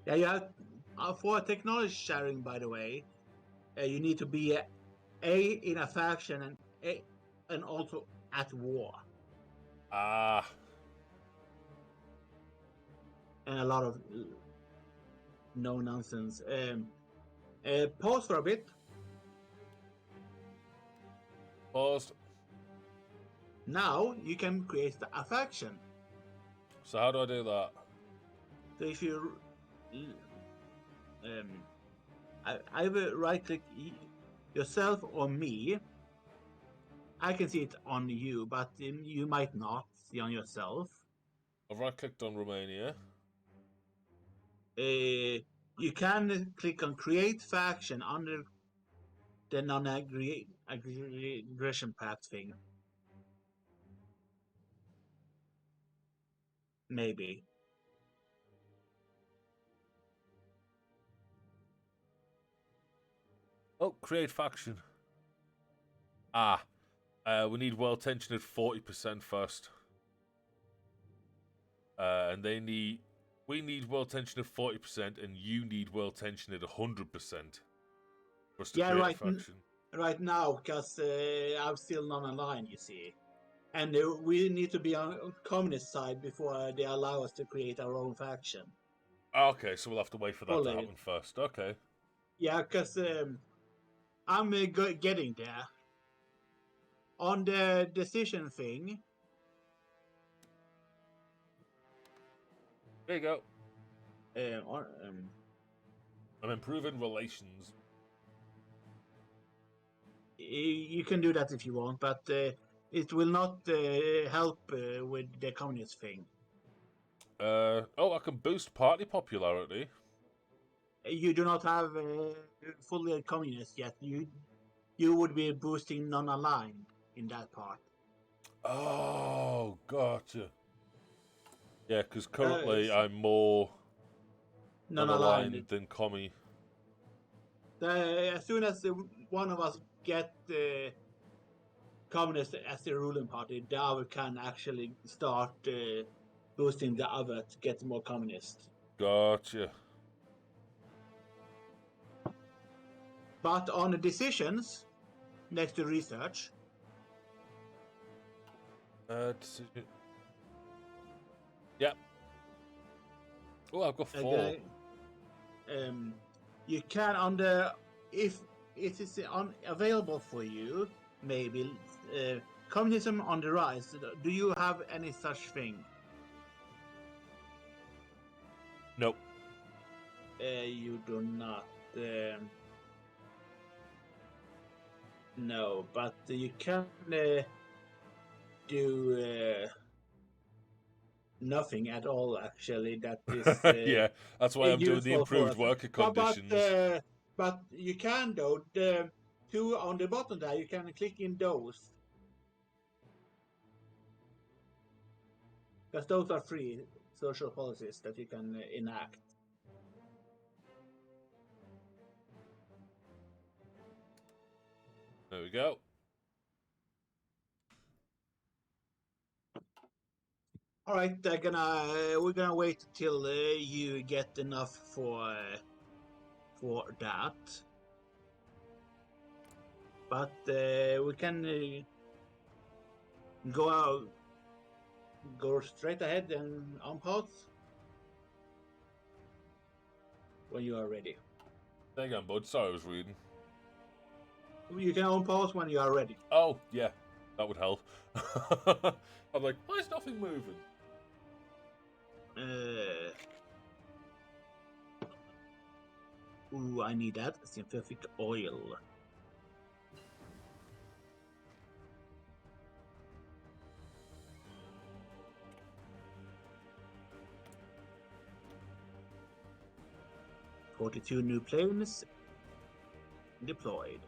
Yeah, you have for technology sharing, by the way, you need to be in a faction and also at war. Ah. And a lot of no nonsense. Pause for a bit. Paused. Now you can create a faction. So how do I do that? So if you either right click yourself or me, I can see it on you, but you might not see on yourself. I've right-clicked on Romania. You can click on Create Faction under the non-aggression pact thing. Maybe. Oh, create faction. We need world tension at 40% first. And we need world tension at 40%, and you need world tension at 100% for us to Yeah, create right. a faction. Right now, because I'm still non-aligned, you see. And we need to be on communist side before they allow us to create our own faction. Okay, so we'll have to wait for that Fully. to happen first. Okay. Yeah, because I'm getting there. On the decision thing, There you go. on, I'm improving relations. you can do that if you want, but it will not help with the communist thing. I can boost party popularity. You do not have fully communist yet. You would be boosting non-aligned in that part. Oh, gotcha. Yeah, because currently Yes. I'm more Non-aligned. unaligned than commie. As soon as one of us get the communist as the ruling party, the other can actually start boosting the other to get more communist. Gotcha. But on the decisions, next to research, Decision. Yep. Oh, I've got 4. you can if it is available for you, maybe communism on the rise. Do you have any such thing? Nope. You do not. No, but you can do nothing at all. Actually, that is yeah, that's why I'm doing the useful for improved us. worker conditions. But you can though. The two on the bottom there, you can click in those. Because those are free social policies that you can enact. There we go. All right, we're gonna wait till you get enough for that. But we can go straight ahead and on pause when you are ready. There you go, bud. Sorry, I was reading. You can on pause when you are ready. Oh, yeah. That would help. I'm like, why is nothing moving? Ooh, I need that synthetic oil. "42 new planes deployed."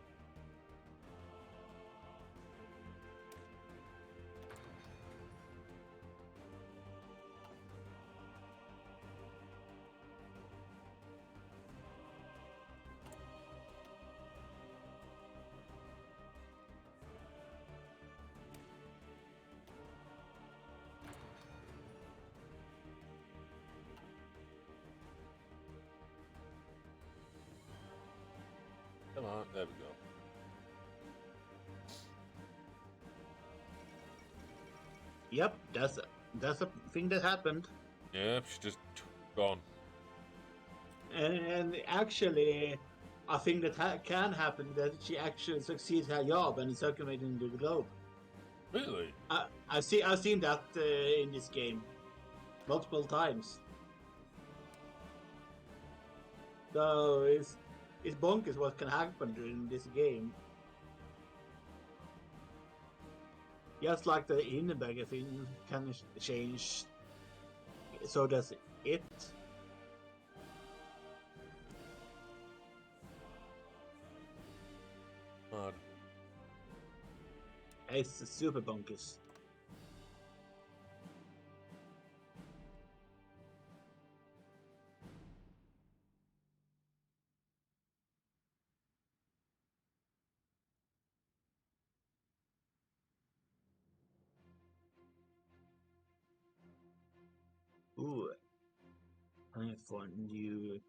Come on, there we go. Yep, that's a thing that happened. Yeah, she's just gone. And actually, I think that can happen, that she actually succeeds her job and is circulating the globe. Really? I've seen that in this game multiple times. So it's bonkers what can happen during this game. Just like the Hindenburg thing can change so does it. Mad. It's super bonkers. Ooh, time for new.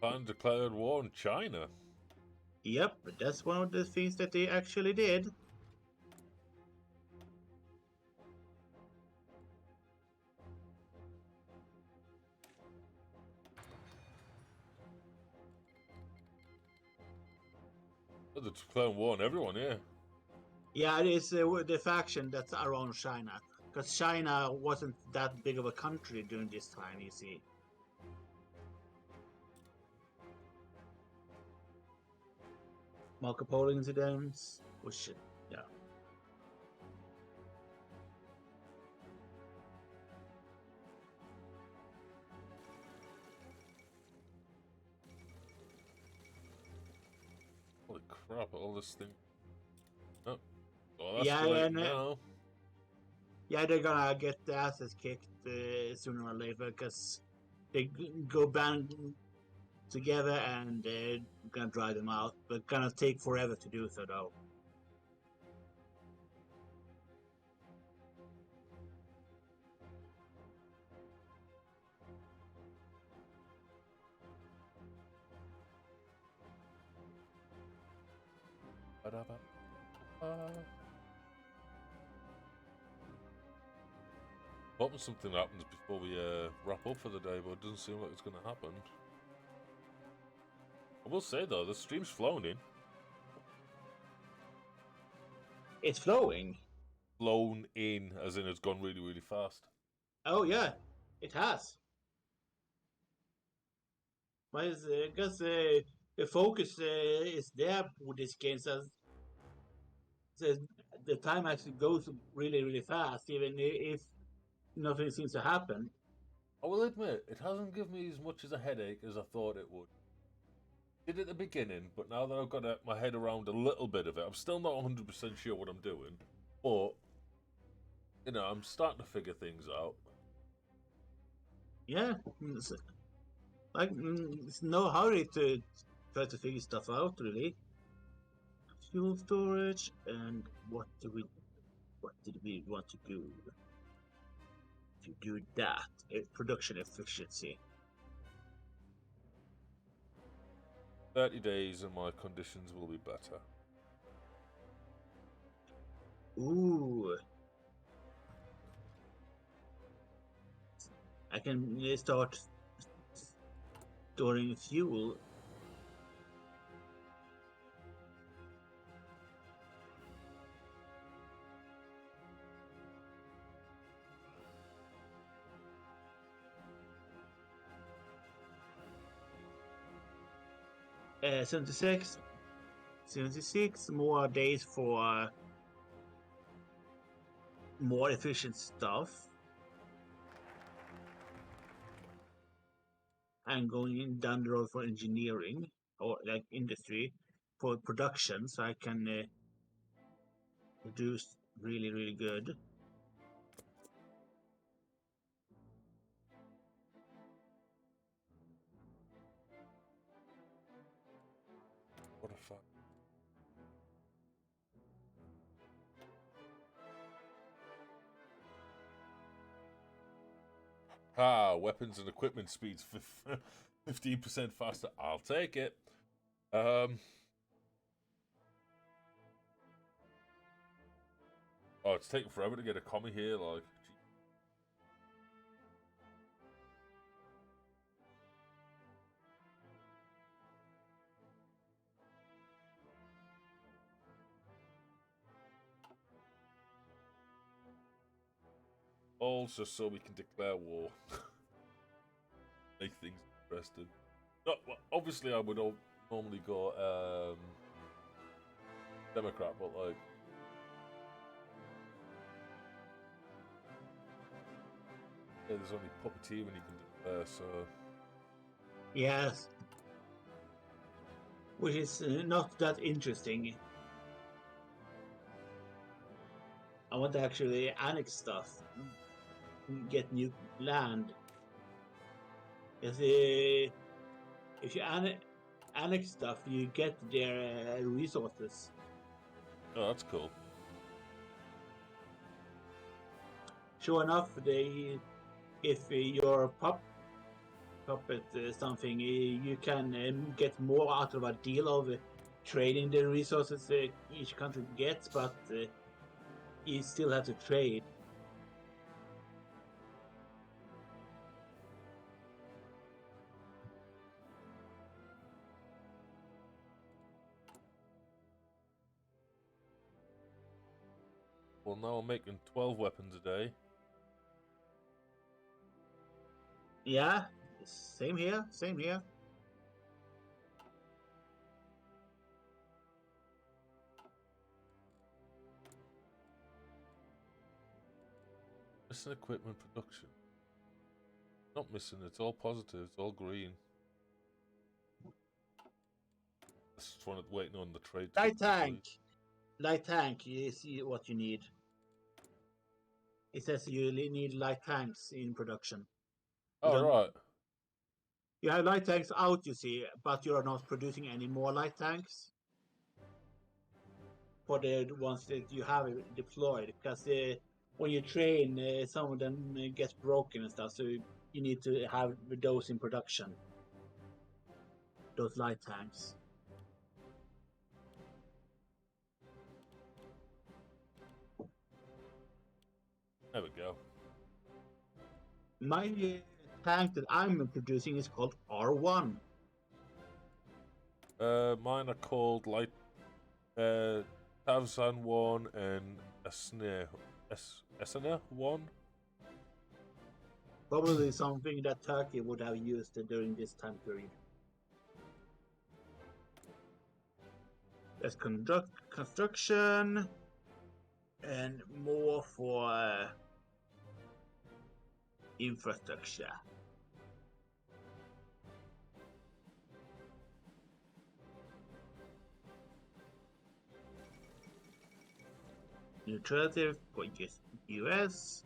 Japan declared war on China. Yep, that's one of the things that they actually did. Oh, they're declaring war on everyone, yeah. Yeah, it is the faction that's around China, because China wasn't that big of a country during this time. You see. Marco Polo incidents, which, yeah. Holy crap, all this thing. Oh, that's Yeah, great and now. yeah, they're gonna get their asses kicked sooner or later because they go band together and they're gonna drive them out, but gonna take forever to do so though. Hoping something happens before we wrap up for the day, but it doesn't seem like it's going to happen. I will say though, the stream's flown in. It's flowing. Flown in, as in it's gone really, really fast. Oh yeah, it has. But because the focus is there with this game, so the, the time actually goes really, really fast, even if nothing seems to happen. I will admit, it hasn't given me as much as a headache as I thought it would. Did at the beginning, but now that I've got my head around a little bit of it, I'm still not 100% sure what I'm doing. But, you know, I'm starting to figure things out. Yeah, it's, like it's no hurry to try to figure stuff out, really. Fuel storage and what did we want to do? To do that, production efficiency. 30 days and my conditions will be better. Ooh, I can start storing fuel. Uh, 76, 76 more days for more efficient stuff. I'm going in down the road for engineering or like industry for production, so I can produce really, really good. What a fuck. Ah, weapons and equipment speeds 15% faster. I'll take it. Oh, it's taking forever to get a commie here, like. Also, so we can declare war. Make things interesting. No, well, obviously, I would normally go Democrat, but like. Yeah, there's only puppeteering you can do there, so Yes, which is not that interesting. I want to actually annex stuff, get new land. If you annex stuff, you get their resources. oh, that's cool. Sure enough, if your puppet something, you can get more out of a deal of trading the resources each country gets, but you still have to trade. Well, now I'm making 12 weapons a day. Yeah, same here, same here. Missing equipment production. Not missing, it's all positive, it's all green. Just waiting on the trade. Light tank is what you need. It says you need light tanks in production. Oh, right. You have light tanks out, you see, but you are not producing any more light tanks for the ones that you have deployed. Because when you train, some of them get broken and stuff, so you need to have those in production. Those light tanks. There we go. My tank that I'm producing is called R1. Mine are called like Tavzan 1 and Esena 1. Probably something that Turkey would have used during this time period. There's construction and more for infrastructure. Neutrality for US.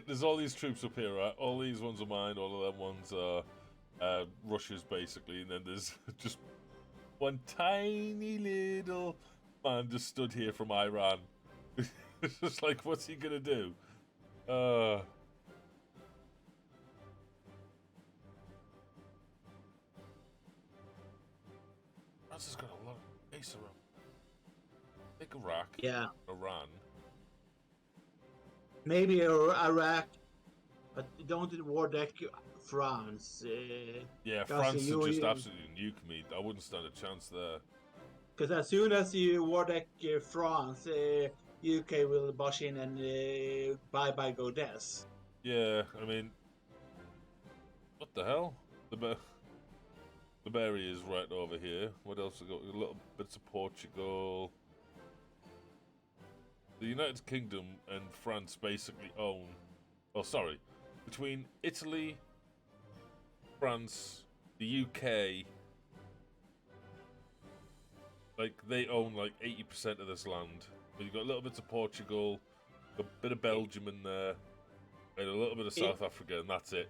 There's all these troops up here, right? All these ones are mine, all of them ones are Russia's, basically, and then there's just one tiny little man just stood here from Iran. It's just like, what's he gonna do? France has got a lot of base around. Take Iraq. Yeah. Iran. Maybe Iraq, but don't war deck France. Yeah, France would just absolutely nuke me. I wouldn't stand a chance there. Because as soon as you war deck France, UK will bush in and bye Goddess. Yeah, I mean, what the hell? The berry is right over here. What else? We got a little bits of Portugal. The United Kingdom and France basically own. Oh, sorry, between Italy, France, the UK, like they own like 80% of this land. But you've got little bits of Portugal, a bit of Belgium in there, and a little bit of South Africa, and that's it.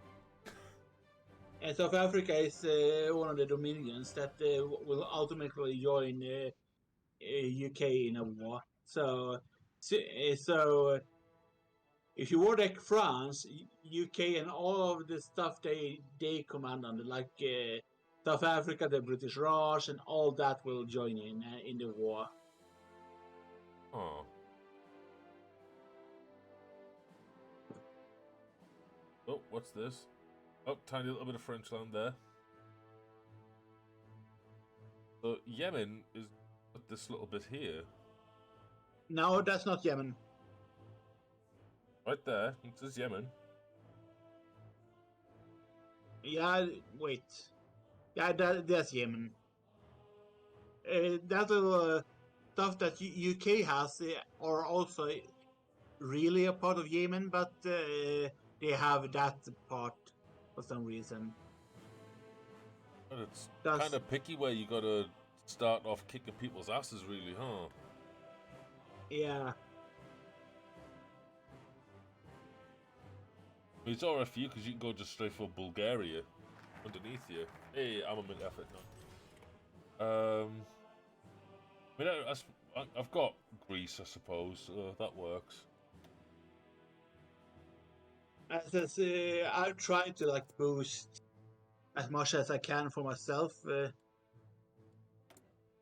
And South Africa is one of the dominions that will ultimately join UK in a war. So if you war deck France, UK, and all of the stuff they command under, like South Africa, the British Raj, and all that will join in the war. Oh. Oh, what's this? Oh, tiny little bit of French land there. So Yemen is this little bit here. No, that's not Yemen. Right there, it says Yemen. Yeah, wait. Yeah, that's Yemen. That stuff that UK has are also really a part of Yemen, but they have that part for some reason. But it's That's kind of picky where you gotta start off kicking people's asses, really, huh? yeah. I mean, it's alright for you because you can go just straight for Bulgaria underneath you. Hey, I'm a mid effort now. I mean, I've got Greece, I suppose, so that works. As I say, I try to like boost as much as I can for myself.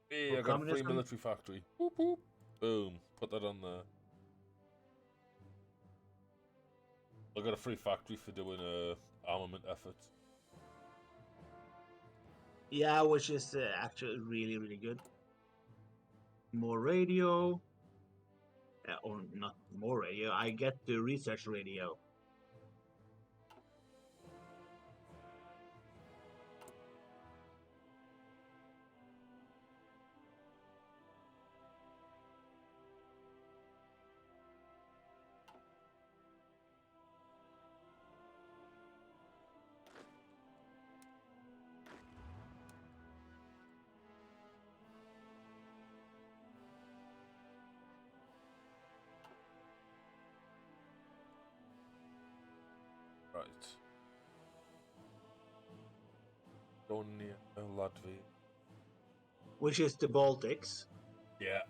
Hey, For I got a free communism. military factory. Boop, boop. Boom. Put that on there. I got a free factory for doing armament efforts. Yeah, which is actually really, really good. More radio. Or not more radio. I get the research radio. Right. Estonia, Latvia. Which is the Baltics. Yeah.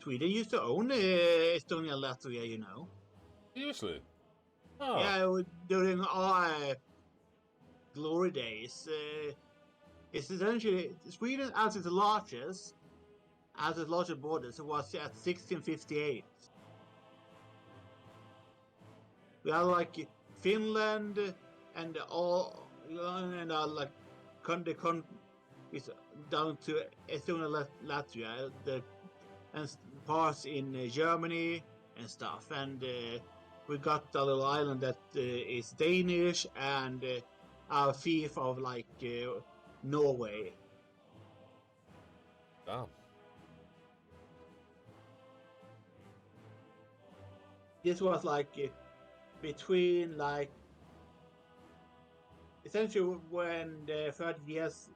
Sweden used to own Estonia, Latvia, you know. Seriously? Oh. Yeah, during our glory days. It's essentially Sweden as its largest borders was at 1658. We have like Finland and all and like is down to Estonia, Latvia, and parts in Germany and stuff. And we got a little island that is Danish and a fief of like Norway. Damn. This was like between like essentially when the 30 Years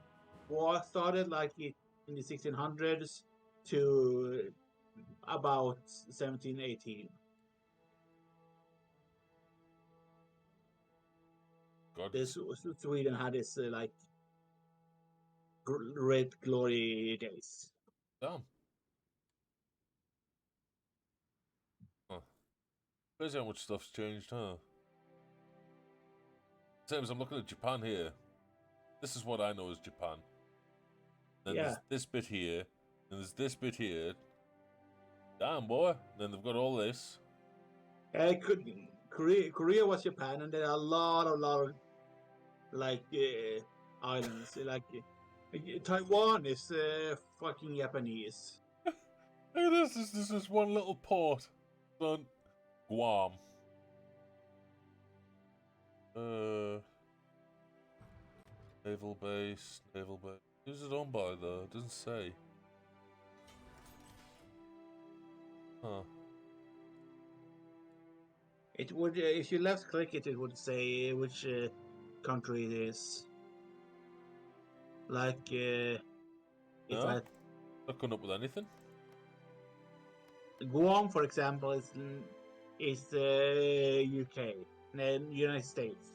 War started, like in the 1600s to about 1718. God. This Sweden had its like great glory days. Damn. Huh. Crazy how much stuff's changed, huh? Same as I'm looking at Japan here. This is what I know as Japan. Then Yeah. there's this bit here, and there's this bit here. Damn, boy. Then they've got all this. Korea was Japan, and there are a lot of like islands. Like Taiwan is fucking Japanese. Look at this. This is one little port. Son. Guam. Naval base. Who's it owned by, though? It doesn't say. Huh. It would, if you left click it, it would say which country it is. Like, if No? Not coming up with anything. Guam, for example, is UK, and United States.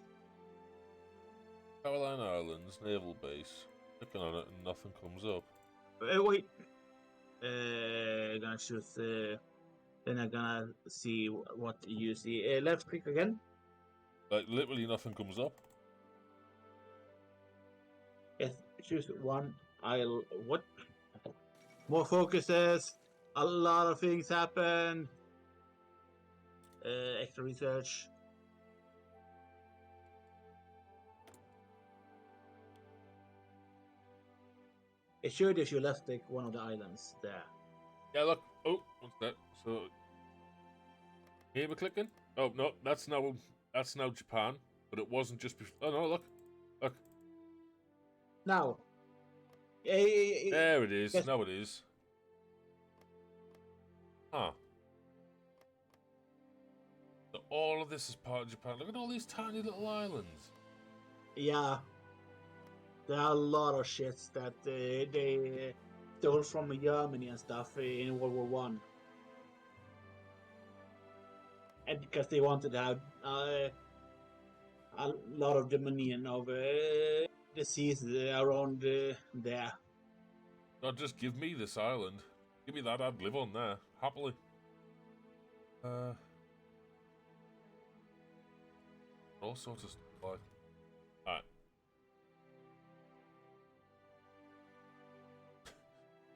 Caroline Islands, naval base. Clicking on it and nothing comes up. Wait, gonna choose. Then I'm gonna see what you see. Left click again. Like, literally nothing comes up. Yes, choose one. What? More focuses. A lot of things happen. Extra research. It should if you left click one of the islands there. Yeah, look. Oh, what's that? So, hear me clicking? Oh no, that's now Japan, but it wasn't just before. Oh no, look. Now, There it is. yes, Now it is. Huh. So all of this is part of Japan. Look at all these tiny little islands. yeah, there are a lot of shits that they stole from Germany and stuff in World War One, and because they wanted to have a lot of dominion over the seas around there. Not just give me this island. Give me that. I'd live on there happily. All sorts of stuff like. Alright.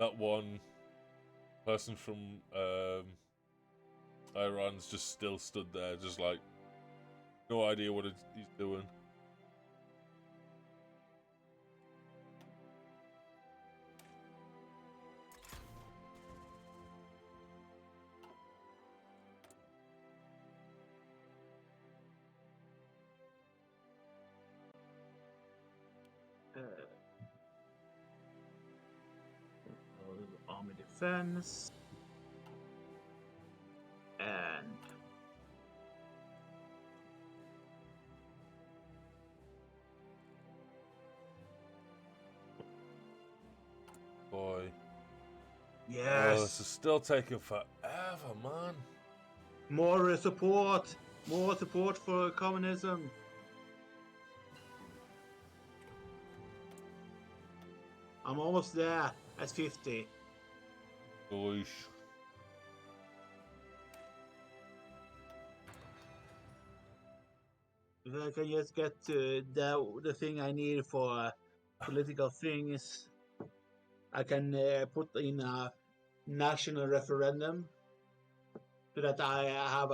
That one person from Iran's just still stood there, just like no idea what he's doing. Army defense and Boy. yes, Oh, this is still taking forever, man. more support for communism. I'm almost there at 50. Gosh. If I can just get the thing I need for political things, I can put in a national referendum so that I have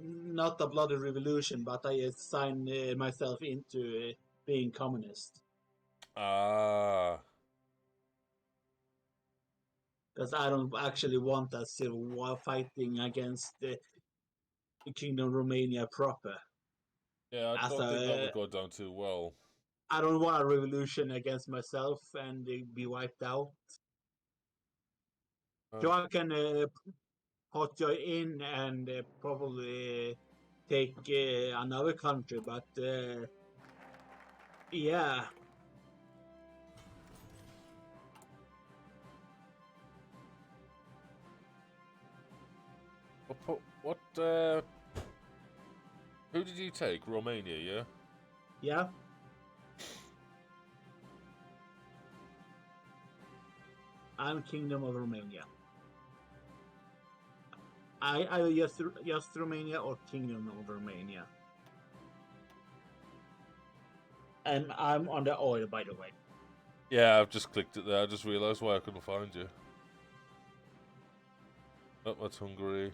not a bloody revolution, but I sign myself into being communist. Ah. Because I don't actually want a civil war fighting against the Kingdom of Romania proper. Yeah, I don't think that would go down too well. I don't want a revolution against myself and be wiped out. So I can put you in and probably take another country, but yeah. What who did you take? Romania, yeah? Yeah. I'm Kingdom of Romania. I just Romania or Kingdom of Romania. And I'm on the oil, by the way. Yeah, I've just clicked it there. I just realised why I couldn't find you. Oh, that's Hungary.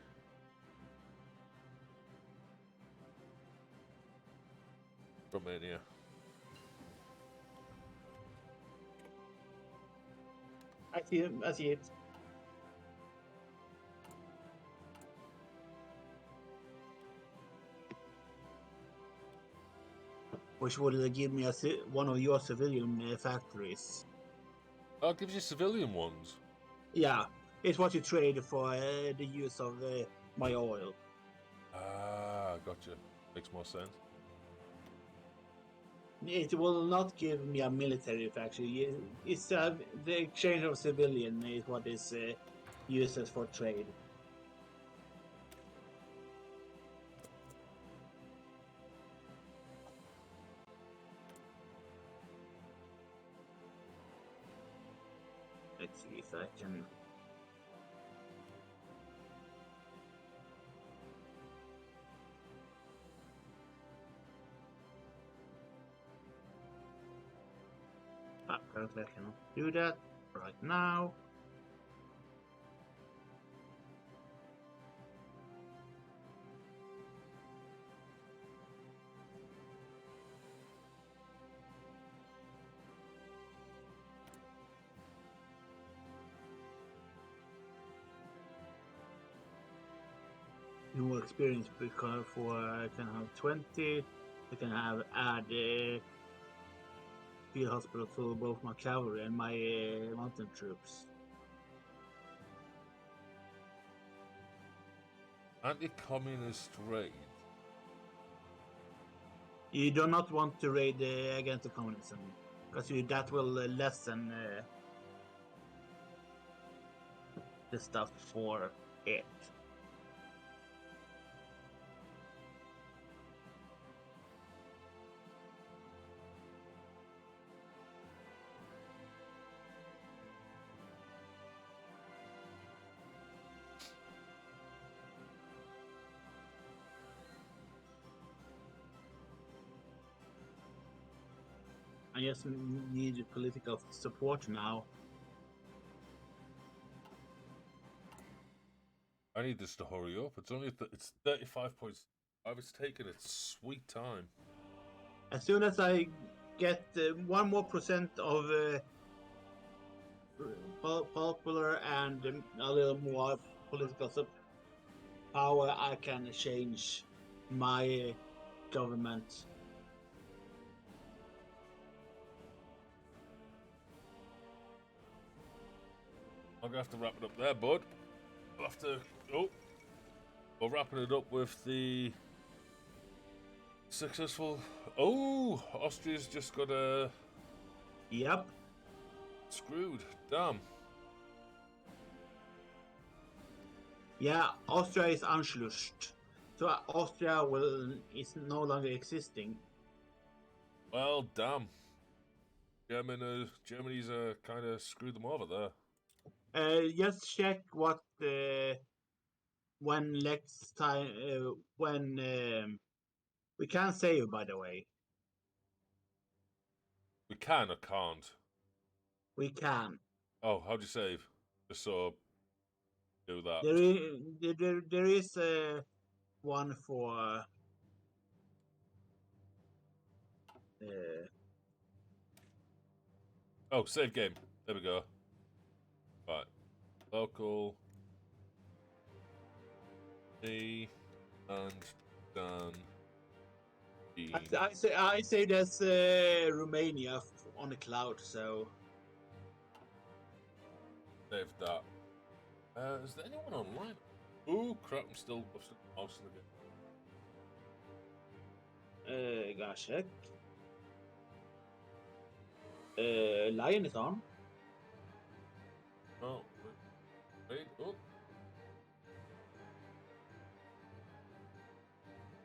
Romania. I see it. I see it. Which would give me one of your civilian factories. Oh, it gives you civilian ones. Yeah, it's what you trade for the use of my oil. Ah, gotcha. Makes more sense. It will not give me a military factory. It's the exchange of civilian is what is used for trade. Let's see if I can. Apparently I cannot do that right now. more experience because for I can have 20. I can have add field hospital for both my cavalry and my mountain troops. Anti-communist raid. You do not want to raid against the communism because that will lessen the stuff for it. I just need political support now. I need this to hurry up. It's only it's 35.5. It's taking its sweet time. As soon as I get 1 more percent of popular and a little more political power, I can change my government. I'm gonna have to wrap it up there, bud. We'll have to. Oh, we're wrapping it up with the successful. Oh, Austria's just got a. Yep. Screwed. Damn. Yeah, Austria is Anschluss. So Austria is no longer existing. Well, damn. Germany's kind of screwed them over there. Just check what when next time when we can save, by the way. We can or can't? We can. Oh, how'd you save? Just so do that. There is one for Oh, save game. There we go. Right. Local. Me and Dan. Dean. I say that's Romania on the cloud, so Save that. Is there anyone online? Ooh, crap! I'm still mousing again. gotta check. Lion is on. Oh, wait. Oh.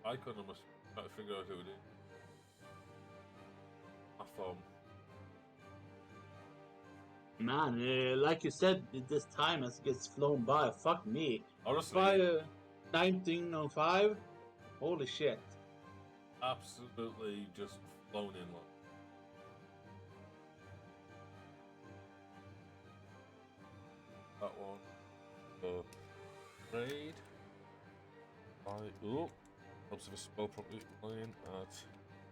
Icon, I must try to figure out who it is. My phone. Man, like you said, this time has gets flown by. Fuck me. Honestly, 1905. Holy shit. absolutely just flown in. Like. That one. Raid. Oh, helps if I spell properly. Playing at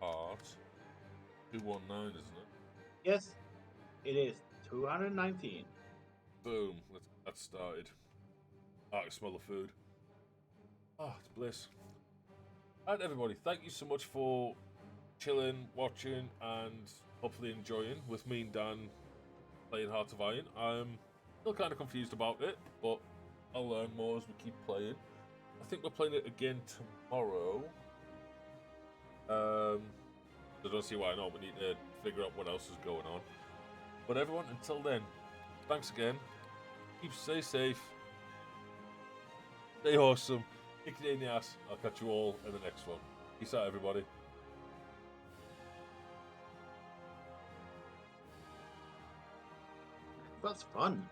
heart. 219, isn't it? Yes, it is 219. Boom. Let's get that started. I can smell the food. Ah, it's bliss. And everybody, thank you so much for chilling, watching, and hopefully enjoying with me and Dan playing Heart of Iron. I'm still kind of confused about it, but I'll learn more as we keep playing. I think we're playing it again tomorrow. I don't see why not. We need to figure out what else is going on. But everyone, until then, thanks again. Stay safe. Stay awesome. Kick it in the ass. I'll catch you all in the next one. Peace out, everybody. That's fun.